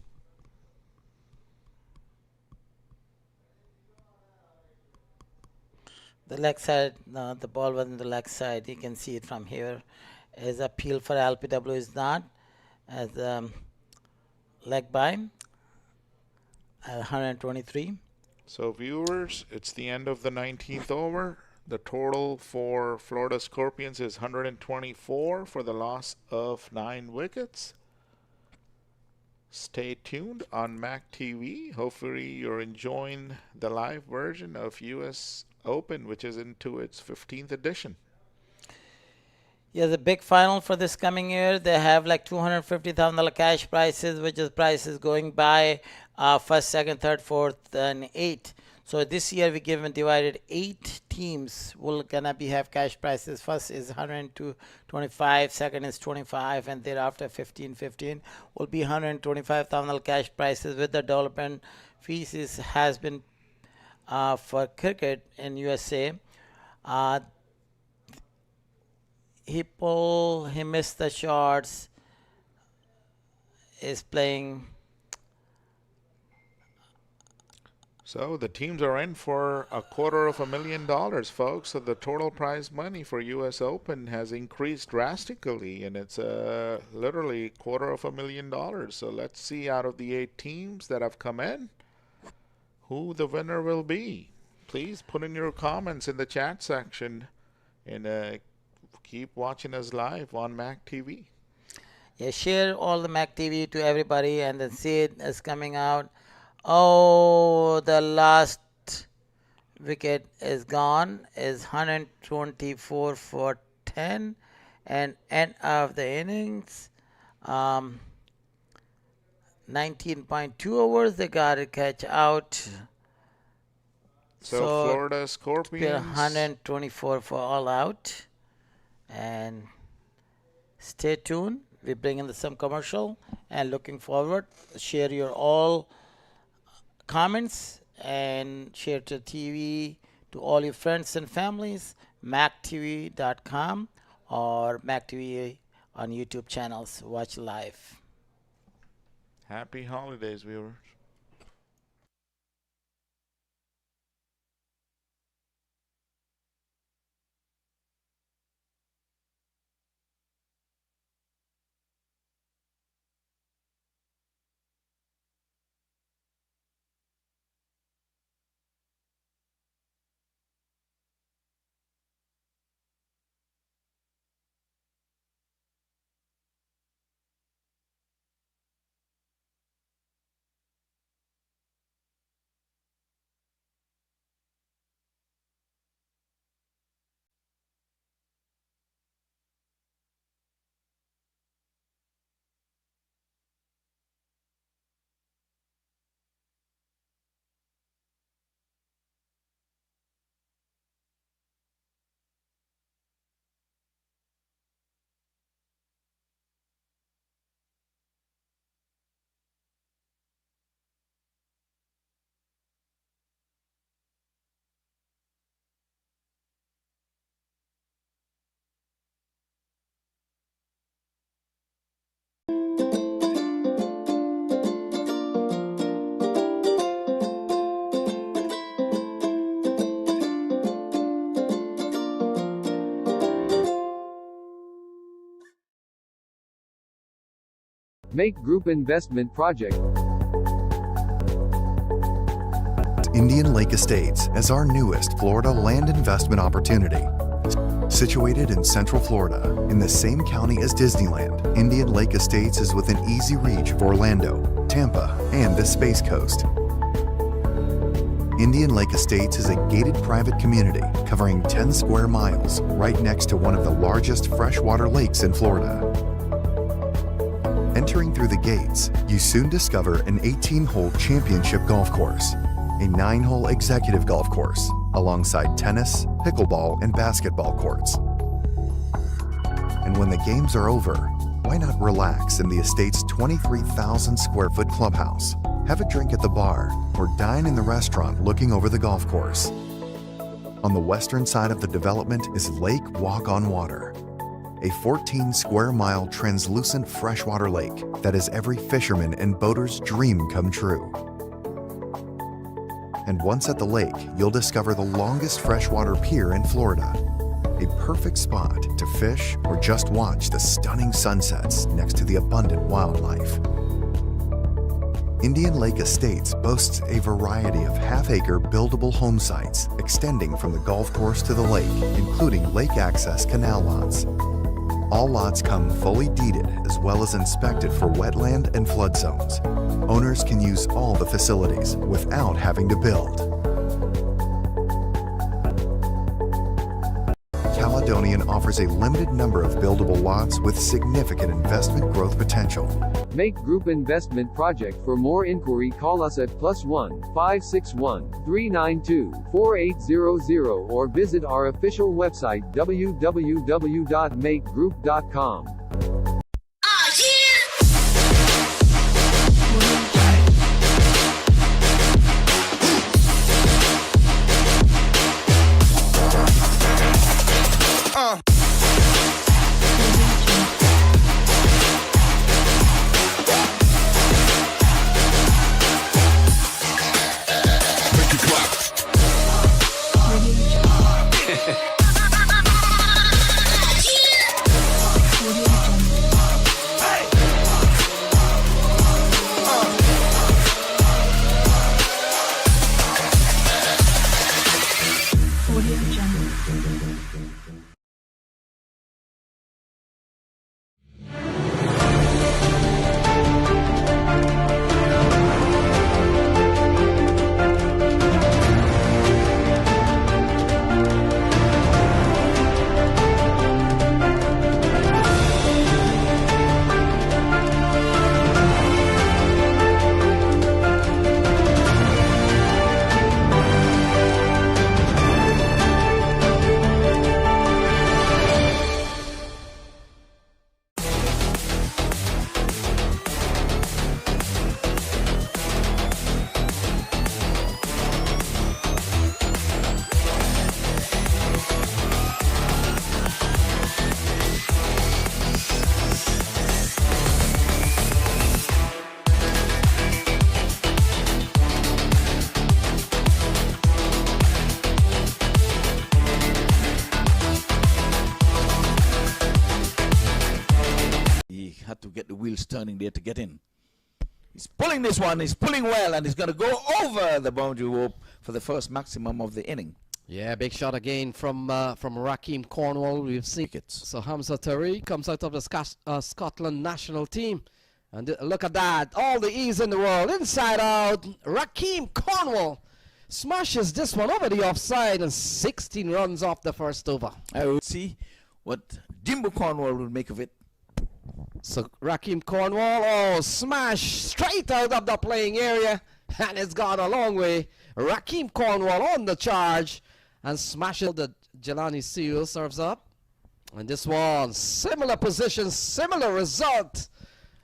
H: The leg side, no, the ball was in the leg side. You can see it from here. His appeal for LPW is not as leg by at 123.
F: So viewers, it's the end of the 19th over. The total for Florida Scorpions is 124 for the loss of 9 wickets. Stay tuned on MAQ TV. Hopefully you're enjoying the live version of US Open, which is into its 15th edition.
H: Yeah, the big final for this coming year, they have like $250,000 cash prizes, which is prices going by first, second, third, fourth, and eighth. So this year we given divided 8 teams will gonna be have cash prizes. First is 125, second is 25, and thereafter 15 will be $125,000 cash prizes with the development fees has been for cricket in USA. He missed the shots, is playing.
F: So the teams are in for $250,000, folks. So the total prize money for US Open has increased drastically, and it's literally $250,000. So let's see, out of the 8 teams that have come in, who the winner will be. Please put in your comments in the chat section, and keep watching us live on MAQ TV.
H: Yeah, share all the MAQ TV to everybody, and then see it is coming out. Oh, the last wicket is gone, is 124 for 10, and end of the innings, 19.2 overs, they got to catch out.
F: So Florida Scorpions,
H: 124 for all out. And stay tuned. We bring in some commercial, and looking forward. Share your all comments and share to TV to all your friends and families. maqtv.com or MAQ TV on YouTube channels. Watch live.
F: happy holidays, viewers.
A: Make Group Investment Project.
B: Indian Lake Estates as our newest Florida land investment opportunity. Situated in Central Florida, in the same county as Disneyland, Indian Lake Estates is within easy reach of Orlando, Tampa, and the Space Coast. Indian Lake Estates is a gated private community covering 10 square miles right next to one of the largest freshwater lakes in Florida. Entering through the gates, you soon discover an 18-hole championship golf course, a 9-hole executive golf course, alongside tennis, pickleball, and basketball courts. And when the games are over, why not relax in the estate's 23,000 square foot clubhouse, have a drink at the bar, or dine in the restaurant looking over the golf course. On the western side of the development is Lake Walk on Water, a 14-square-mile translucent freshwater lake that is every fisherman and boater's dream come true. And once at the lake, you'll discover the longest freshwater pier in Florida, a perfect spot to fish or just watch the stunning sunsets next to the abundant wildlife. Indian Lake Estates boasts a variety of half-acre buildable home sites extending from the golf course to the lake, including lake access canal lots. All lots come fully deeded as well as inspected for wetland and flood zones. Owners can use all the facilities without having to build. Caledonian offers a limited number of buildable lots with significant investment growth potential.
A: Make Group Investment Project. For more inquiry, call us at +1 561 392 4800 or visit our official website www.makegroup.com.
I: Had to get the wheels turning there to get in. He's pulling this one, he's pulling well, and he's going to go over the boundary rope for the first maximum of the inning.
J: Yeah, big shot again from Raheem Cornwall. We've seen it. So Hamza Tariq comes out of the Scotland national team. And look at that, all the ease in the world, inside out. Raheem Cornwall smashes this one over the offside and 16 runs off the first over.
I: I will see what Jimbo Cornwall will make of it.
J: So Raheem Cornwall, smash straight out of the playing area, and it's gone a long way. Raheem Cornwall on the charge and smashes the Jelani Seal serves up. And this one, similar position, similar result.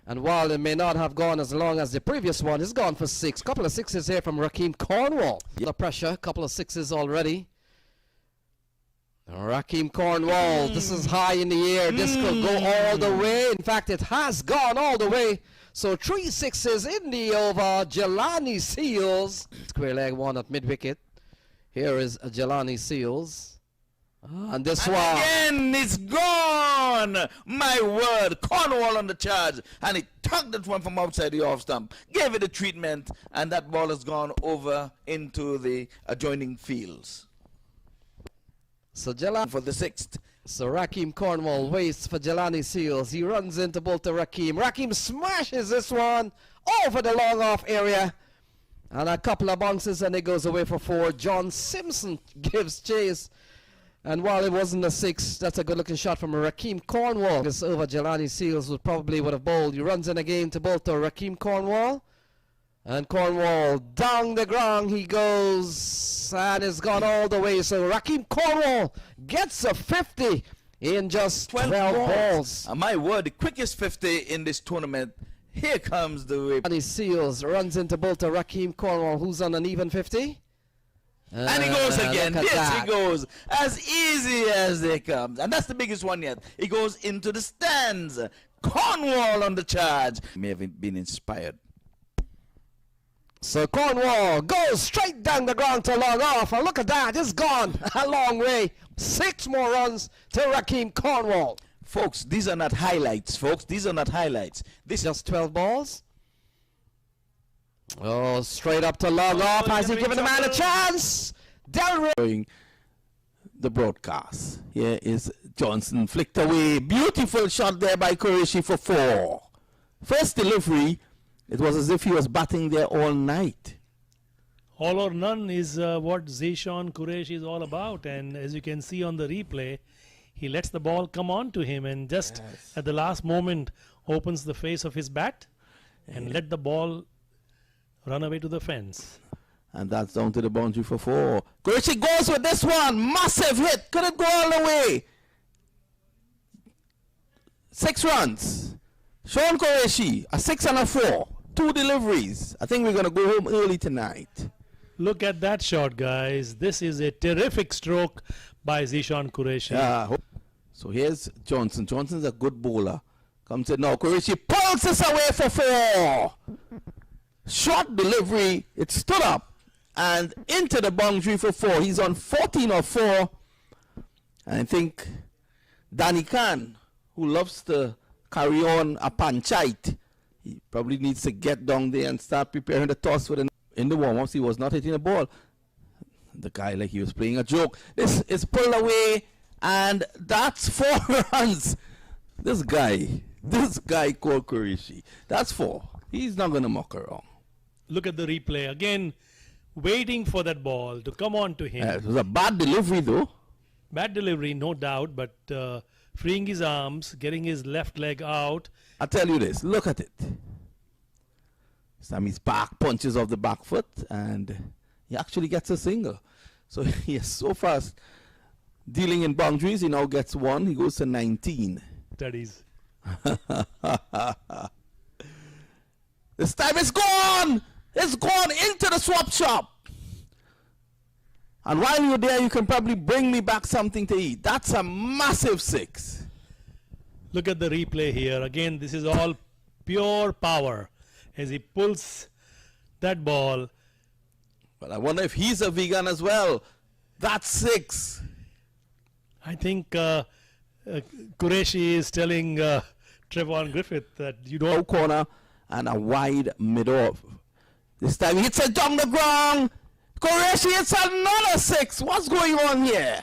J: And while it may not have gone as long as the previous one, it's gone for 6. Couple of sixes here from Raheem Cornwall. The pressure, couple of sixes already. Raheem Cornwall, this is high in the air. This could go all the way. In fact, it has gone all the way. So 3 sixes in the over. Jelani Seals. Square leg one at mid-wicket. Here is Jelani Seals. And this one.
I: Again, it's gone. My word. Cornwall on the charge. And he tugged that one from outside the off stump. Gave it a treatment. And that ball has gone over into the adjoining fields.
J: So Jelani
I: for the 6th.
J: So Raheem Cornwall waits for Jelani Seals. He runs into both to Raheem. Raheem smashes this one over the long off area. And a couple of bounces and it goes away for 4. John Simpson gives chase. And while it wasn't a 6, that's a good looking shot from Raheem Cornwall. This over Jelani Seals would have bowled. He runs in again to both to Raheem Cornwall. And Cornwall down the ground he goes, and it's gone all the way. So Raheem Cornwall gets a 50 in just 12 balls.
I: My word, the quickest 50 in this tournament. Here comes the whip.
J: And he Seals runs into both to Raheem Cornwall, who's on an even 50.
I: And he goes again.
J: Look at
I: Yes,
J: that.
I: he goes. As easy as they come. And that's the biggest one yet. He goes into the stands. Cornwall on the charge. May have been inspired.
J: So Cornwall goes straight down the ground to long off. And look at that. It's gone a long way. 6 more runs to Rakeem Cornwall.
I: Folks, these are not highlights, folks. These are not highlights. This
J: Just 12 balls. Oh, straight up to long off. Has he given the man a chance?
I: During the broadcast. Here is Johnson flicked away. Beautiful shot there by Qureshi for 4. First delivery, it was as if he was batting there all night.
K: All or none is what Zishan Qureshi is all about, and as you can see on the replay, he lets the ball come on to him and just at the last moment opens the face of his bat and let the ball run away to the fence.
I: And that's down to the boundary for 4. Qureshi goes with this one. Massive hit. Couldn't go all the way. 6 runs. Sean Qureshi, a 6 and a 4. 2 deliveries. I think we're going to go home early tonight.
K: Look at that shot, guys. This is a terrific stroke by Zishan Qureshi.
I: Yeah. So here's Johnson. Johnson's a good bowler. Comes in now. Qureshi pulls this away for 4. Short delivery. It stood up and into the boundary for 4. He's on 14 or 4. And I think Danny Khan, who loves to carry on a panchite, he probably needs to get down there and start preparing the toss for in the warm-ups. He was not hitting the ball. The guy like he was playing a joke. This is pulled away, and that's 4 runs. This guy called Qureshi. That's 4. He's not going to muck around.
K: Look at the replay. Again, waiting for that ball to come on to him.
I: It was a bad delivery, though.
K: Bad delivery, no doubt, but freeing his arms, getting his left leg out.
I: I tell you this, look at it. Sammy's back punches off the back foot, and he actually gets a single. So he is so fast dealing in boundaries. He now gets 1. He goes to 19.
K: Studies.
I: This time it's gone! It's gone into the swap shop. And while you're there, you can probably bring me back something to eat. That's a massive 6.
K: Look at the replay here. Again, this is all pure power as he pulls that ball.
I: But I wonder if he's a vegan as well. That's 6.
K: I think Qureshi is telling Trevon Griffith that you don't.
I: Low corner and a wide mid-off. This time he hits it down the ground. Qureshi hits another 6. What's going on here?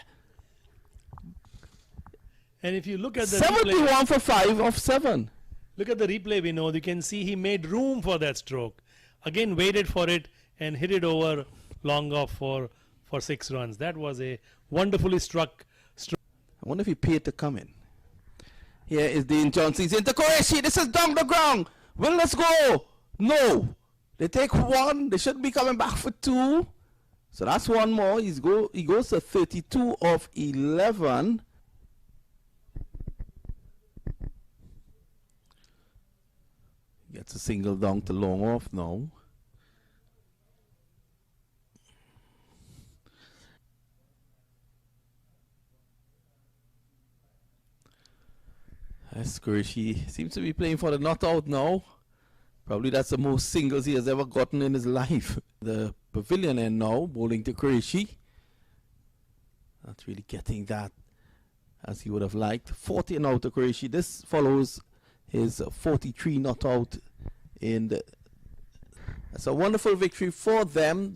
K: And if you look at the
I: 71
K: replay,
I: for 5 of 7.
K: look at the replay, Vinod. You can see he made room for that stroke. Again, waited for it and hit it over long off for 6 runs. That was a wonderfully struck stroke.
I: I wonder if he paid to come in. Here is Dean Johnson. He's into Qureshi. This is down the ground. Will let's go? No. They take 1. They should be coming back for 2. So that's 1 more. He goes to 32 of 11. Gets a single down to long off now. Qureshi seems to be playing for the not out now. Probably that's the most singles he has ever gotten in his life. The pavilion end now, bowling to Qureshi. Not really getting that as he would have liked. 40 out to Qureshi. This follows his 43 not out in the. That's a wonderful victory for them.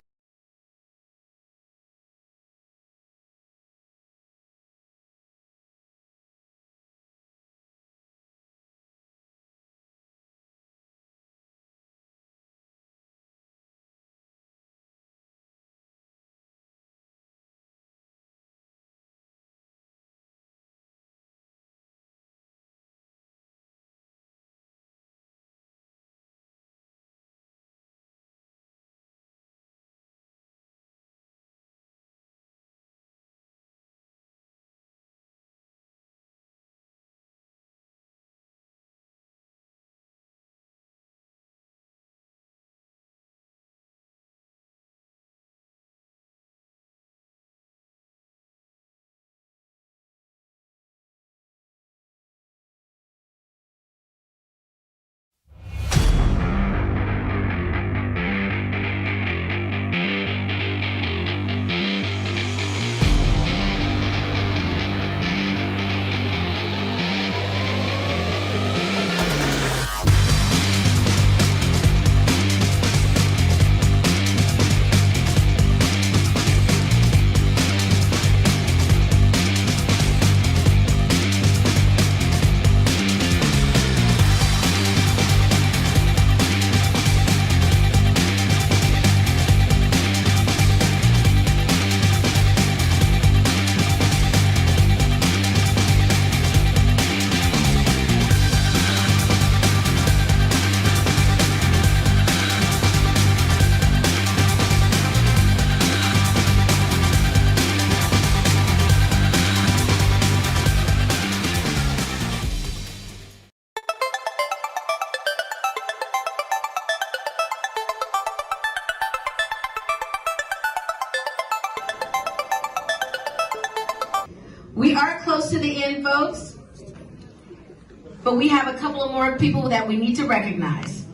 L: but we have a couple of more people that we need to recognize.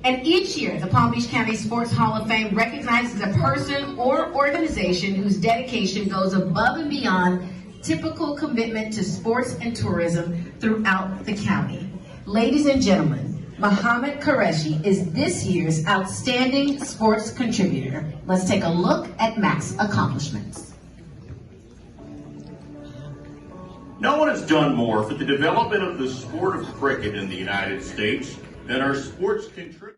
L: And each year, the Palm Beach County Sports Hall of Fame recognizes a person or organization whose dedication goes above and beyond typical commitment to sports and tourism throughout the county. Ladies and gentlemen, Muhammad Qureshi is this year's Outstanding Sports Contributor. Let's take a look at MAQ's accomplishments.
M: No one has done more for the development of the sport of cricket in the United States than our sports contributors.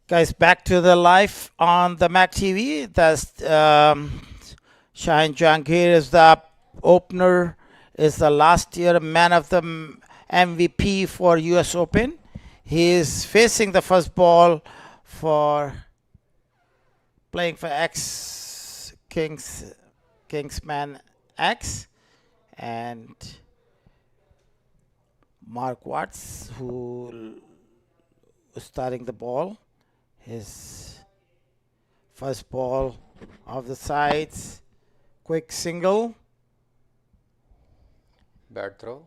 H: Guys, back to the live on the MAQ TV. That's Shaheen Jahangir is the opener, is the last year man of the MVP for US Open. He is facing the first ball for playing for Kingsmen X, and Mark Watts, who is starting the ball. His first ball of the sides, quick single.
C: Bad throw.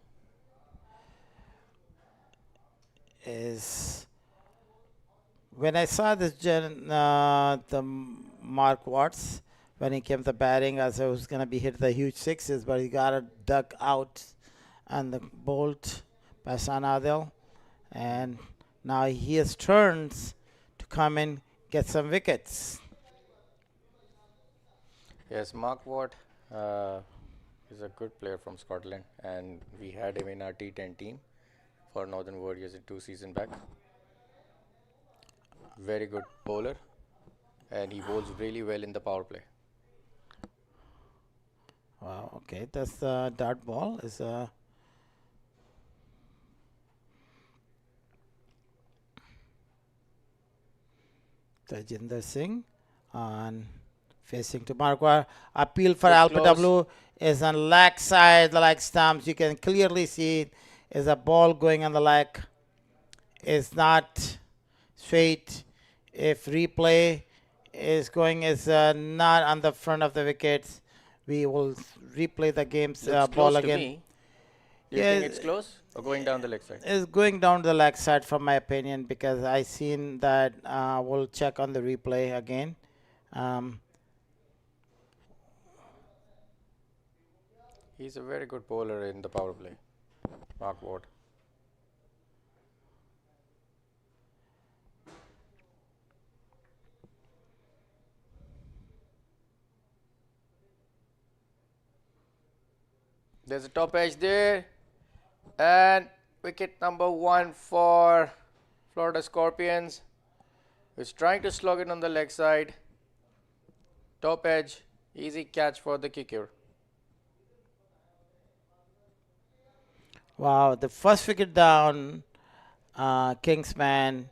H: Is when I saw this the Mark Watts, when he came to batting, I said it was going to be hit the huge sixes, but he got a duck out on the bolt by Sanadel, and now he has turns to come and get some wickets.
C: Yes, Mark Watt is a good player from Scotland, and we had him in our T10 team for Northern Warriors 2 seasons back. Very good bowler, and he bowls really well in the power play.
H: Wow, okay, that's the dart ball. Is Tajinder Singh on facing to Marquardt. Appeal for LPW is on leg side, the leg stumps. You can clearly see it is a ball going on the leg. It's not straight. If replay is going, is not on the front of the wickets, we will replay the game's ball again.
C: Me. Do you think it's close or going down the leg side?
H: It's going down the leg side, from my opinion, because I seen that. We'll check on the replay again.
C: He's a very good bowler in the power play, Mark Ward. There's a top edge there, and wicket number 1 for Florida Scorpions. He's trying to slug it on the leg side. Top edge, easy catch for the kicker.
H: Wow, the first wicket down Kingsman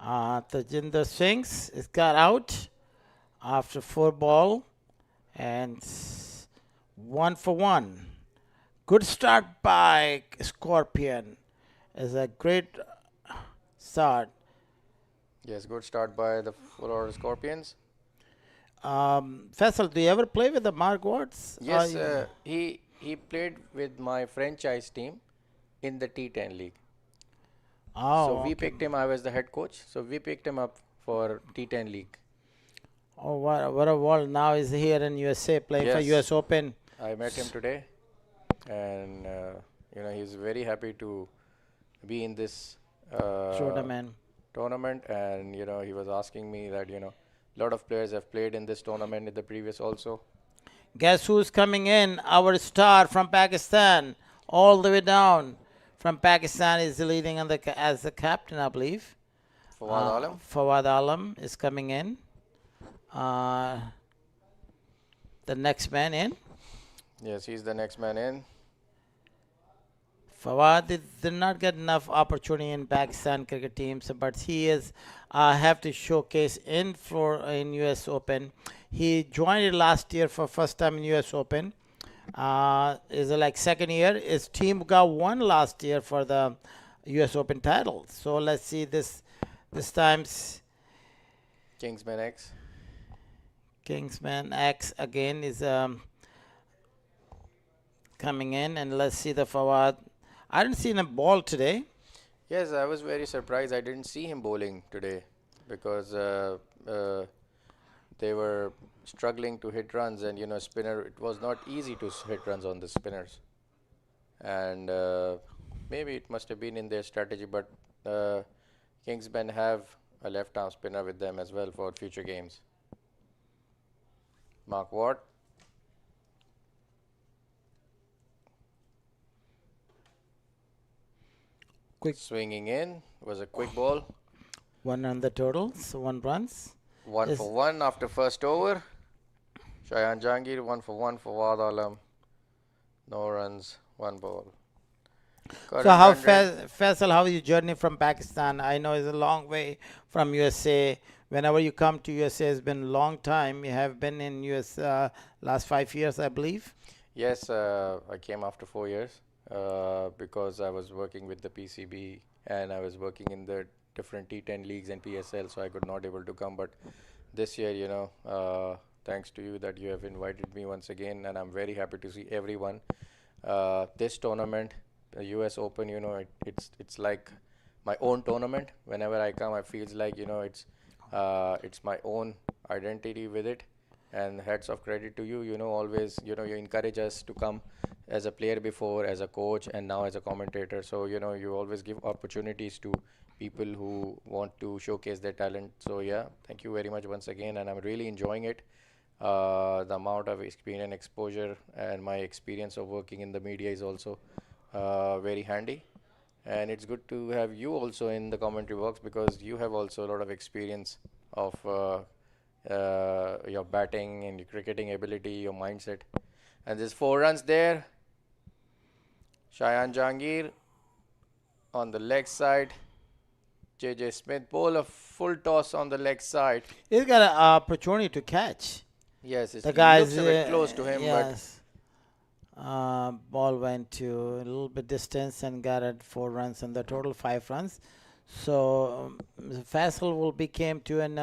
H: Tajinder Singhs is got out after 4 ball and 1 for 1. Good start by Scorpion. Is a great start.
C: Yes, good start by the Florida Scorpions.
H: Faisal, do you ever play with the Mark Watts?
C: Yes, he played with my franchise team in the T10 league.
H: Oh,
C: so we picked him. I was the head coach, so we picked him up for T10 league.
H: Oh, what a world! Now he's here in USA playing for US Open.
C: I met him today, and he's very happy to be in this tournament. And he was asking me that a lot of players have played in this tournament in the previous also.
H: Guess who's coming in? Our star from Pakistan, all the way down from Pakistan, is leading as the captain, I believe.
C: Fawad Alam.
H: Fawad Alam is coming in. The next man in.
C: Yes, he's the next man in.
H: Fawad did not get enough opportunity in Pakistan cricket teams, but he is have to showcase in US Open. He joined it last year for first time in US Open. Is like second year. His team got one last year for the US Open title. So let's see this time's
C: Kingsmen X.
H: Kingsmen X again is coming in, and let's see the Fawad. I didn't see him ball today.
C: Yes, I was very surprised. I didn't see him bowling today because they were struggling to hit runs, and spinner. It was not easy to hit runs on the spinners, and maybe it must have been in their strategy. But Kingsmen have a left-arm spinner with them as well for future games. Mark Watt.
H: Quick
C: swinging in was a quick ball.
H: 1 on the total, so 1 runs.
C: 1 for 1 after first over. Shayan Jahangir 1 for 1 for Fawad Alam. No runs, 1 ball.
H: So how Faisal, how is your journey from Pakistan? I know it's a long way from USA. Whenever you come to USA, it's been a long time. You have been in US last 5 years, I believe.
C: Yes, I came after 4 years because I was working with the PCB and I was working in the different T10 leagues and PSL, so I could not able to come. But this year, thanks to you that you have invited me once again, and I'm very happy to see everyone. This tournament, the US Open, it's like my own tournament. Whenever I come, I feels like it's my own identity with it. And hats off credit to you. Always you encourage us to come as a player before, as a coach, and now as a commentator. So you always give opportunities to people who want to showcase their talent. So yeah, thank you very much once again, and I'm really enjoying it. The amount of experience and exposure, and my experience of working in the media is also very handy. And it's good to have you also in the commentary box because you have also a lot of experience of your batting and your cricketing ability, your mindset. And there's 4 runs there. Shayan Jahangir on the leg side. JJ Smith bowl a full toss on the leg side.
H: He's got an opportunity to catch.
C: Yes,
H: the guy's
C: looks a bit close to him.
H: Yes. Ball went to a little bit distance and got at 4 runs and the total 5 runs. So Faisal came to an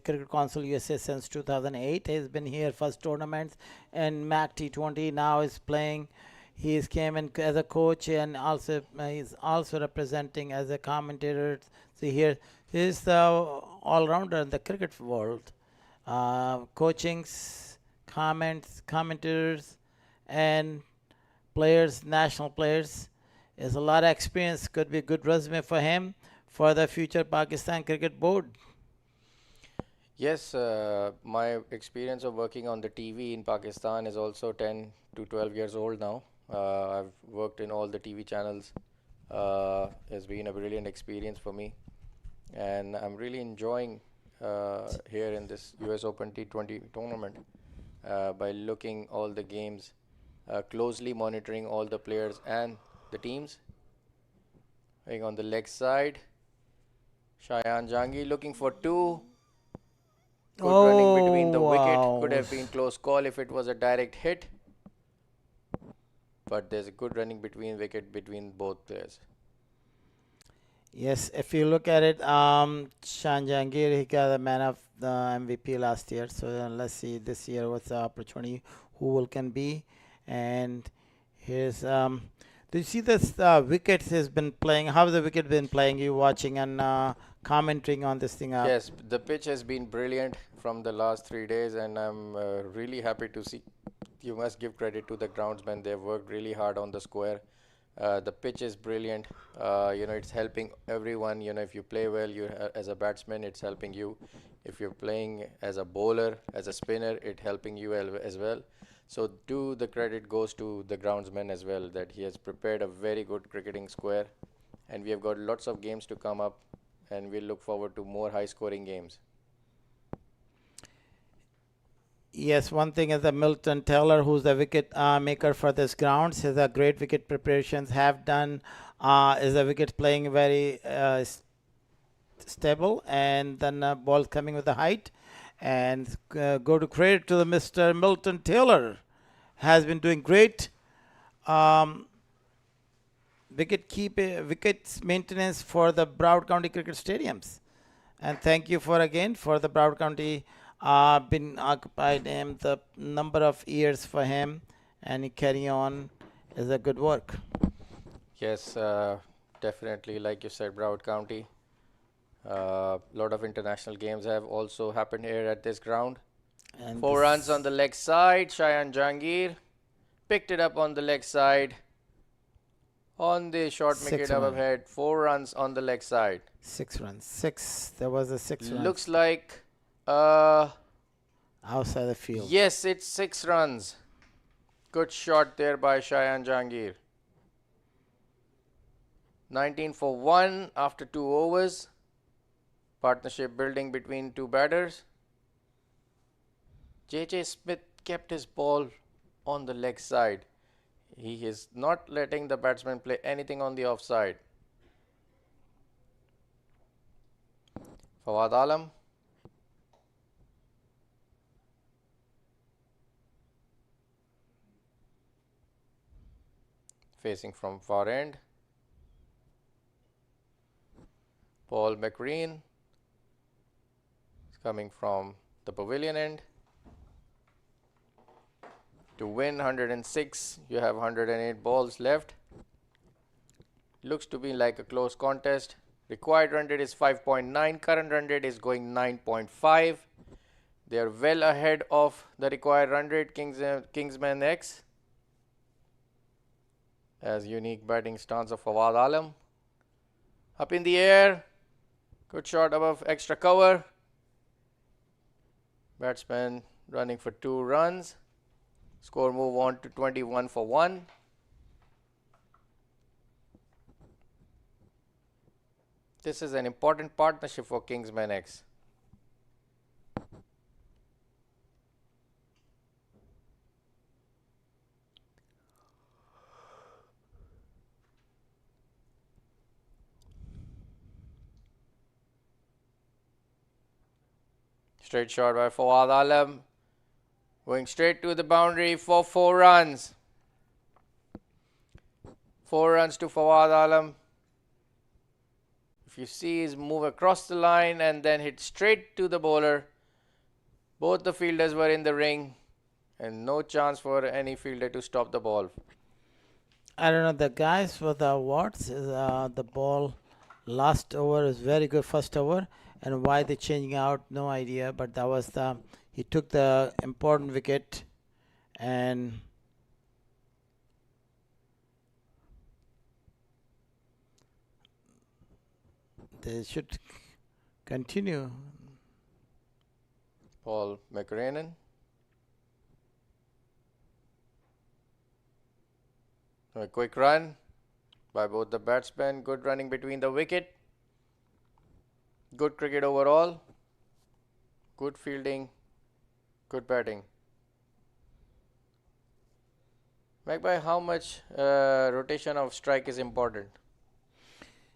H: Cricket Council USA since 2008. He's been here first tournaments and MAQ T20. Now is playing. He's came in as a coach and also he's also representing as a commentator. So here he's the all-rounder in the cricket world. Coachings, comments, commentators, and players, national players. There's a lot of experience. Could be a good resume for him for the future Pakistan Cricket Board.
C: Yes, my experience of working on the TV in Pakistan is also 10 to 12 years old now. I've worked in all the TV channels. It's been a brilliant experience for me. And I'm really enjoying here in this US Open T20 tournament by looking all the games, closely monitoring all the players and the teams. Going on the leg side. Shayan Jangi looking for 2. Good running between the wicket. Could have been close call if it was a direct hit. But there's a good running between wicket between both players.
H: Yes, if you look at it, Shan Jahangir, he got the man of the MVP last year. So let's see this year what's the opportunity, who will can be. And here's, do you see this wicket has been playing? How's the wicket been playing? You watching and commenting on this thing?
C: Yes, the pitch has been brilliant from the last 3 days, and I'm really happy to see. You must give credit to the groundsmen. They've worked really hard on the square. The pitch is brilliant. It's helping everyone. If you play well, as a batsman, it's helping you. If you're playing as a bowler, as a spinner, it's helping you as well. So the credit goes to the groundsman as well, that he has prepared a very good cricketing square. And we have got lots of games to come up, and we'll look forward to more high-scoring games.
H: Yes, one thing is that Milton Taylor, who's the wicket maker for this grounds, has a great wicket preparations, have done, is the wicket playing very stable, and then ball coming with the height. And go to credit to the Mr. Milton Taylor, has been doing great wickets maintenance for the Broward County Cricket Stadiums. And thank you for the Broward County. Been occupied him the number of years for him, and he carry on is a good work.
C: Yes, definitely, like you said, Broward County. Lot of international games have also happened here at this ground. And 4 runs on the leg side. Shayan Jahangir picked it up on the leg side. On the short wicket above head, 4 runs on the leg side.
H: 6 runs. There was a 6 runs.
C: Looks like
H: outside the field.
C: Yes, it's 6 runs. Good shot there by Shayan Jahangir. 19 for 1 after 2 overs. Partnership building between 2 batters. J.J. Smith kept his ball on the leg side. He is not letting the batsman play anything on the offside. Fawad Alam. Facing from far end. Paul McReen is coming from the pavilion end. To win 106, you have 108 balls left. Looks to be like a close contest. Required run rate is 5.9. Current run rate is going 9.5. They are well ahead of the required run rate. Kingsmen X. As unique batting stance of Fawad Alam. Up in the air. Good shot above extra cover. Batsman running for 2 runs. Score move on to 21 for 1. This is an important partnership for Kingsmen X. Straight shot by Fawad Alam. Going straight to the boundary for 4 runs. 4 runs to Fawad Alam. If you see his move across the line and then hit straight to the bowler. Both the fielders were in the ring and no chance for any fielder to stop the ball.
H: I don't know, the guys for the awards, the ball last over is very good first over, and why they changing out, no idea, but that was he took the important wicket, and they should continue.
C: Paul McReenan. A quick run by both the batsmen. Good running between the wicket. Good cricket overall. Good fielding. Good batting. Magpie, how much rotation of strike is important?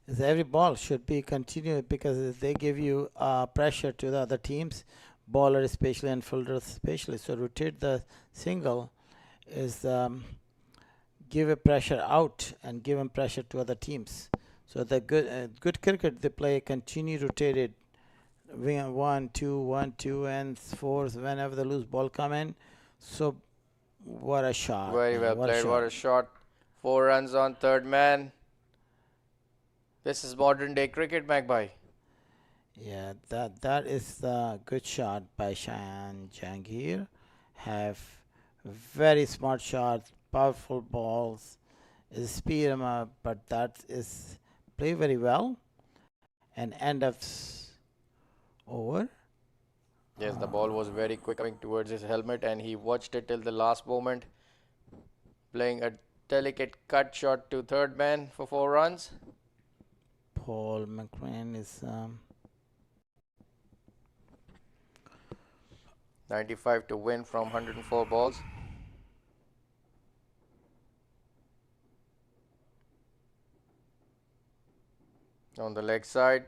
H: is every ball should be continued because they give you pressure to the other teams, bowler especially and fielder especially. So rotate the single is give a pressure out and give them pressure to other teams. So the good cricket they play continue rotated. 1, 2, 1, 2, and 4 whenever the loose ball come in. So what a shot!
C: Very well played. What a shot! 4 runs on third man. This is modern day cricket, Magpie.
H: Yeah, that is the good shot by Shayan Jangir. Have very smart shots, powerful balls, is speed him up, but that is play very well and end up over.
C: Yes, the ball was very quick coming towards his helmet and he watched it till the last moment, playing a delicate cut shot to third man for 4 runs.
H: Paul McCrane is
C: 95 to win from 104 balls. On the leg side,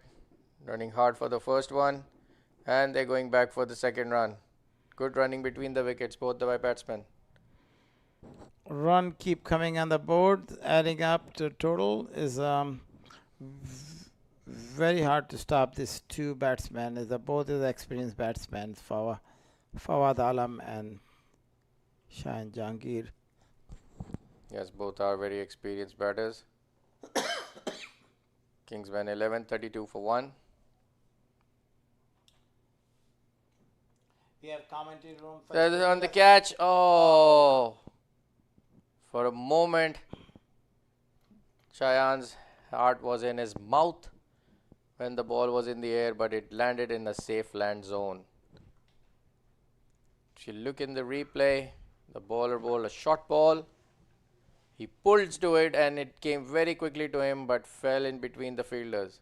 C: running hard for the first one, and they're going back for the second run. Good running between the wickets, both the batsmen.
H: Run keep coming on the board, adding up to total is very hard to stop. These two batsmen is both is experienced batsmen, Fawad Alam and Shayan Jangir.
C: Yes, both are very experienced batters. Kingsmen 11, 32 for 1.
H: We have commentary room for
C: That is on the catch. Oh, for a moment, Shayan's heart was in his mouth when the ball was in the air, but it landed in a safe land zone. If you look in the replay, the bowler bowled a short ball. He pulled to it and it came very quickly to him but fell in between the fielders.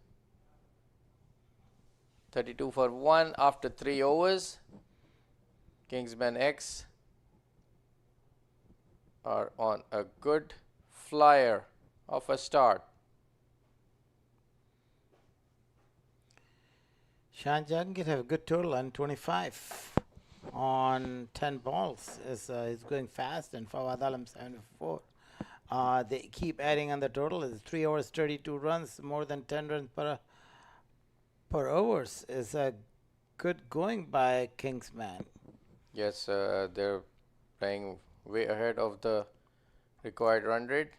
C: 32 for 1 after 3 overs. Kingsmen X are on a good flyer of a start.
H: Shayan Jangir have a good total on 25 on 10 balls. Is going fast, and Fawad Alam 74. They keep adding on the total. Is 3 overs, 32 runs, more than 10 runs per overs. Is a good going by Kingsman.
C: Yes, they're playing way ahead of the required run rate.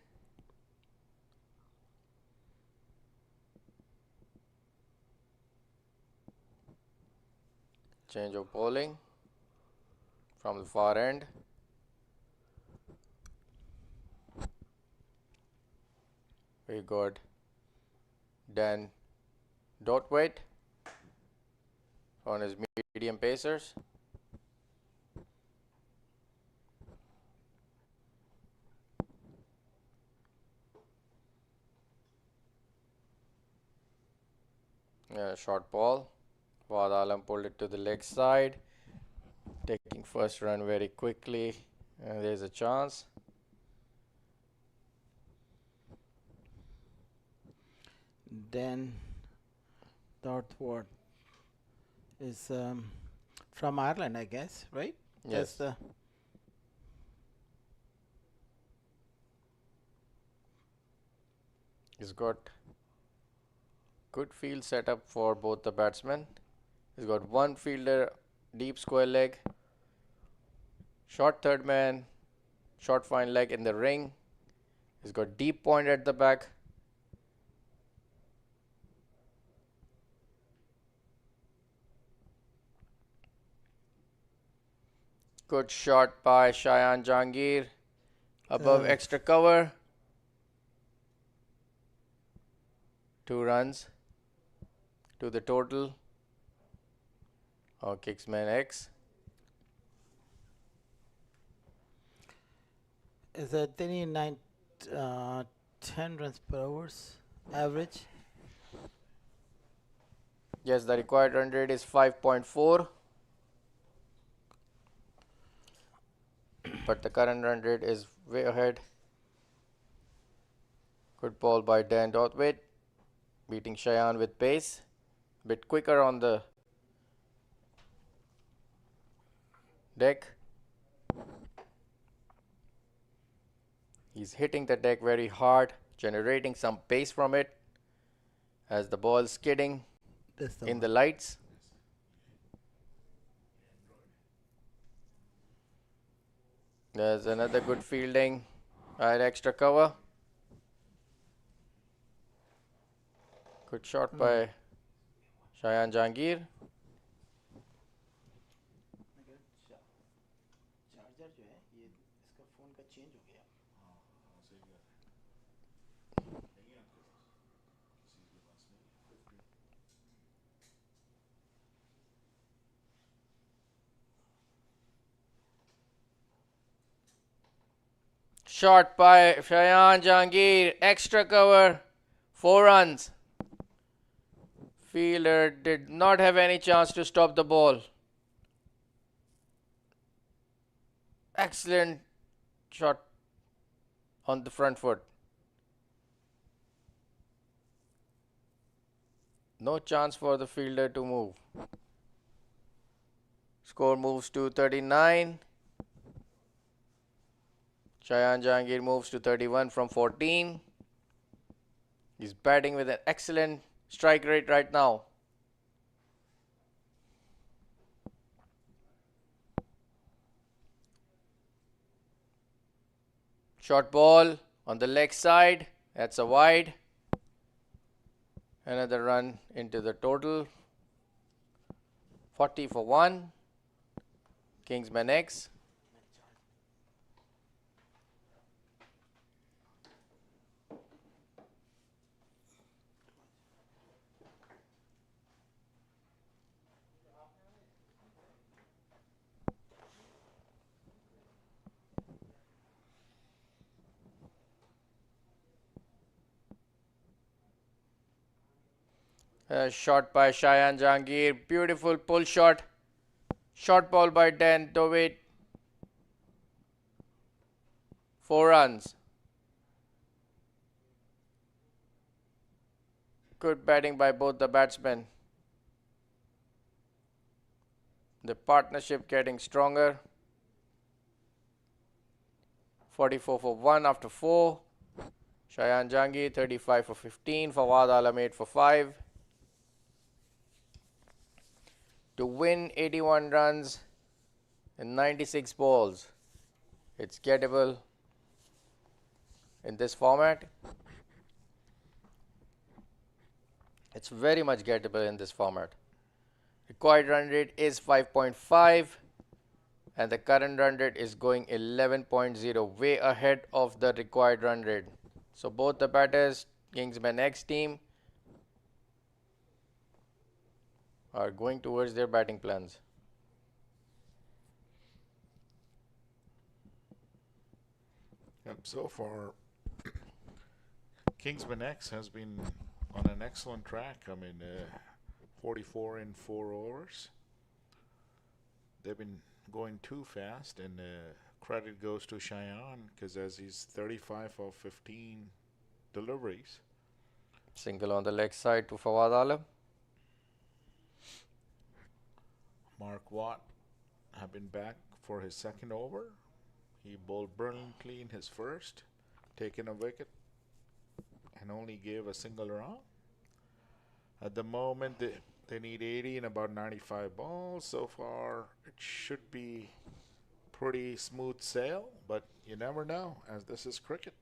C: Change of bowling from the far end. We got Dan Dotwaite on his medium pacers. Short ball. Fawad Alam pulled it to the leg side, taking first run very quickly, and there's a chance.
H: Dan Dotwaite is from Ireland, I guess, right?
C: Yes. He's got good field setup for both the batsmen. He's got one fielder, deep square leg, short third man, short fine leg in the ring. He's got deep point at the back. Good shot by Shayan Jangir above extra cover. 2 runs to the total of Kingsmen X.
H: Is that 10 runs per hours average?
C: Yes, the required run rate is 5.4. But the current run rate is way ahead. Good ball by Dan Dotwaite. beating Cheyenne with pace. Bit quicker on the deck. He's hitting the deck very hard, generating some pace from it as the ball skidding in the lights. There's another good fielding at extra cover. Good shot by Cheyenne Jahangir. Shot by Cheyenne Jahangir, extra cover, 4 runs. Fielder did not have any chance to stop the ball. Excellent shot on the front foot. No chance for the fielder to move. Score moves to 39. Cheyenne Jahangir moves to 31 from 14. He's batting with an excellent strike rate right now. Short ball on the leg side. That's a wide. Another run into the total. 40 for 1. Kingsmen X. Shot by Cheyenne Jahangir. Beautiful pull shot. Short ball by Dan Dovit. 4 runs. Good batting by both the batsmen. The partnership getting stronger. 44 for 1 after 4. Cheyenne Jahangir 35 for 15. Fawad Alam 8 for 5. To win 81 runs in 96 balls. It's gettable in this format. It's very much gettable in this format. Required run rate is 5.5 and the current run rate is going 11.0, way ahead of the required run rate. So both the batters, Kingsmen X team, are going towards their batting plans.
F: Yep, so far, Kingsman X has been on an excellent track. I mean, 44 in 4 overs. They've been going too fast, and credit goes to Cheyenne because as he's 35 of 15 deliveries.
C: Single on the leg side to Fawad Alam.
F: Mark Watt have been back for his second over. He bowled brilliantly in his first, taken a wicket, and only gave a single run. At the moment, they need 80 in about 95 balls. So far, it should be pretty smooth sail, but you never know, as this is cricket.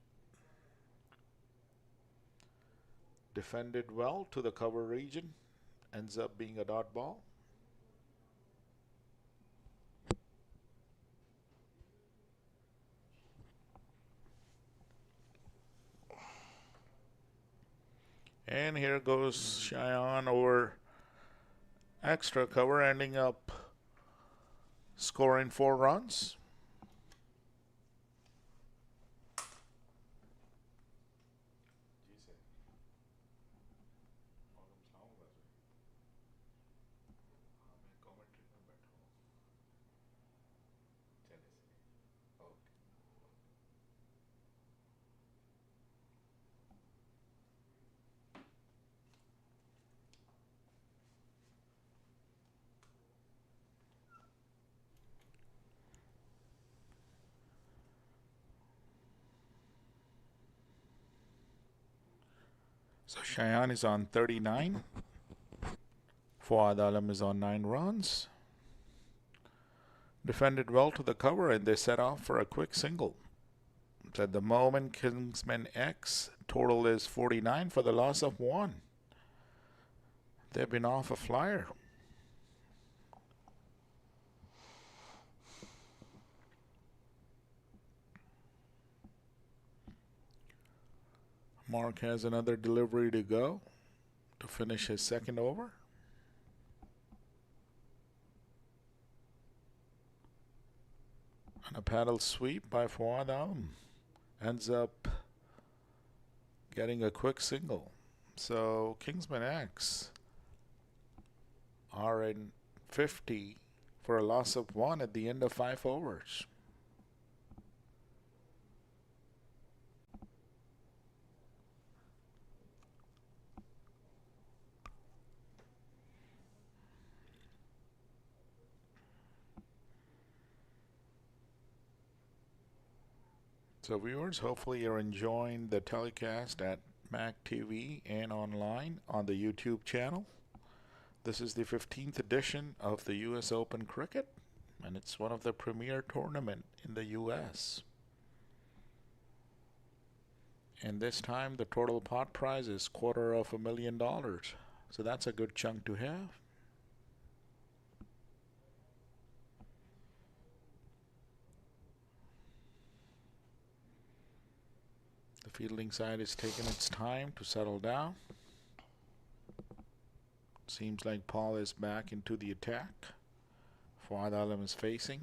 F: Defended well to the cover region, ends up being a dot ball. And here goes Cheyenne over extra cover, ending up scoring 4 runs. So Cheyenne is on 39. Fuad Alam is on 9 runs. Defended well to the cover and they set off for a quick single. So at the moment, Kingsmen X total is 49 for the loss of 1. They've been off a flyer. Mark has another delivery to go to finish his second over. And a paddle sweep by Fuad Alam ends up getting a quick single. So Kingsmen X are in 50 for a loss of 1 at the end of 5 overs. So viewers, hopefully you're enjoying the telecast at MAQ TV and online on the YouTube channel. This is the 15th edition of the US Open Cricket, and it's one of the premier tournament in the US. And this time the total pot prize is $250,000. So that's a good chunk to have. The fielding side is taking its time to settle down. Seems like Paul is back into the attack. Fuad Alam is facing.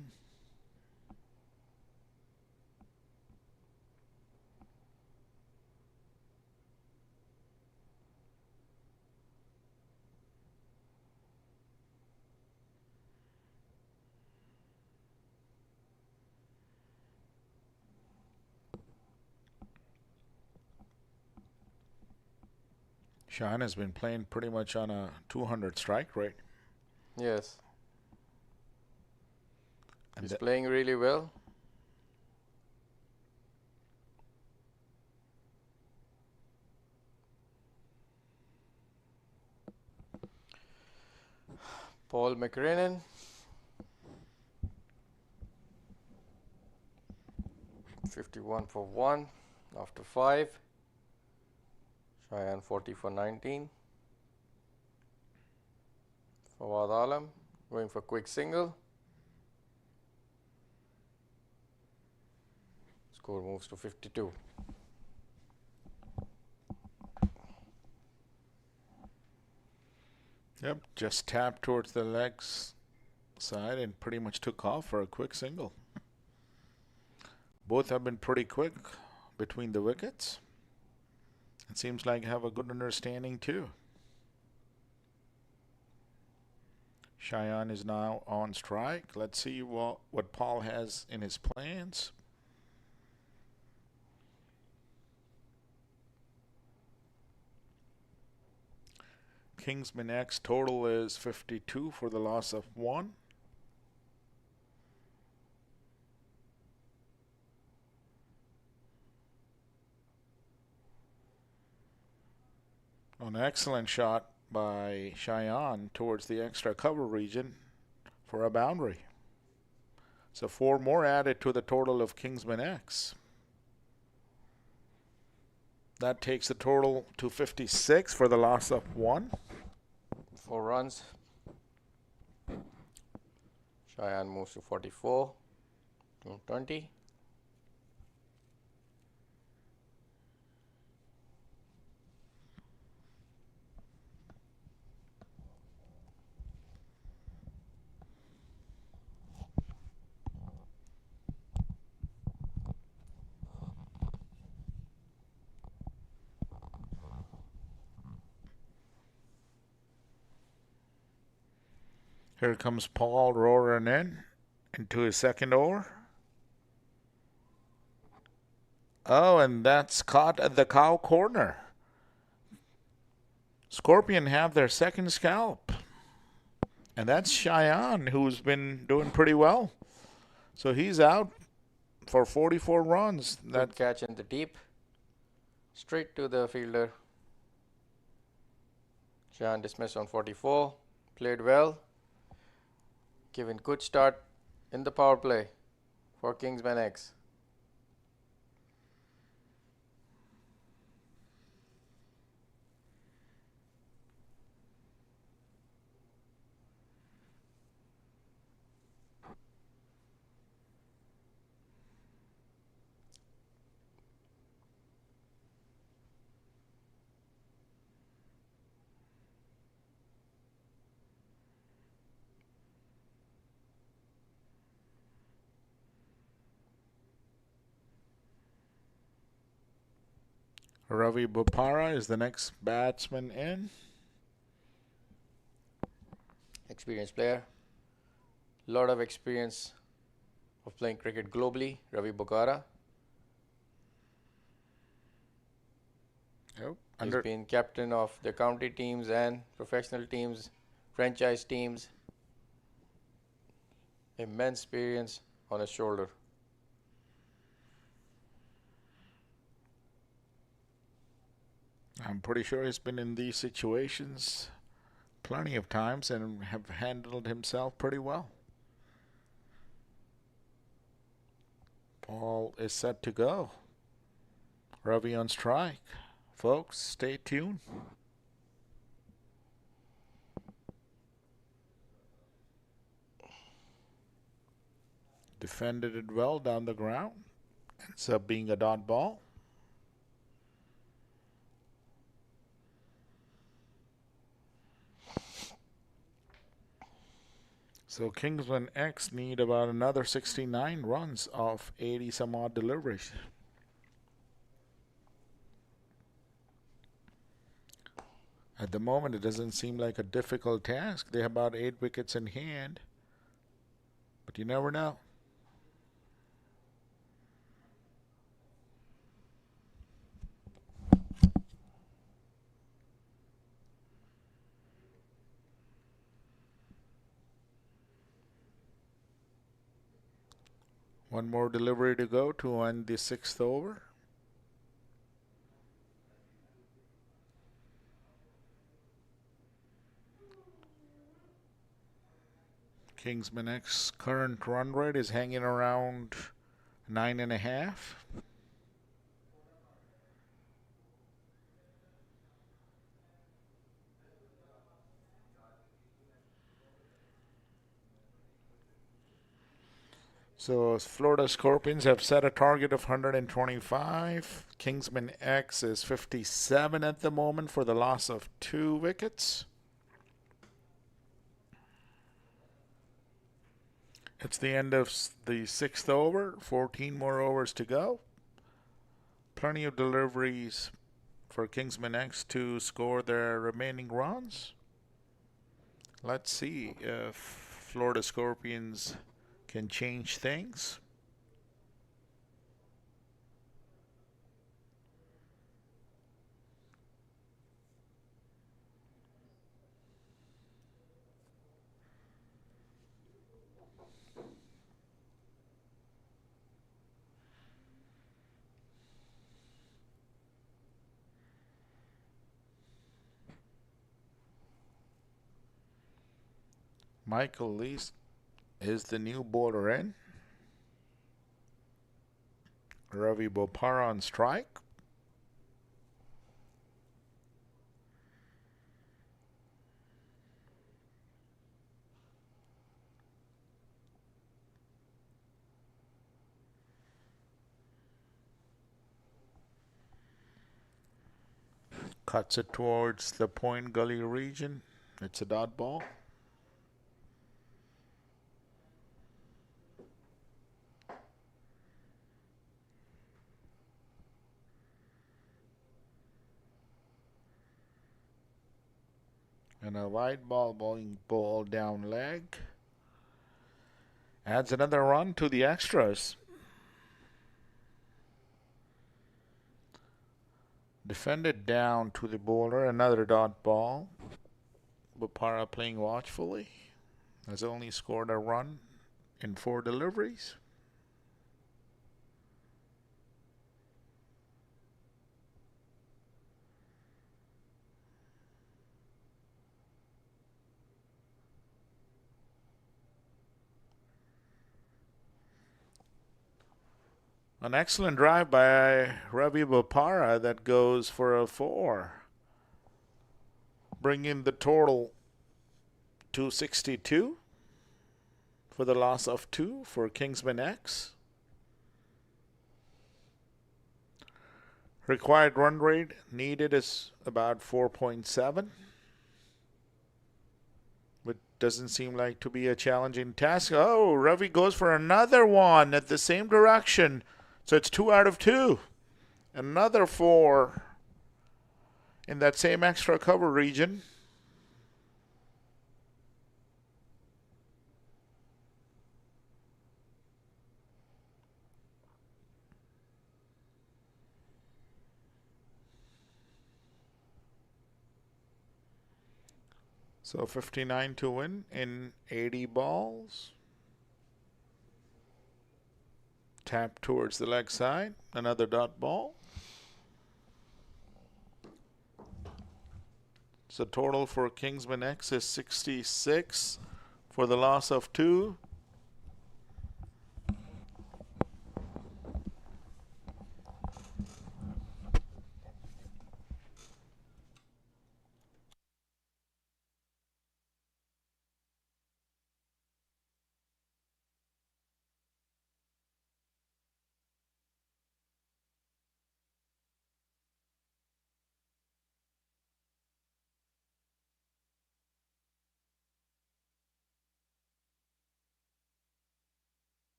F: Sean has been playing pretty much on a 200 strike rate.
C: Yes. He's playing really well. Paul McRennan. 51 for 1 after 5. Cheyenne 40 for 19. Fuad Alam going for quick single. Score moves to 52.
F: Yep, just tapped towards the legs side and pretty much took off for a quick single. Both have been pretty quick between the wickets. It seems like have a good understanding too. Cheyenne is now on strike. Let's see what Paul has in his plans. Kingsmen X total is 52 for the loss of 1. An excellent shot by Cheyenne towards the extra cover region for a boundary. So 4 more added to the total of Kingsmen X. That takes the total to 56 for the loss of 1.
C: 4 runs. Cheyenne moves to 44. 20.
F: Here comes Paul roaring in into his second over. Oh, and that's caught at the cow corner. Scorpion have their second scalp. And that's Cheyenne, who's been doing pretty well. So he's out for 44 runs.
C: That catch in the deep. Straight to the fielder. Jan dismissed on 44. Played well. Given good start in the power play for Kingsmen X.
F: Ravi Bopara is the next batsman in.
C: Experienced player. Lot of experience of playing cricket globally. Ravi Bopara. He's been captain of the county teams and professional teams, franchise teams. Immense experience on his shoulder.
F: I'm pretty sure he's been in these situations plenty of times and have handled himself pretty well. Ball is set to go. Ravi on strike. Folks, stay tuned. Defended it well down the ground. Ends up being a dot ball. So Kingsmen X need about another 69 runs off 80 some odd deliveries. At the moment, it doesn't seem like a difficult task. They have about 8 wickets in hand, but you never know. One more delivery to go to end the 6th over. Kingsmen X current run rate is hanging around 9.5. So Florida Scorpions have set a target of 125. Kingsmen X is 57 at the moment for the loss of 2 wickets. It's the end of the 6th over. 14 more overs to go. Plenty of deliveries for Kingsmen X to score their remaining runs. Let's see if Florida Scorpions can change things. Michael Least is the new bowler in. Ravi Bopara on strike. Cuts it towards the point gully region. It's a dot ball. And a wide ball being bowled down leg. Adds another run to the extras. Defended down to the bowler. Another dot ball. Bopara playing watchfully. Has only scored a run in 4 deliveries. An excellent drive by Ravi Bopara that goes for a 4. Bringing the total to 62 for the loss of 2 for Kingsmen X. Required run rate needed is about 4.7. But doesn't seem like to be a challenging task. Oh, Ravi goes for another one at the same direction. So it's 2 out of 2. Another 4 in that same extra cover region. So 59 to win in 80 balls. Tap towards the leg side. Another dot ball. So total for Kingsmen X is 66 for the loss of 2.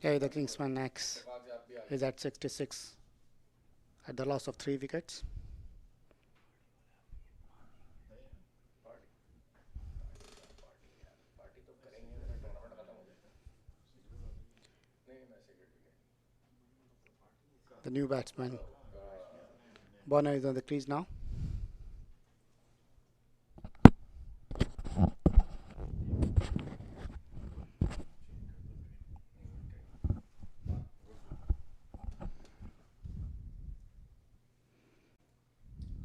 N: Yeah, the Kingsman X is at 66 at the loss of 3 wickets. The new batsman Bonner is on the crease now.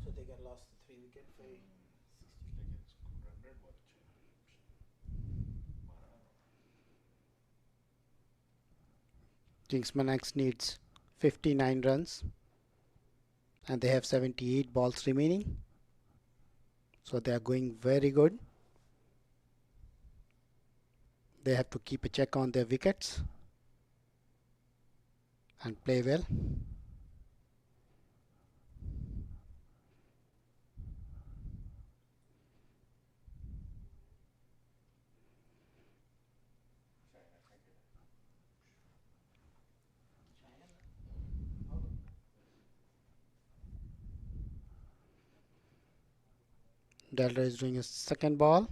H: So they get lost the 3 wicket for
N: Kingsman X needs 59 runs and they have 78 balls remaining. So they are going very good. They have to keep a check on their wickets and play well. Delta is doing a second ball.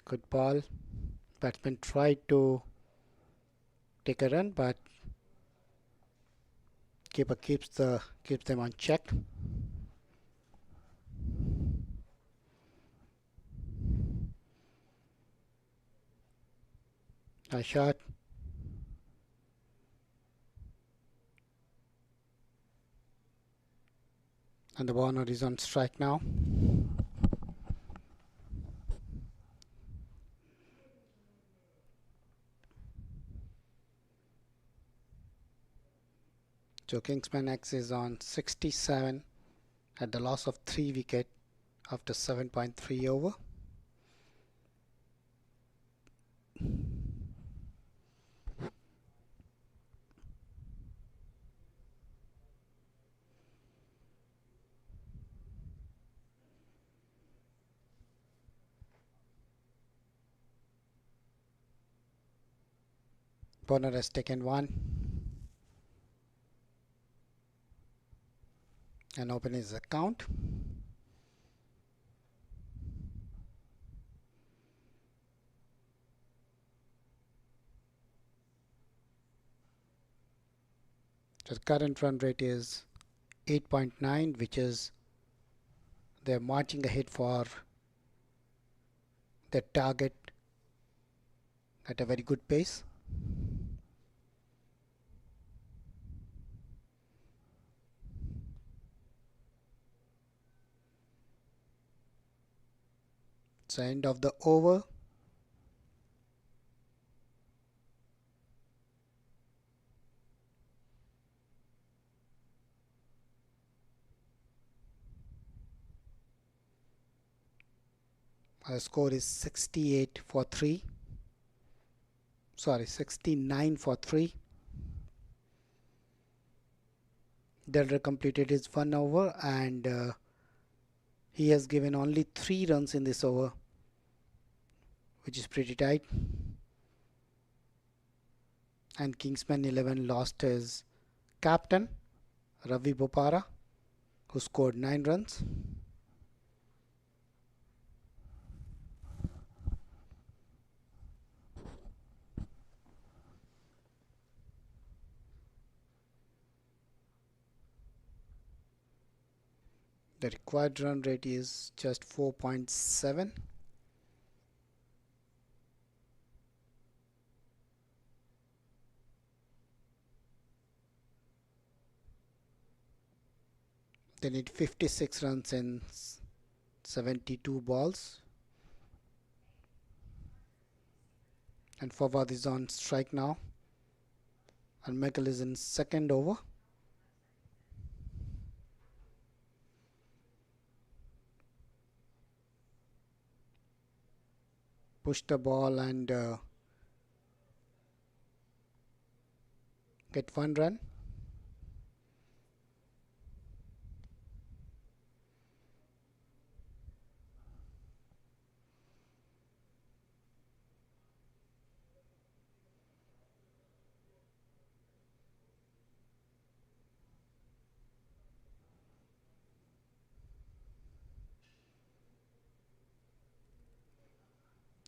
N: Good ball. Batsman tried to take a run, but keeper keeps them on check. A shot. And the bowler is on strike now. So Kingsman X is on 67 at the loss of 3 wicket after 7.3 over. Bonner has taken one. and open his account. So the current run rate is 8.9, which is they're marching ahead for their target at a very good pace. So end of the over. Our score is 68 for 3. Sorry, 69 for 3. Delta completed his 1 over and he has given only 3 runs in this over, which is pretty tight. And Kingsmen 11 lost his captain, Ravi Bopara, who scored 9 runs. The required run rate is just 4.7. They need 56 runs in 72 balls. And Fawad is on strike now. And Michael is in second over. Push the ball and get 1 run.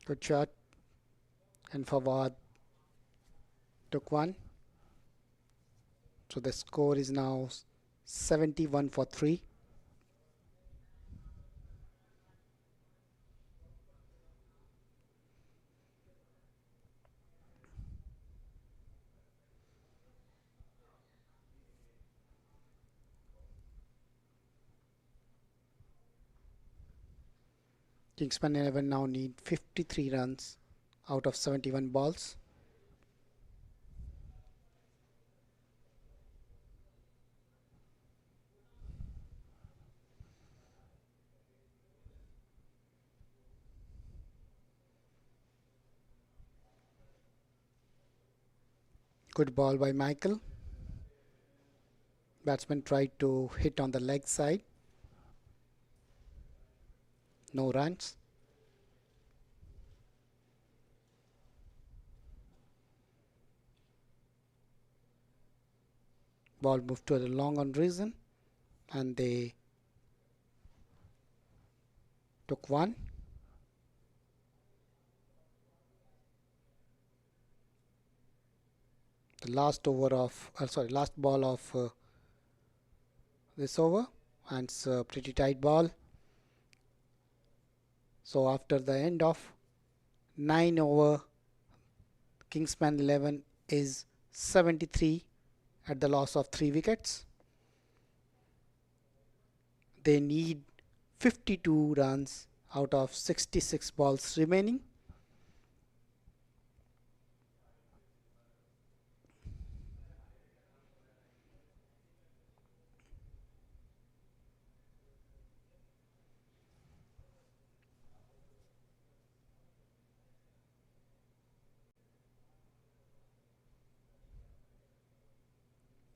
N: Good shot, and Fawad took 1. So the score is now 71 for 3. Kingsmen 11 now need 53 runs out of 71 balls. Good ball by Michael. Batsman tried to hit on the leg side. No runs. Ball moved to the long on reason and they took 1. The last over of last ball of this over, and it's a pretty tight ball. So after the end of 9 over, Kingsman 11 is 73 at the loss of 3 wickets. They need 52 runs out of 66 balls remaining.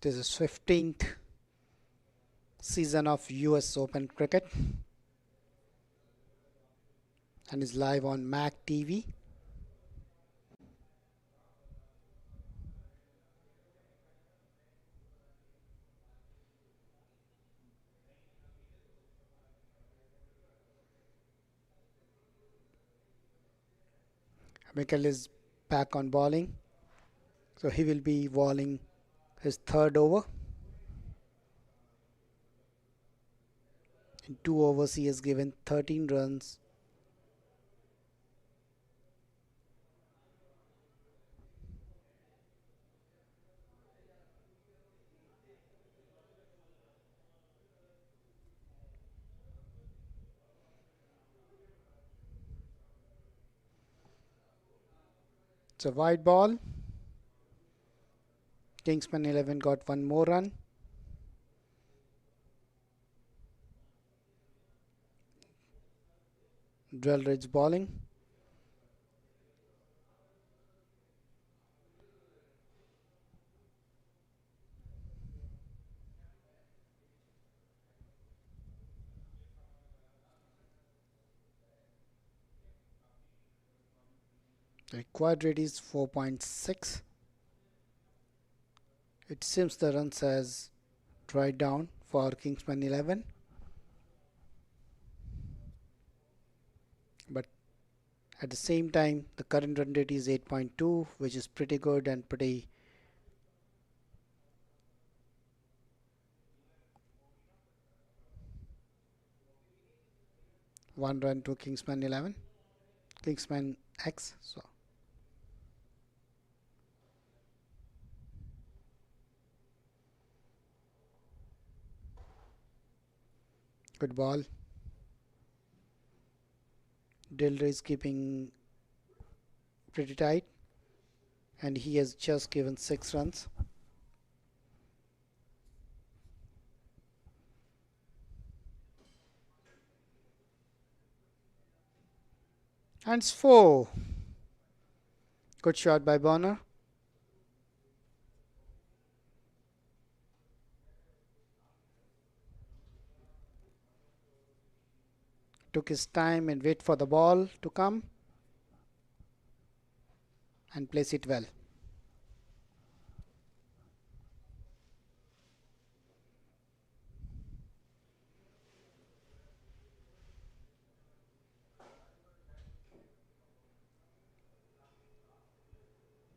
N: This is 15th season of US Open Cricket and is live on MAQ TV. Mikel is back on bowling. So he will be bowling his third over. In 2 overs he has given 13 runs. It's a wide ball. Kingsmen 11 got one more run. Drellridge bowling. The required rate is 4.6. It seems the runs has dried down for Kingsmen 11. But at the same time, the current run rate is 8.2, which is pretty good and pretty one run to Kingsmen 11, Kingsmen X. So good ball. Dillra is keeping pretty tight and he has just given 6 runs. And it's 4. Good shot by Bonner. Took his time and wait for the ball to come and place it well.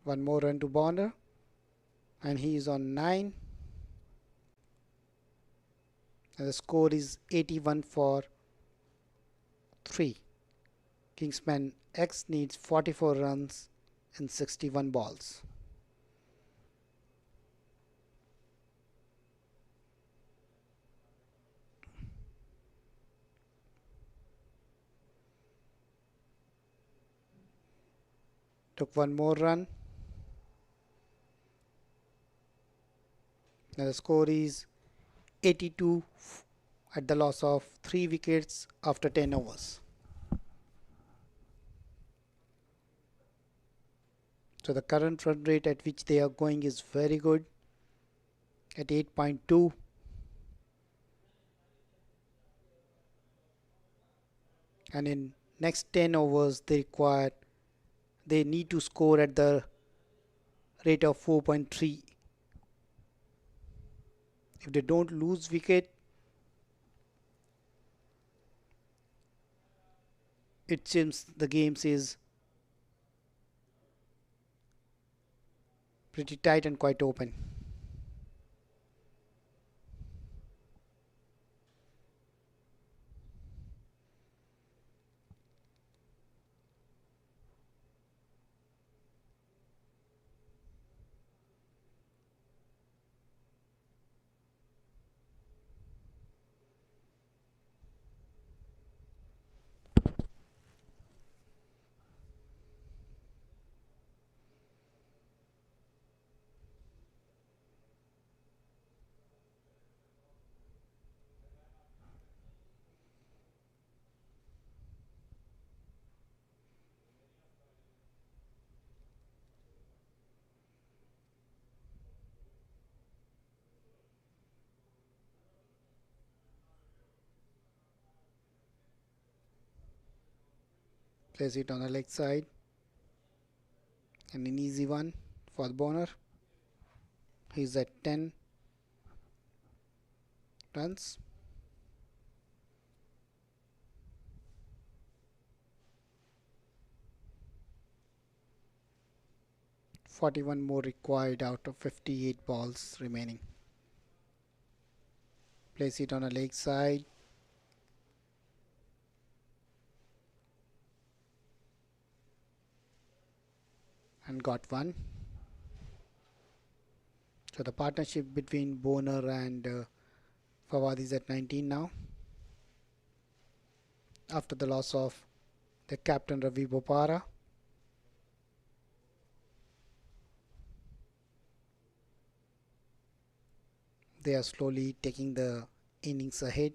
N: One more run to Bonner and he is on 9 and the score is 81 for 3. Kingsman X needs 44 runs in 61 balls. Took one more run. Now the score is 82 at the loss of 3 wickets after 10 overs. So the current run rate at which they are going is very good at 8.2. And in next 10 overs they need to score at the rate of 4.3. If they don't lose wicket, it seems the game is pretty tight and quite open. Place it on the leg side and an easy one for the bowler. He's at 10 runs. 41 more required out of 58 balls remaining. Place it on a leg side. And got one. So the partnership between Boner and Fawad is at 19 now. After the loss of the captain Ravi Bopara. They are slowly taking the innings ahead.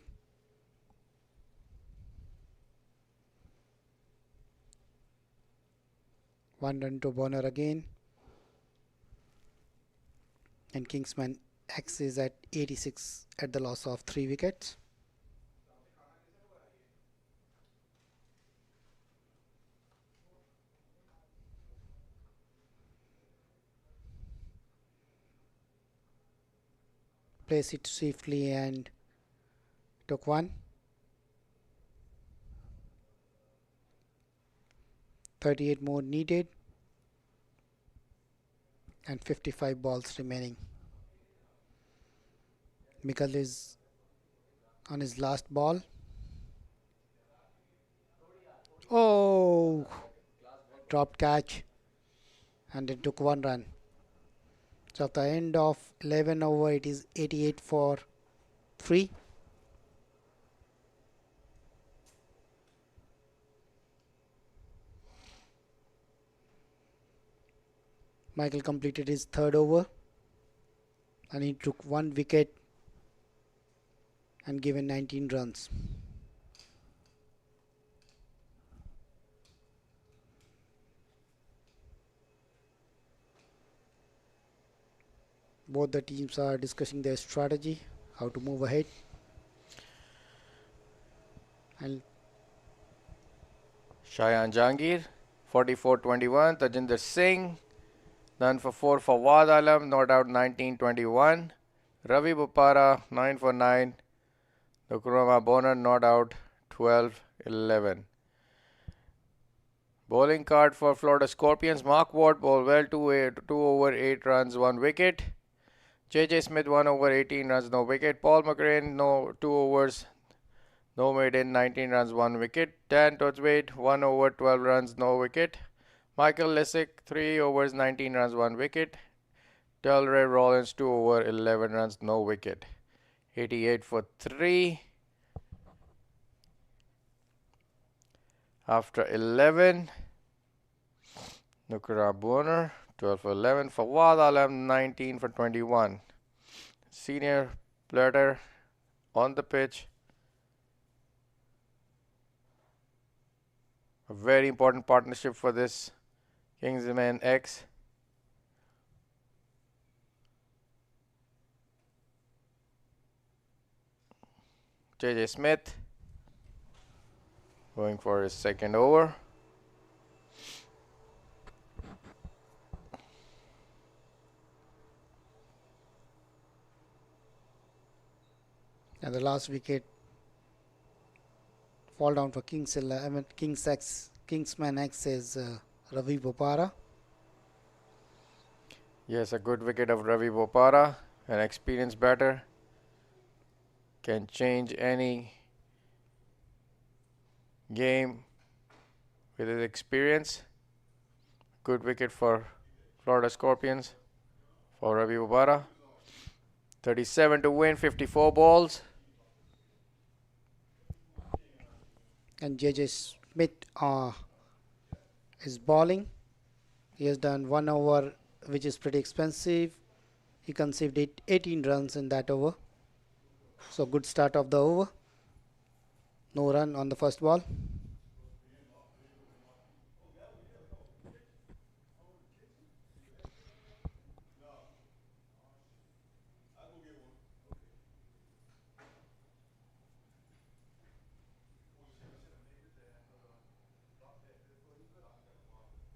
N: One run to Bonner again. And Kingsmen X is at 86 at the loss of 3 wickets. Place it safely and took one. 38 more needed and 55 balls remaining. Mikal is on his last ball. Oh, dropped catch and it took 1 run. So at the end of 11 over, it is 88 for 3. Michael completed his 3rd over and he took 1 wicket and given 19 runs. Both the teams are discussing their strategy, how to move ahead. And
C: Shayan Jangir, 44-21. Tajinder Singh, done for 4 for Fawad Alam, not out 19-21. Ravi Bopara, 9 for 9. Nukrama Boner, not out 12-11. Bowling card for Florida Scorpions. Mark Ward bowled well, 2 over 8 runs, 1 wicket. J.J. Smith 1 over 18 runs, no wicket. Paul McCrane 2 overs, no maiden, 19 runs, 1 wicket. Dan Torthwaite 1 over 12 runs, no wicket. Michael Lessick 3 overs, 19 runs, 1 wicket. Delray Rollins 2 over 11 runs, no wicket. 88 for 3. After 11, Nukra Boner 12 for 11. Fawad Alam 19 for 21. Senior player on the pitch. A very important partnership for this Kingsmen X. J.J. Smith going for his 2nd over.
N: And the last wicket fall down for Kingsmen X is Ravi Bopara.
C: Yes, a good wicket of Ravi Bopara, an experienced batter. Can change any game with his experience. Good wicket for Florida Scorpions for Ravi Bopara. 37 to win, 54 balls.
N: And J.J. Smith is bowling. He has done 1 over, which is pretty expensive. He conceded 18 runs in that over. So good start of the over. No run on the first ball.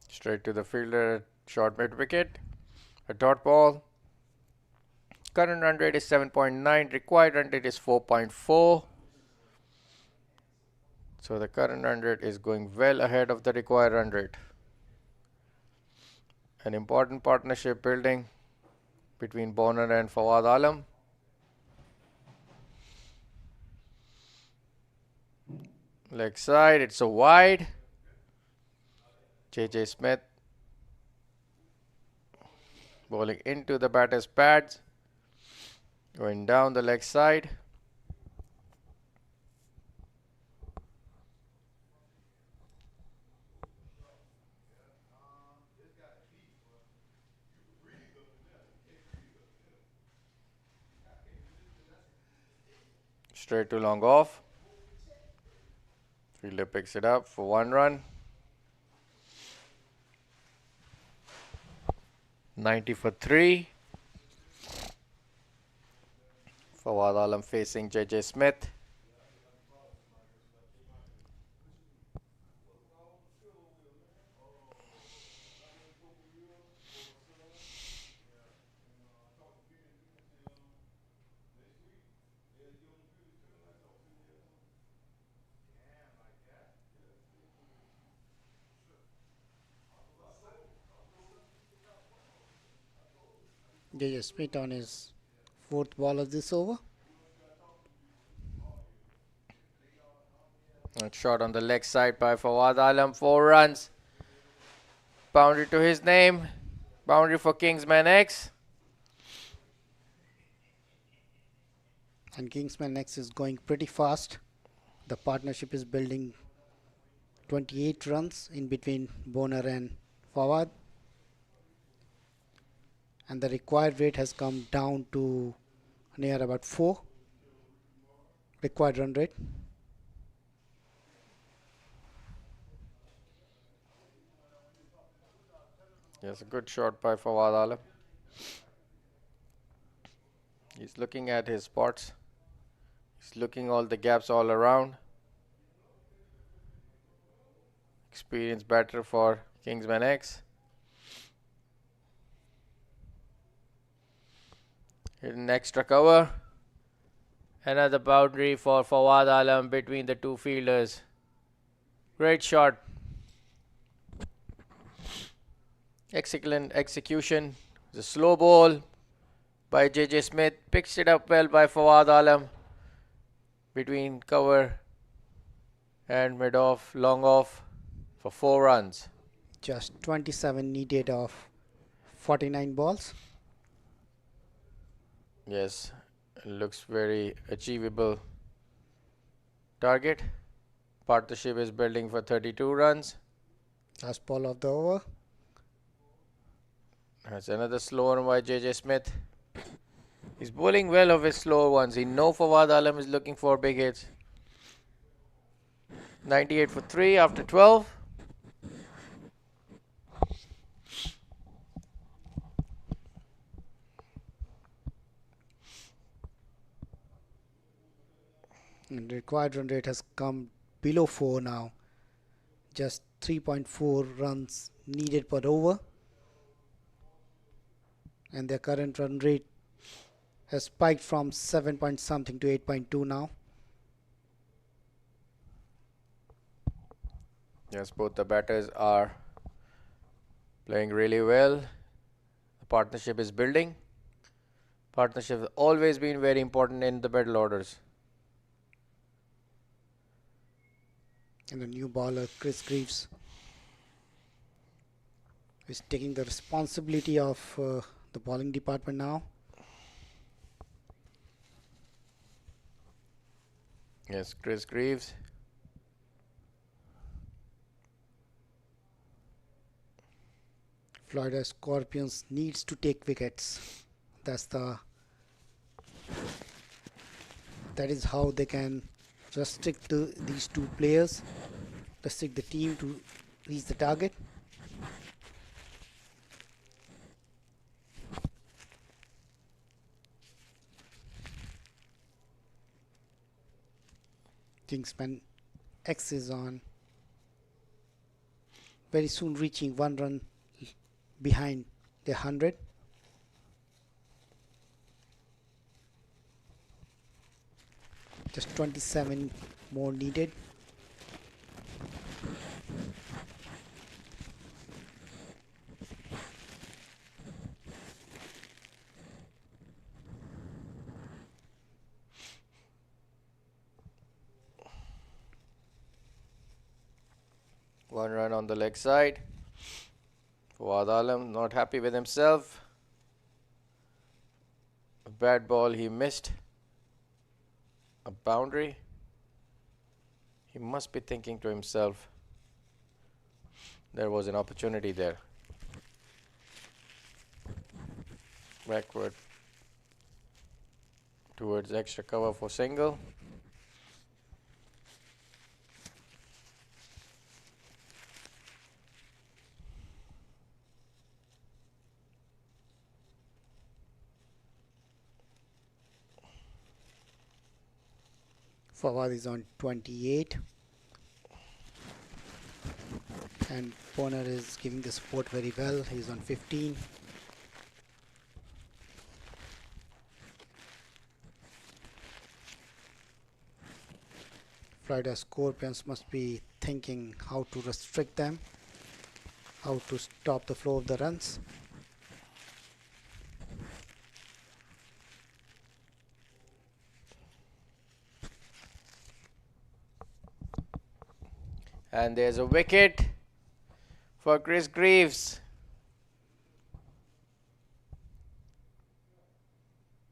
C: Straight to the fielder, short mid wicket. A dot ball. Current run rate is 7.9. Required run rate is 4.4. So the current run rate is going well ahead of the required run rate. An important partnership building between Bonner and Fawad Alam. Leg side, it's a wide. JJ Smith bowling into the batter's pads, going down the leg side. Straight to long off. Fielder picks it up for 1 run. 90 for 3. Fawad Alam facing JJ Smith.
N: JJ Smith on his 4th ball of this over.
C: A shot on the leg side by Fawad Alam, 4 runs. Boundary to his name. Boundary for Kingsmen X.
N: And Kingsmen X is going pretty fast. The partnership is building 28 runs in between Bonner and Fawad. And the required rate has come down to near about 4 required run rate.
C: Yes, a good shot by Fawad Alam. He's looking at his spots. He's looking all the gaps all around. Experienced batter for Kingsmen X. Hit an extra cover. Another boundary for Fawad Alam between the 2 fielders. Great shot. Excellent execution. The slow ball by JJ Smith. Picks it up well by Fawad Alam between cover and mid off, long off for 4 runs.
N: Just 27 needed of 49 balls.
C: Yes, looks very achievable target. Partnership is building for 32 runs.
N: Last ball of the over.
C: That's another slow one by JJ Smith. He's bowling well of his slow ones. He knows Fawad Alam is looking for big hits. 98 for 3 after 12.
N: And the required run rate has come below 4 now. Just 3.4 runs needed per over. And their current run rate has spiked from 7 point something to 8.2 now.
C: Yes, both the batters are playing really well. The partnership is building. Partnership has always been very important in the middle orders.
N: And the new bowler, Chris Greaves, is taking the responsibility of the bowling department now.
C: Yes, Chris Greaves.
N: Florida Scorpions needs to take wickets. That is how they can restrict these 2 players, restrict the team to reach the target. Kingsmen X is on, very soon reaching 1 run behind the 100. Just 27 more needed.
C: 1 run on the leg side. Fawad Alam not happy with himself. A bad ball, he missed a boundary. He must be thinking to himself, there was an opportunity there. Backward towards extra cover for single.
N: Fawad is on 28 and Bonner is giving the support very well. He's on 15. Florida Scorpions must be thinking how to restrict them, how to stop the flow of the runs.
C: And there's a wicket for Chris Greaves.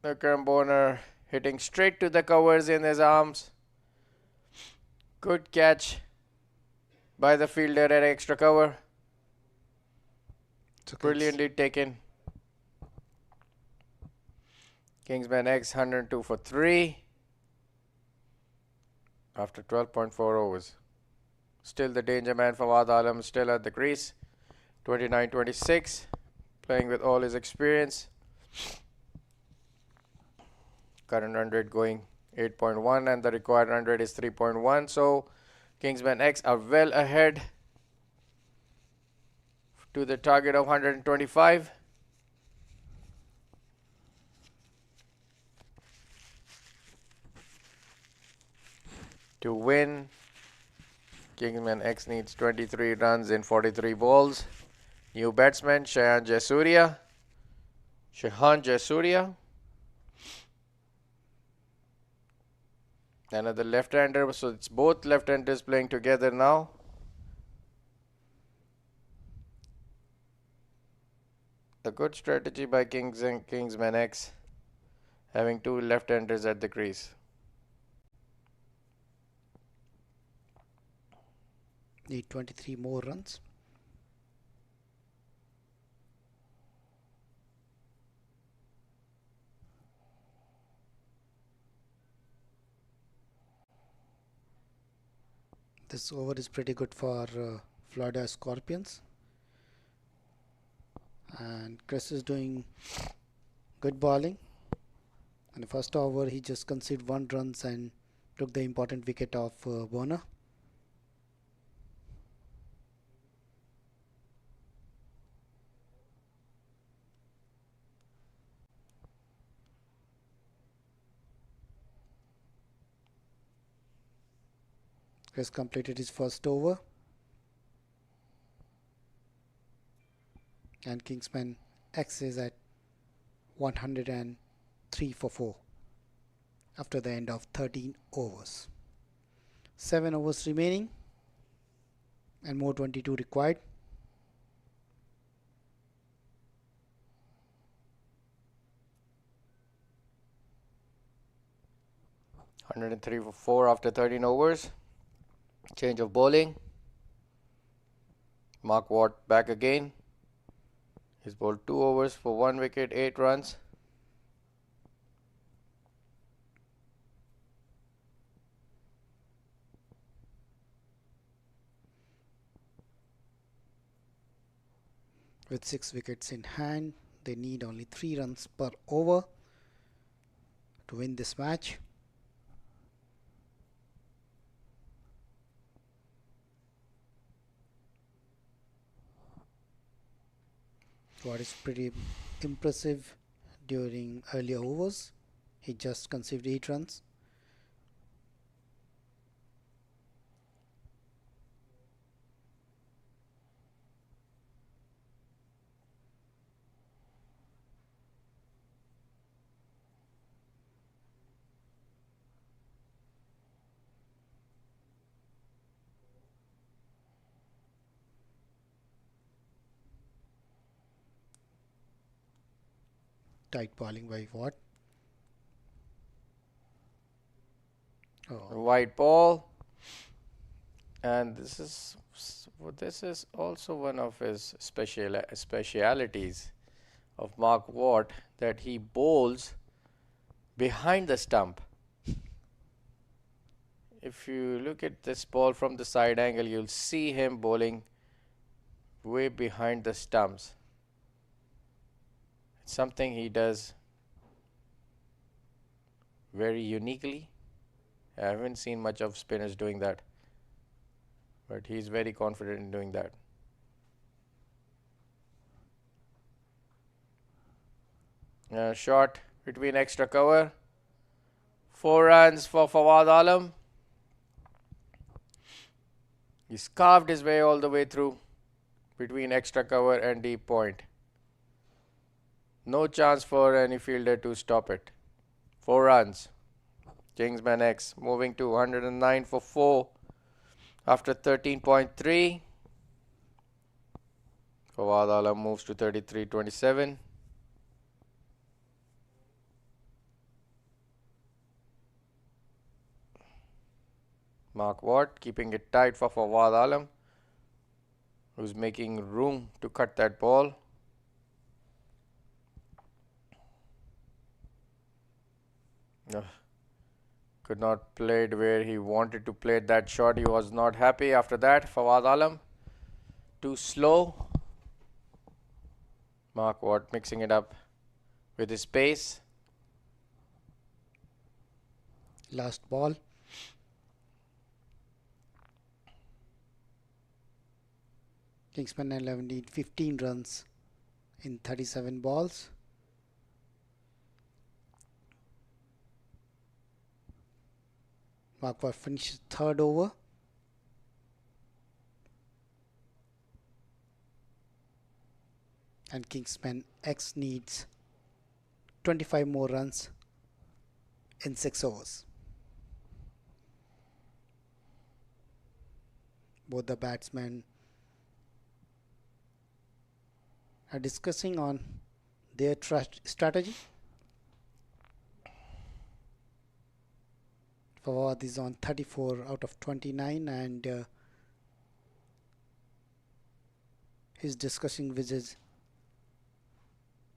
C: Vikram Bonner hitting straight to the covers in his arms. Good catch by the fielder at extra cover. Brilliantly taken. Kingsmen X 102 for 3 after 12.4 overs. Still the danger man Fawad Alam still at the crease. 29-26, playing with all his experience. Current run rate going 8.1 and the required run rate is 3.1. So Kingsmen X are well ahead to the target of 125. To win, Kingsmen X needs 23 runs in 43 balls. New batsman Shahan Jayasuriya. Another left-hander, so it's both left-handers playing together now. A good strategy by Kingsmen X, having two left-handers at the crease.
N: Need 23 more runs. This over is pretty good for Florida Scorpions. And Chris is doing good bowling. In the first over, he just conceded 1 run and took the important wicket of Bonner. Chris completed his first over. And Kingsmen X is at 103 for 4 after the end of 13 overs. 7 overs remaining and more 22 required.
C: (103 for 4 after 13 overs. Change of bowling. Mark Watt back again. He's bowled 2 overs for 1 wicket, 8 runs.
N: With 6 wickets in hand, they need only 3 runs per over to win this match. What is pretty impressive during earlier overs. He just conceded 8 runs. Tight bowling by Watt.
C: White ball. And this is also one of his specialities of Mark Watt, that he bowls behind the stump. If you look at this ball from the side angle, you'll see him bowling way behind the stumps. It's something he does very uniquely. I haven't seen much of spinners doing that, but he's very confident in doing that. Shot between extra cover. 4 runs for Fawad Alam. He's carved his way all the way through between extra cover and deep point. No chance for any fielder to stop it. 4 runs. Kingsmen X moving to 109 for 4 after 13.3. Fawad Alam moves to 33.27. Mark Watt keeping it tight for Fawad Alam, who's making room to cut that ball. Could not play it where he wanted to play that shot. He was not happy after that. Fawad Alam too slow. Mark Watt mixing it up with his pace.
N: Last ball. Kingsmen 11 need 15 runs in 37 balls. Mark Watt finishes 3rd over. And Kingsmen X needs 25 more runs in 6 overs. Both the batsmen are discussing on their strategy. Fawad is on 34 out of 29 and he's discussing with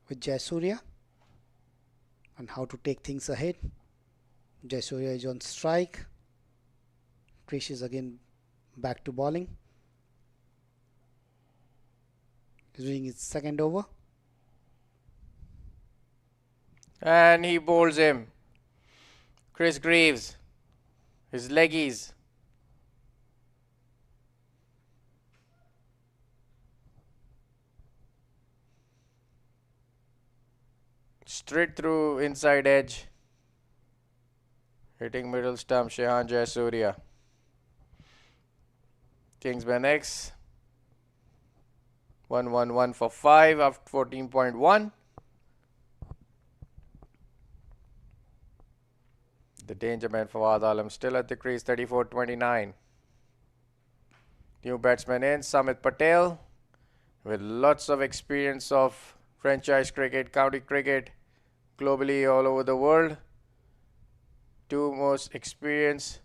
N: Jayasuriya on how to take things ahead. Jayasuriya is on strike. Krish is again back to bowling. He's doing his 2nd over.
C: And he bowls him. Chris Greaves. His leggies. Straight through inside edge. Hitting middle stump, Shehan Jayasuriya. Kingsmen X. 111 for 5 after 14.1. The danger man Fawad Alam still at the crease, 34.29. New batsman in, Samit Patel, with lots of experience of franchise cricket, county cricket, globally all over the world. 2 most experienced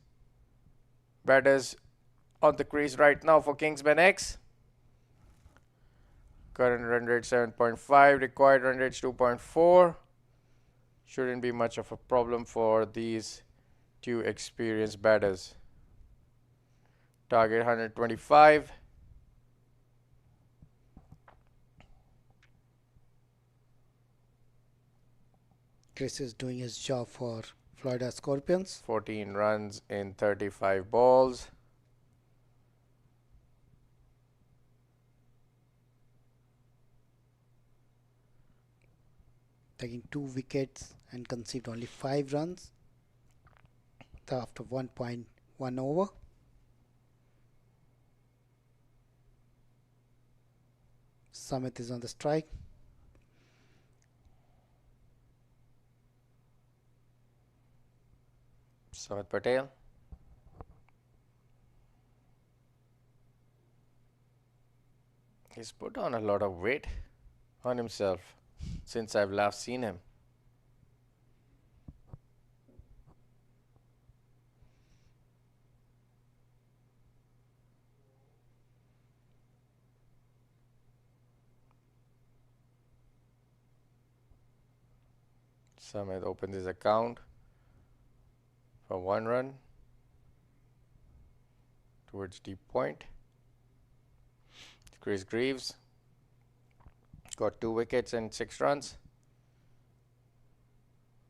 C: batters on the crease right now for Kingsmen X. Current run rate 7.5, required run rate 2.4. Shouldn't be much of a problem for these 2 experienced batters. Target 125.
N: Chris is doing his job for Florida Scorpions.
C: 14 runs in 35 balls.
N: Taking 2 wickets and conceded only 5 runs after 1.1 over. Samit is on the strike.
C: Samit Patel. He's put on a lot of weight on himself. since I've last seen him. Samit opens his account for 1 run towards deep point. Chris Greaves got 2 wickets and 6 runs,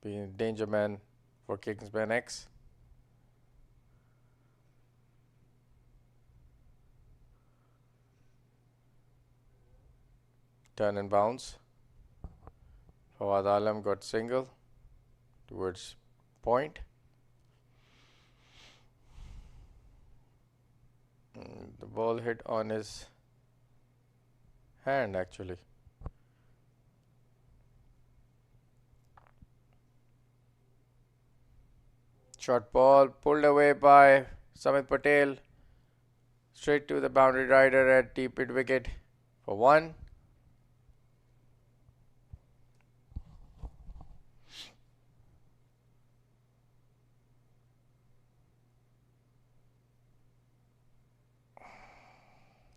C: being danger man for Kingsmen X. Turn and bounce. Fawad Alam got single towards point. The ball hit on his hand actually. Short ball pulled away by Samit Patel. Straight to the boundary rider at deep mid wicket for 1.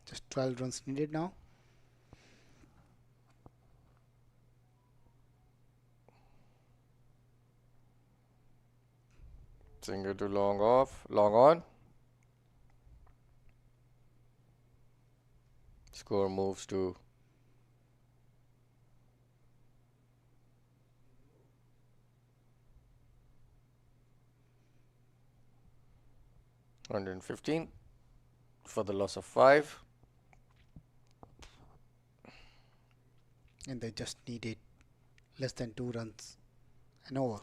N: Just 12 runs needed now.
C: Single to long off, long on. Score moves to 115 for the loss of 5.
N: And they just needed less than 2 runs and over.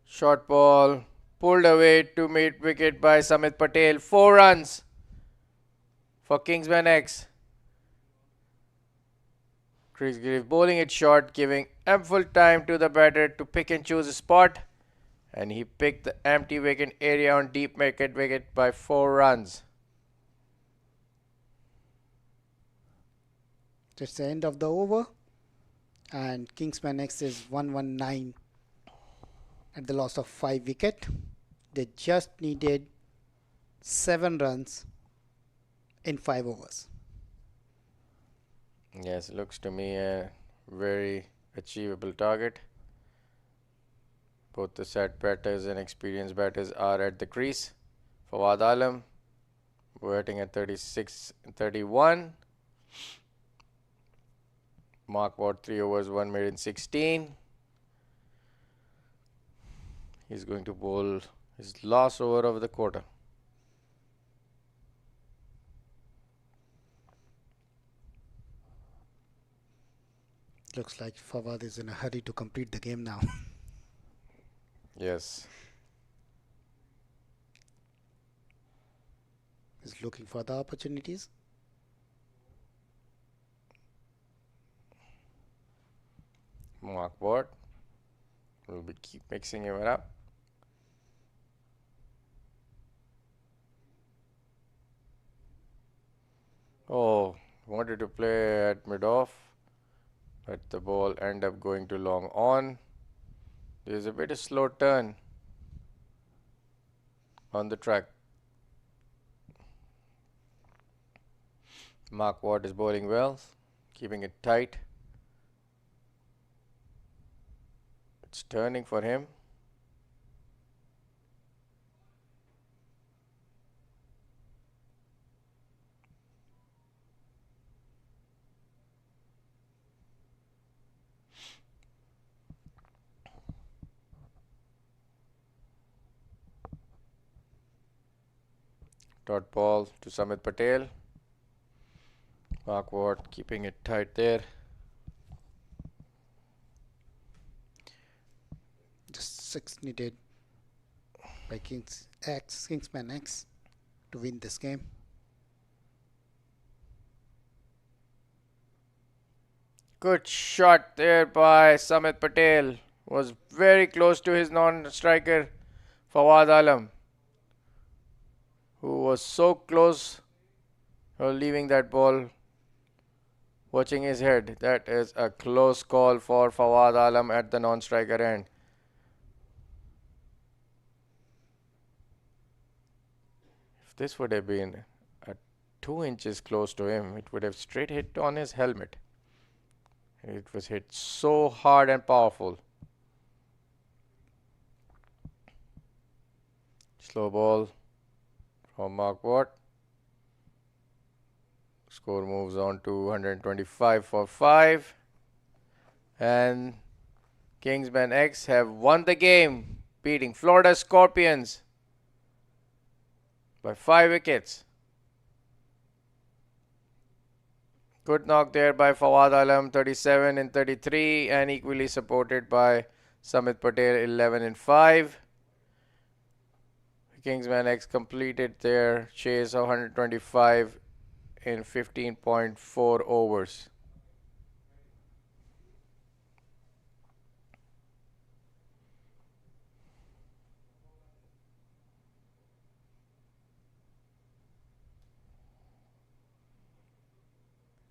C: Short ball pulled away to mid wicket by Samit Patel. 4 runs for Kingsmen X. Chris Greaves bowling it short, giving ample time to the batter to pick and choose a spot. And he picked the empty vacant area on deep wicket by 4 runs.
N: That's the end of the over. And Kingsman X is 119 at the loss of 5 wicket. They just needed 7 runs in 5 overs.
C: Yes, looks to me a very achievable target. Both the set batters and experienced batters are at the crease. Fawad Alam batting at 36 and 31. Mark Ward 3 overs, 1 made in 16. He's going to bowl his last over of the quarter.
N: Looks like Fawad is in a hurry to complete the game now.
C: Yes.
N: He's looking for the opportunities.
C: Mark Ward will be keep mixing it up. Oh, wanted to play at mid-off, but the ball ended up going to long on. There's a bit of slow turn on the track. Mark Ward is bowling well, keeping it tight. It's turning for him. Dot ball to Samit Patel. Mark Ward keeping it tight there.
N: Just 6 needed by Kingsman X to win this game.
C: Good shot there by Samit Patel. Was very close to his non-striker Fawad Alam, who was so close of leaving that ball watching his head. That is a close call for Fawad Alam at the non-striker end. If this would have been 2 inches close to him, it would have straight hit on his helmet. It was hit so hard and powerful. Slow ball from Mark Watt. Score moves on to 125 for 5. And Kingsmen X have won the game, beating Florida Scorpions by 5 wickets. Good knock there by Fawad Alam, 37 in 33, and equally supported by Samit Patel, 11 in 5. Kingsmen X completed their chase of 125 in 15.4 overs.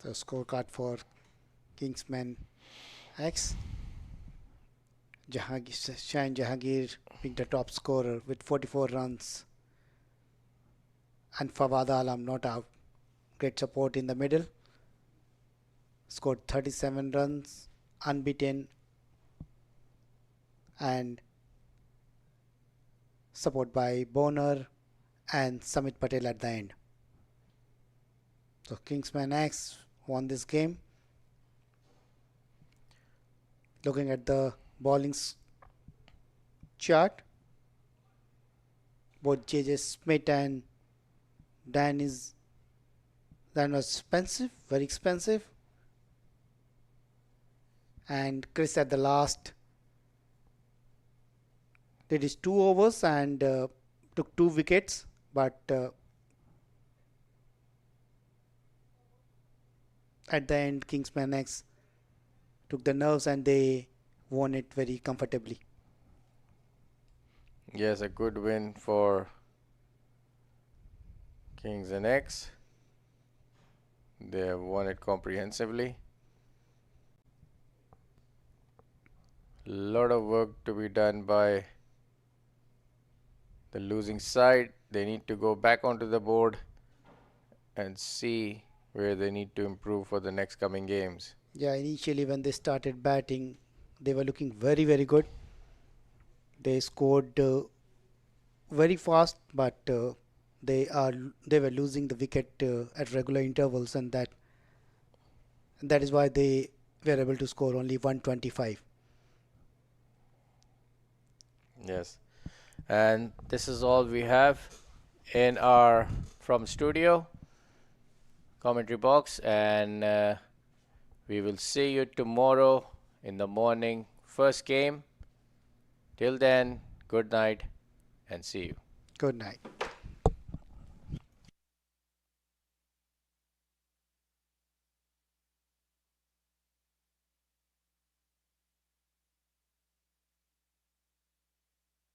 N: The scorecard for Kingsmen X. Shine Jahangir being the top scorer with 44 runs. And Fawad Alam not out. Great support in the middle. Scored 37 runs, unbeaten. And support by Boner and Samit Patel at the end. So Kingsmen X won this game. Looking at the bowling chart, both JJ Smith and Dan was expensive, very expensive. And Chris at the last did his 2 overs and took 2 wickets, but at the end Kingsmen X took the nerves and they won it very comfortably.
C: Yes, a good win for Kingsmen X. They have won it comprehensively. A lot of work to be done by the losing side. They need to go back onto the board and see where they need to improve for the next coming games.
N: Yeah, initially when they started batting, they were looking very, very good. They scored very fast, but they were losing the wicket at regular intervals, and that is why they were able to score only 125.
C: Yes, and this is all we have in our from studio commentary box, and we will see you tomorrow in the morning, first game. Till then, good night and see you.
N: Good night.